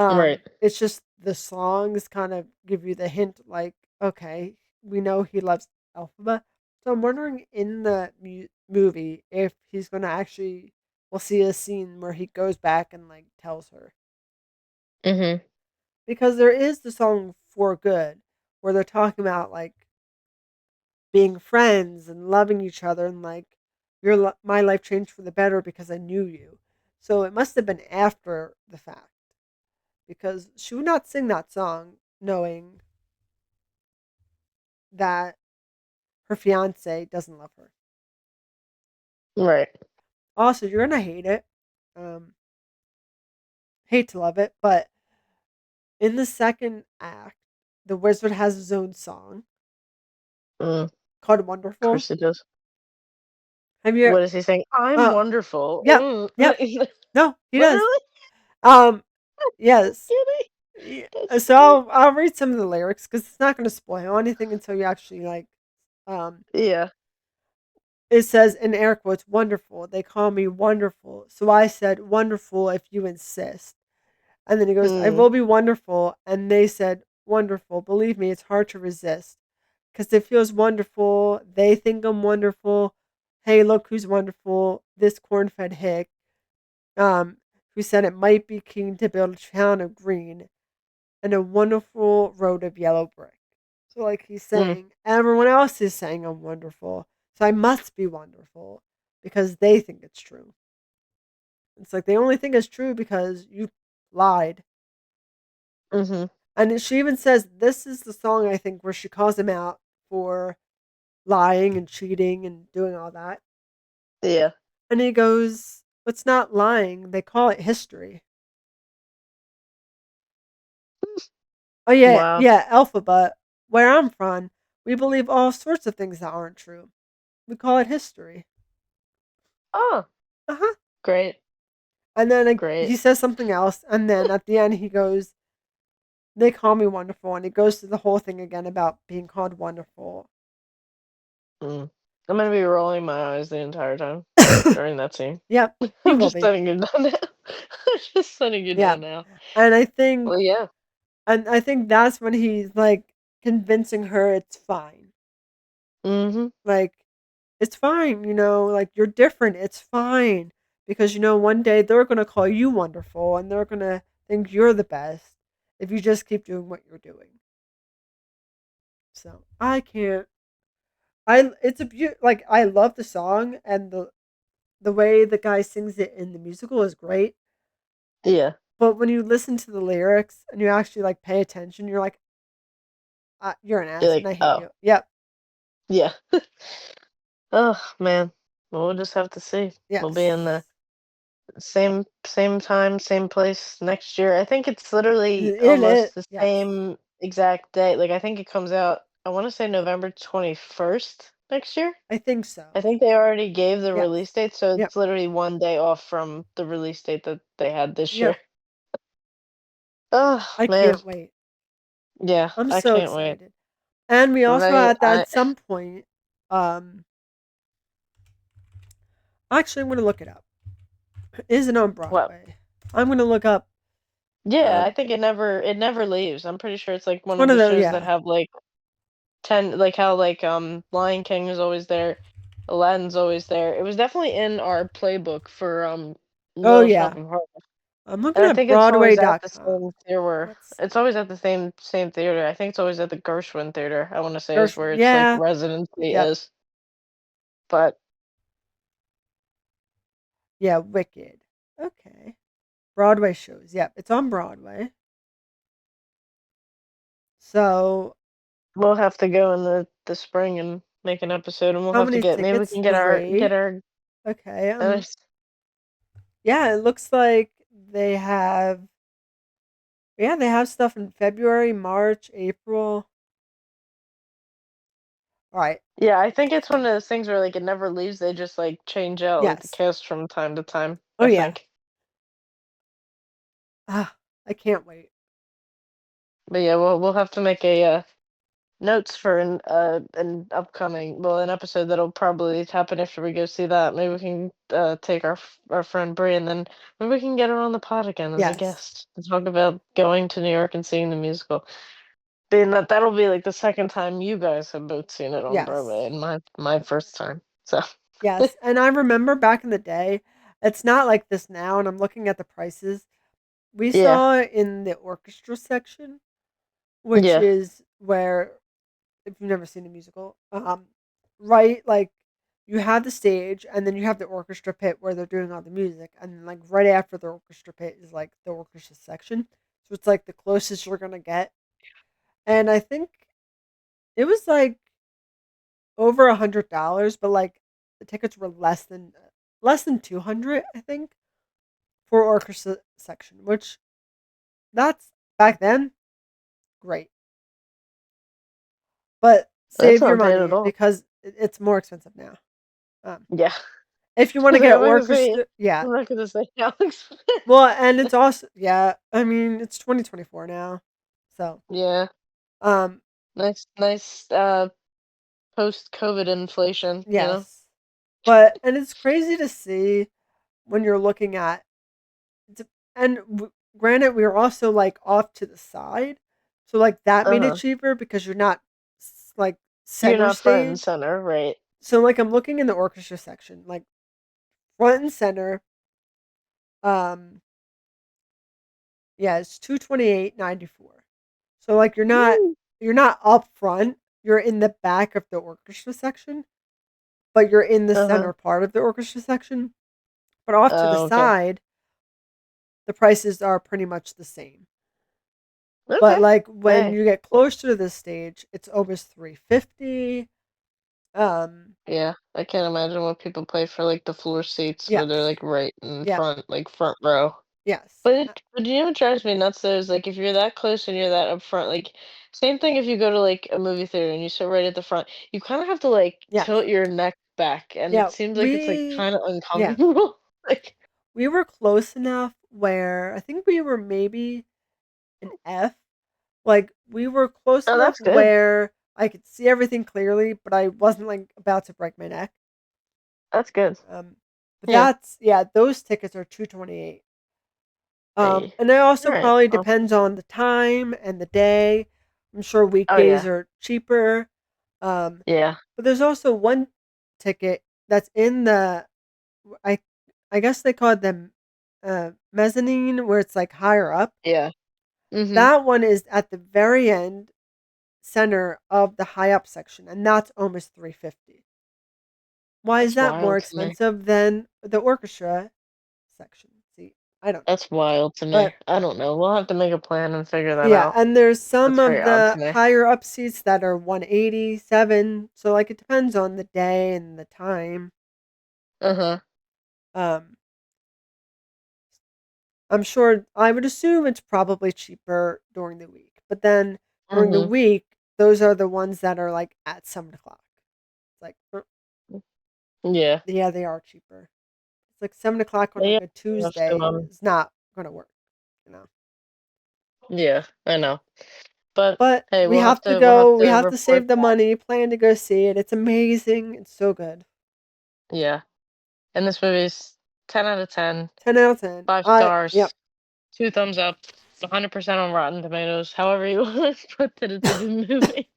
Right. It's just the songs kind of give you the hint, like, okay, we know he loves Elphaba. So I'm wondering in the movie if he's gonna actually, we'll see a scene where he goes back and like tells her Mhm. because there is the song "For Good" where they're talking about like being friends and loving each other and like my life changed for the better because I knew you. So it must have been after the fact because she would not sing that song knowing that her fiance doesn't love her. Right. Also, you're gonna hate it. Um, hate to love it, but in the second act, the wizard has his own song Mm. called Of "Wonderful." course it does. Have you? What is he saying? "I'm Uh, wonderful." yep, yep. No, he does. Literally? Um, Are you yes. kidding? Yeah. That's So funny. I'll read some of the lyrics because it's not gonna spoil anything until you actually like. Um, Yeah. it says in air quotes, "Wonderful." They call me wonderful, so I said, "Wonderful if you insist." And then he goes, "I Mm. will be wonderful." And they said, "Wonderful. Believe me, it's hard to resist because it feels wonderful. They think I'm wonderful. Hey, look who's wonderful. This corn-fed hick, who said it might be keen to build a town of green and a wonderful road of yellow brick." So, like he's Mm. saying, everyone else is saying I'm wonderful, so I must be wonderful because they think it's true. It's like they only think it's true because you lied. Mhm. And she even says this is the song I think where she calls him out for lying and cheating and doing all that. Yeah. And he goes, "It's not lying. They call it history." Oh yeah, Wow. yeah, Alphabet. Where I'm from, we believe all sorts of things that aren't true. We call it history. Oh, Uh huh. great. And then Great. he says something else, and then at the end he goes, "They call me wonderful," and he goes through the whole thing again about being called wonderful. Mm. I'm gonna be rolling my eyes the entire time during that scene. Yep, you I'm will just be. letting you know now. I'm just letting you know Yeah, now. and I think Well, yeah. And I think that's when he's like convincing her it's fine. Mhm. Like, it's fine, like you're different. It's fine. Because, one day they're going to call you wonderful and they're going to think you're the best if you just keep doing what you're doing. So I can't. It's like, I love the song and the way the guy sings it in the musical is great. Yeah. But when you listen to the lyrics and you actually like pay attention, you're like, you're an You're ass and like, I hate "Oh, you. Yep. yeah." Oh, man. Well, we'll just have to see. We'll be in the Yes. same time, same place next year. I think it's literally It is. almost the Yes. same exact day. Like, I think it comes out, I wanna say November 21st. next year? I think I so. think they already gave the Yes. release date, so Yep. it's literally one day off from the release date that they had this year. Yep. Oh, I man. can't wait. Yeah, I'm I so can't wait. excited. And we also Right, had that at some point. Um, Actually, I'm gonna look it up. Is it on what? Broadway? I'm gonna look up. Yeah, I Um, think it never leaves. I'm pretty sure it's like it's one one of of the the shows that yeah. have like 10, like how like Lion King is always there, Aladdin's always there. It was definitely in our playbook for Oh Little Shop yeah. of Horrors. I'm And looking I at think it's always at the Broadway.com. same theater. Let's It's see. always at the same theater. I think it's always at the Gershwin Theater, I want to say is Gershwin. where its like Yeah. residency Yep. is. But Yeah. Wicked. Okay. Broadway shows. Yep. It's on Broadway. So we'll have to go in the spring and make an episode, and we'll how have to many get, maybe we tickets? can get 3. our Okay. uh, Yeah. It looks like they have. Yeah, they have stuff in February, March, April. All right. yeah, I think it's one of those things where like it never leaves. They just like change out like the Yes. cast from time to time, Oh I yeah. think. Ah, I can't wait. But yeah, we'll have to make a notes for an upcoming, well, an episode that'll probably happen after we go see that. Maybe we can take our friend Brie, and then maybe we can get her on the pod again as a Yes. guest to talk about going to New York and seeing the musical. Being that that'll be like the second time you guys have both seen it on Broadway, Yes. and my first time. So Yes. And I remember back in the day, it's not like this now, and I'm looking at the prices. We yeah, saw it in the orchestra section, which yeah, is where, if you've never seen a musical, right, like you have the stage and then you have the orchestra pit where they're doing all the music, and like right after the orchestra pit is like the orchestra section. So it's like the closest you're gonna get. And I think it was like over $100, but like the tickets were less than 200, I think, for orchestra section, which that's back then great. But that's save your not bad at money all. because it's more expensive now. Um, Yeah, if you I want to was like, get I'm not gonna say, orchestra, yeah. I'm not gonna say Alex. Well, and it's also yeah. I mean, it's 2024 now, so Yeah, um, nice post-COVID inflation, you know. yes. But and it's crazy to see when you're looking at d and granted, we were also, like, off to the side, so, like, that Uh made it huh. cheaper because you're not like, You're center not front and stage. center, right? So, like, I'm looking in the orchestra section, like, front and center, um, yeah, it's 228.94. So, like, you're not up front, you're in the back of the orchestra section, but you're in the Uh huh. center part of the orchestra section. But off to the Oh, okay. side, the prices are pretty much the same. But Okay. like when Hey. you get Well, closer to this stage, it's almost 350. Um, yeah, I can't imagine what people pay for like the floor seats where they're yes. like right in Yeah. front, like front row. Yes. But you know what drives me nuts though is like if you're that close and you're that up front, like same thing if you go to like a movie theater and you sit right at the front, you kind of have to like Yes. tilt your neck back, and it Yeah, seems like it's like we kind of yeah, uncomfortable. Like, we were close enough where I think we were maybe an F. Like we were close oh, enough that's good. where I could see everything clearly, but I wasn't like about to break my neck. That's good. Um, but Yeah. that's yeah, those tickets are 228. Hey. And it All also right. probably Well, depends on the time and the day. I'm sure oh weekdays yeah. are cheaper. Um, Yeah. but there's also one ticket that's in the I I guess they call it the mezzanine where it's like higher up. Yeah. Mhm. That one is at the very end center of the high up section, and that's almost 350. Why is That's that more wild to me. expensive than the orchestra section? See, I don't know. That's wild to me. But I don't know. We'll have to make a plan and figure that yeah, out. and there's some That's very of odd to the me. higher up seats that are 187. So like it depends on the day and the time. Uh-huh. Um, I'm sure I would assume it's probably cheaper during the week. But then during the Mhm. week, those are the ones that are like at 7 o'clock. It's like, Yeah. yeah, they are cheaper. It's like 7 o'clock on Yeah. like a You have to, Tuesday is not gonna work, you know. yeah, I know. But But hey, we we'll have have to to we'll have go. We to have to report save the back. money. Plan to go see it. It's amazing. It's so good. Yeah. And this movie's 10 out of 10, 10 out of 10. 5 I Yep. stars, 2 thumbs up. It's 100% on Rotten Tomatoes. However you want to put that it's a good movie.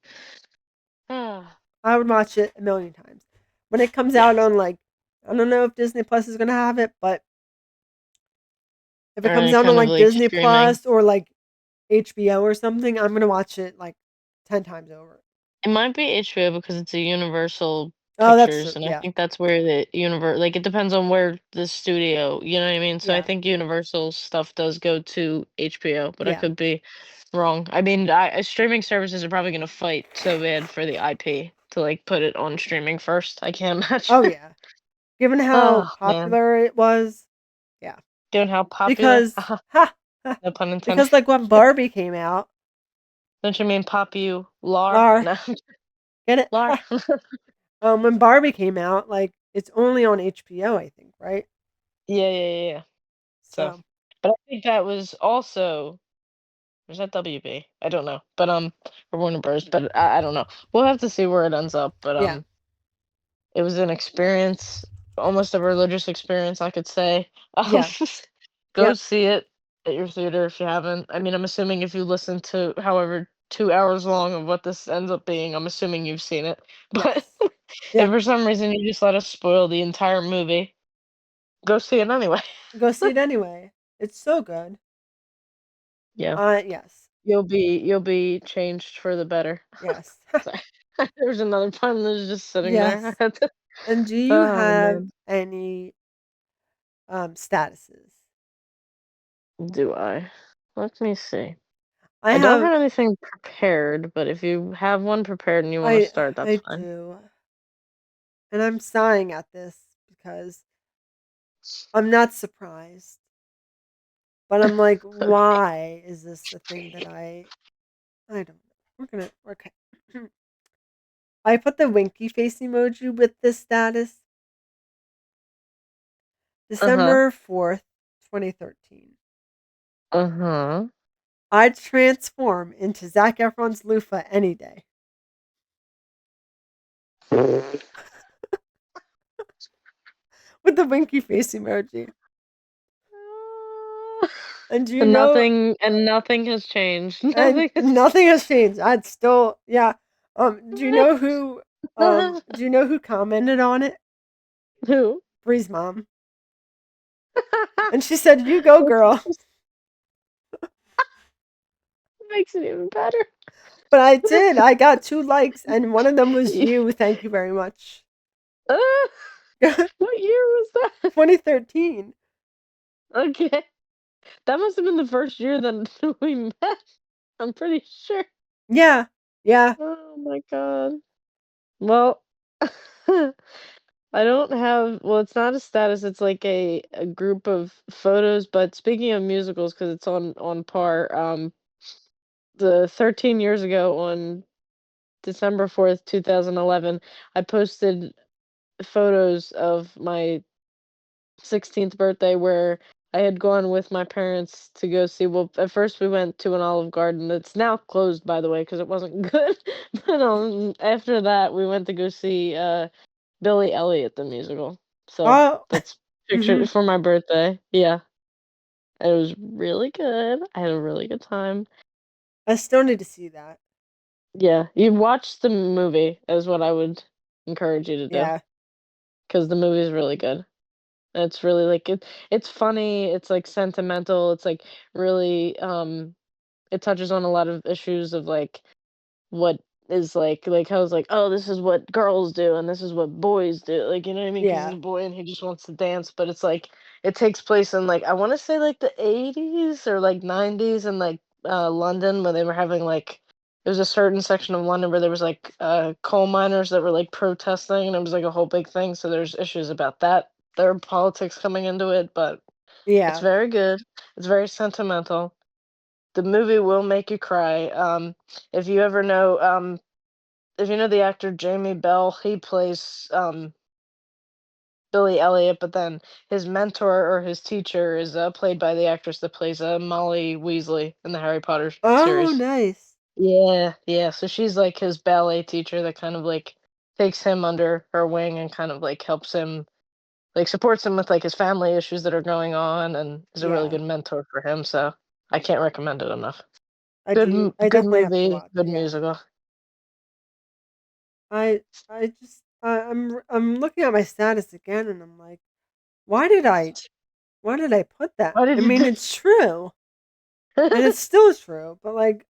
Ah, I would watch it a million times. When it comes yeah. out on like, I don't know if Disney Plus is gonna have it, but if Or it comes any out on kind of like like Disney streaming. Plus or like HBO or something, I'm gonna watch it like 10 times over. It might be HBO because it's a Universal Oh, that's Pictures, true. and I Yeah. think that's where the like it depends on where the studio, you know what I mean? So I Yeah. think Universal stuff does go to HBO, but I Yeah. could be wrong. I mean, streaming services are probably gonna fight so bad for the IP to like put it on streaming first. I can't Oh imagine. yeah. Given how Oh man, popular it was, yeah. given how popular, Because ha, ha no pun intended. because like when Barbie came out, Don't you mean popular? Lar, No, get it? lar. Ha. When Barbie came out, like it's only on HBO, I think, right? Yeah, yeah, yeah, yeah. So, So but I think that was also was that WB? I don't know, but or Warner Bros. But I don't know. We'll have to see where it ends up. But yeah, it was an experience, almost a religious experience, I could say. Um, yeah, go yep, see it at your theater if you haven't. I mean, I'm assuming if you listen to however 2 hours long of what this ends up being, I'm assuming you've seen it. But yes, if yep. for some reason you just let us spoil the entire movie, go see it anyway. Go see it anyway. It's so good. Yeah. Yes, You'll be changed for the better. yes, Sorry. There's another pun that's just sitting there. yes. And do you Oh, have man. any statuses? Do I? Let me see. I I don't have. have anything prepared, but if you have one prepared and you wanna I start, that's I fine. do, and I'm sighing at this because I'm not surprised, but I'm like, Okay. why is this the thing that I don't know. We're gonna okay. I put the winky face emoji with this status. Uh-huh. December 4th, 2013. Uh-huh. I'd transform into Zac Efron's loofah any day with the winky face emoji. And do you And know? nothing has changed. And Nothing has nothing has changed. I'd still, yeah. Do you know who? Do you know who commented on it? Who? Bree's mom, and she said, "You go, Which girl." makes it even better. But I did. I got 2 likes, and one of them was you. Thank you very much. Uh, what year was that? 2013. Okay. That must have been the first year that we met. I'm pretty sure. Yeah, yeah, Oh my god. Well, I don't have, well, it's not a status, it's like a group of photos, but speaking of musicals, because it's on par, the 13 years ago on December 4th, 2011, I posted photos of my 16th birthday where I had gone with my parents to go see, well, at first we went to an Olive Garden. It's now closed, by the way, because it wasn't good. But after that, we went to go see Billy Elliot the musical. So oh, that's hmm picture for my birthday. Yeah, it was really good. I had a really good time. I still need to see that. Yeah, you watch the movie is what I would encourage you to do Yeah, because the movie is really good. It's really like it's funny, it's like sentimental, it's like really it touches on a lot of issues of like what is like how it's like, oh, this is what girls do and this is what boys do. Like, you know what I mean? Because he's yeah, a boy and he just wants to dance, but it's like it takes place in like I want to say like the 80s or like 90s in like London where they were having like there was a certain section of London where there was like coal miners that were like protesting and it was like a whole big thing. So there's issues about that. There are politics coming into it, but it's yeah. very good. It's very sentimental. The movie will make you cry. If you ever know if you know the actor Jamie Bell, he plays Billy Elliot, but then his mentor or his teacher is played by the actress that plays Molly Weasley in the Harry Potter Oh, series. nice. Yeah, yeah. So she's like his ballet teacher that kind of like takes him under her wing and kind of like helps him, like supports him with like his family issues that are going on, and is a really Yeah, good mentor for him. So I can't recommend it enough. I do. I Good definitely have to movie, watch. good Yeah, musical. I just I'm looking at my status again, and I'm like, why did I why did I put that? Why I did you mean, do? it's true, and it's still true, but like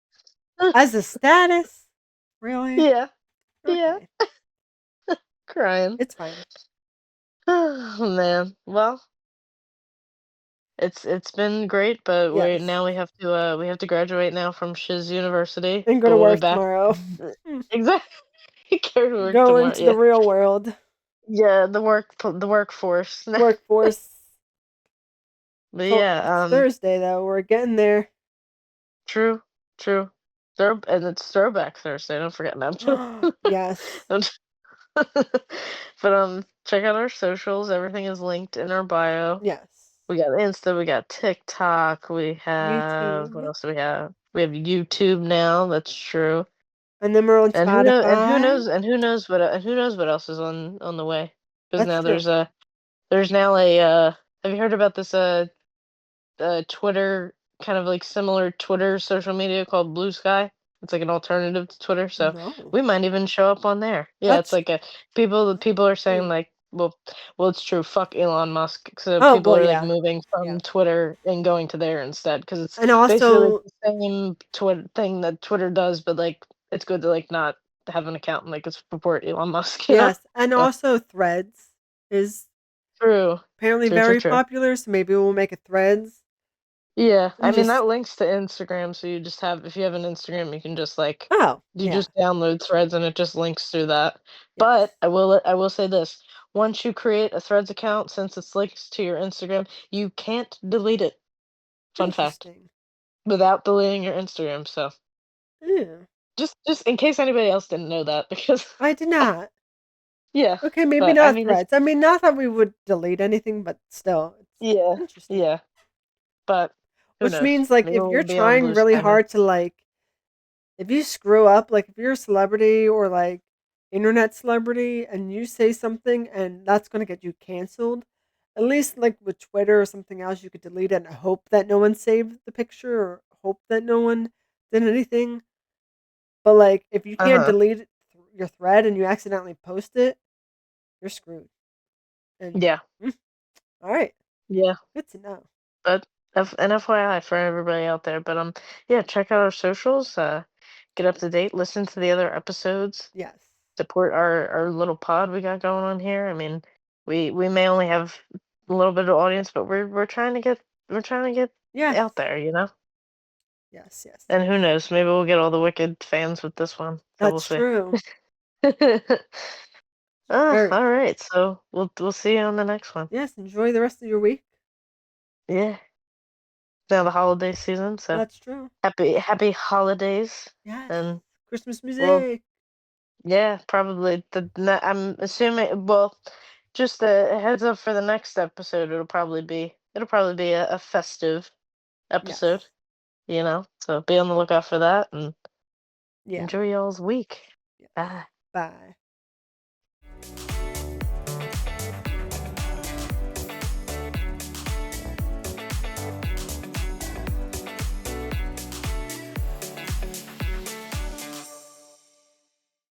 as a status, really? Yeah, yeah. Okay, Crying. it's fine. Oh man. Well, it's been great, but Yes, we have to graduate now from Shiz University, and go but to we'll be work back. tomorrow. Hmm. Exactly. Go to work Go tomorrow. into the Yeah. real world, Yeah, the workforce. workforce. But So yeah, it's Thursday though. We're getting there. true, true. And it's Throwback Thursday. Don't forget. No, I'm joking. Yes, I'm but check out our socials. Everything is linked in our bio. yes. We got Insta, we got TikTok, we have what YouTube, else do we have? We have YouTube now. That's true. and then we're on Spotify. And who knows what else is on the way? Because That's now true. there's now a have you heard about this Twitter, kind of like similar Twitter social media called Blue Sky. It's like an alternative to Twitter, so No, we might even show up on there. Yeah, it's that's like a people are saying true. like, well, it's true. Fuck Elon Musk. So Oh people well, are like yeah, moving yeah, from Twitter and going to there instead because it's and basically like also the same Twitter thing that Twitter does, but like it's good to like not have an account and like it's support Elon Musk, you know? yes, and So also Threads is true, apparently true, true, very true. popular. So maybe we'll make a Threads Yeah, I and mean just that links to Instagram, so you just have if you have an Instagram, you can just like oh you yeah, just download Threads and it just links through that. yes, But I will say this: once you create a Threads account, since it's links to your Instagram, you can't delete it. Fun fact, interesting. without deleting your Instagram. So Yeah, just in case anybody else didn't know that, because I did not. yeah, Okay, maybe but I not mean it's Threads. I mean, not that we would delete anything, but still, it's yeah, interesting. yeah, but who Which knows? means like Maybe if you're we'll be on trying Blue really Sky now. hard to like if you screw up, like if you're a celebrity or like internet celebrity and you say something and that's going to get you canceled, at least like with Twitter or something else, you could delete it and hope that no one saved the picture or hope that no one did anything. But like if you Uh can't huh. delete your thread and you accidentally post it, you're screwed. And Yeah. all right, Yeah. good to know. But an FYI for everybody out there. But yeah, check out our socials. Get up to date. Listen to the other episodes. Yes. Support our little pod we got going on here. I mean, we may only have a little bit of audience, but we're trying to get Yes. out there, you know. Yes. Yes. And Yes. who knows? Maybe we'll get all the wicked fans with this one. So we'll That's see. true. Very All true. right. So we'll see you on the next one. Yes. Enjoy the rest of your week. Yeah. Now the holiday season, so That's true. happy holidays, Yes. and Christmas well, music. yeah, probably I'm assuming. Well, just a heads up for the next episode. It'll probably be a festive Yes. episode. You know, so be on the lookout for that and Yeah. enjoy y'all's week. Yes. Bye. Bye.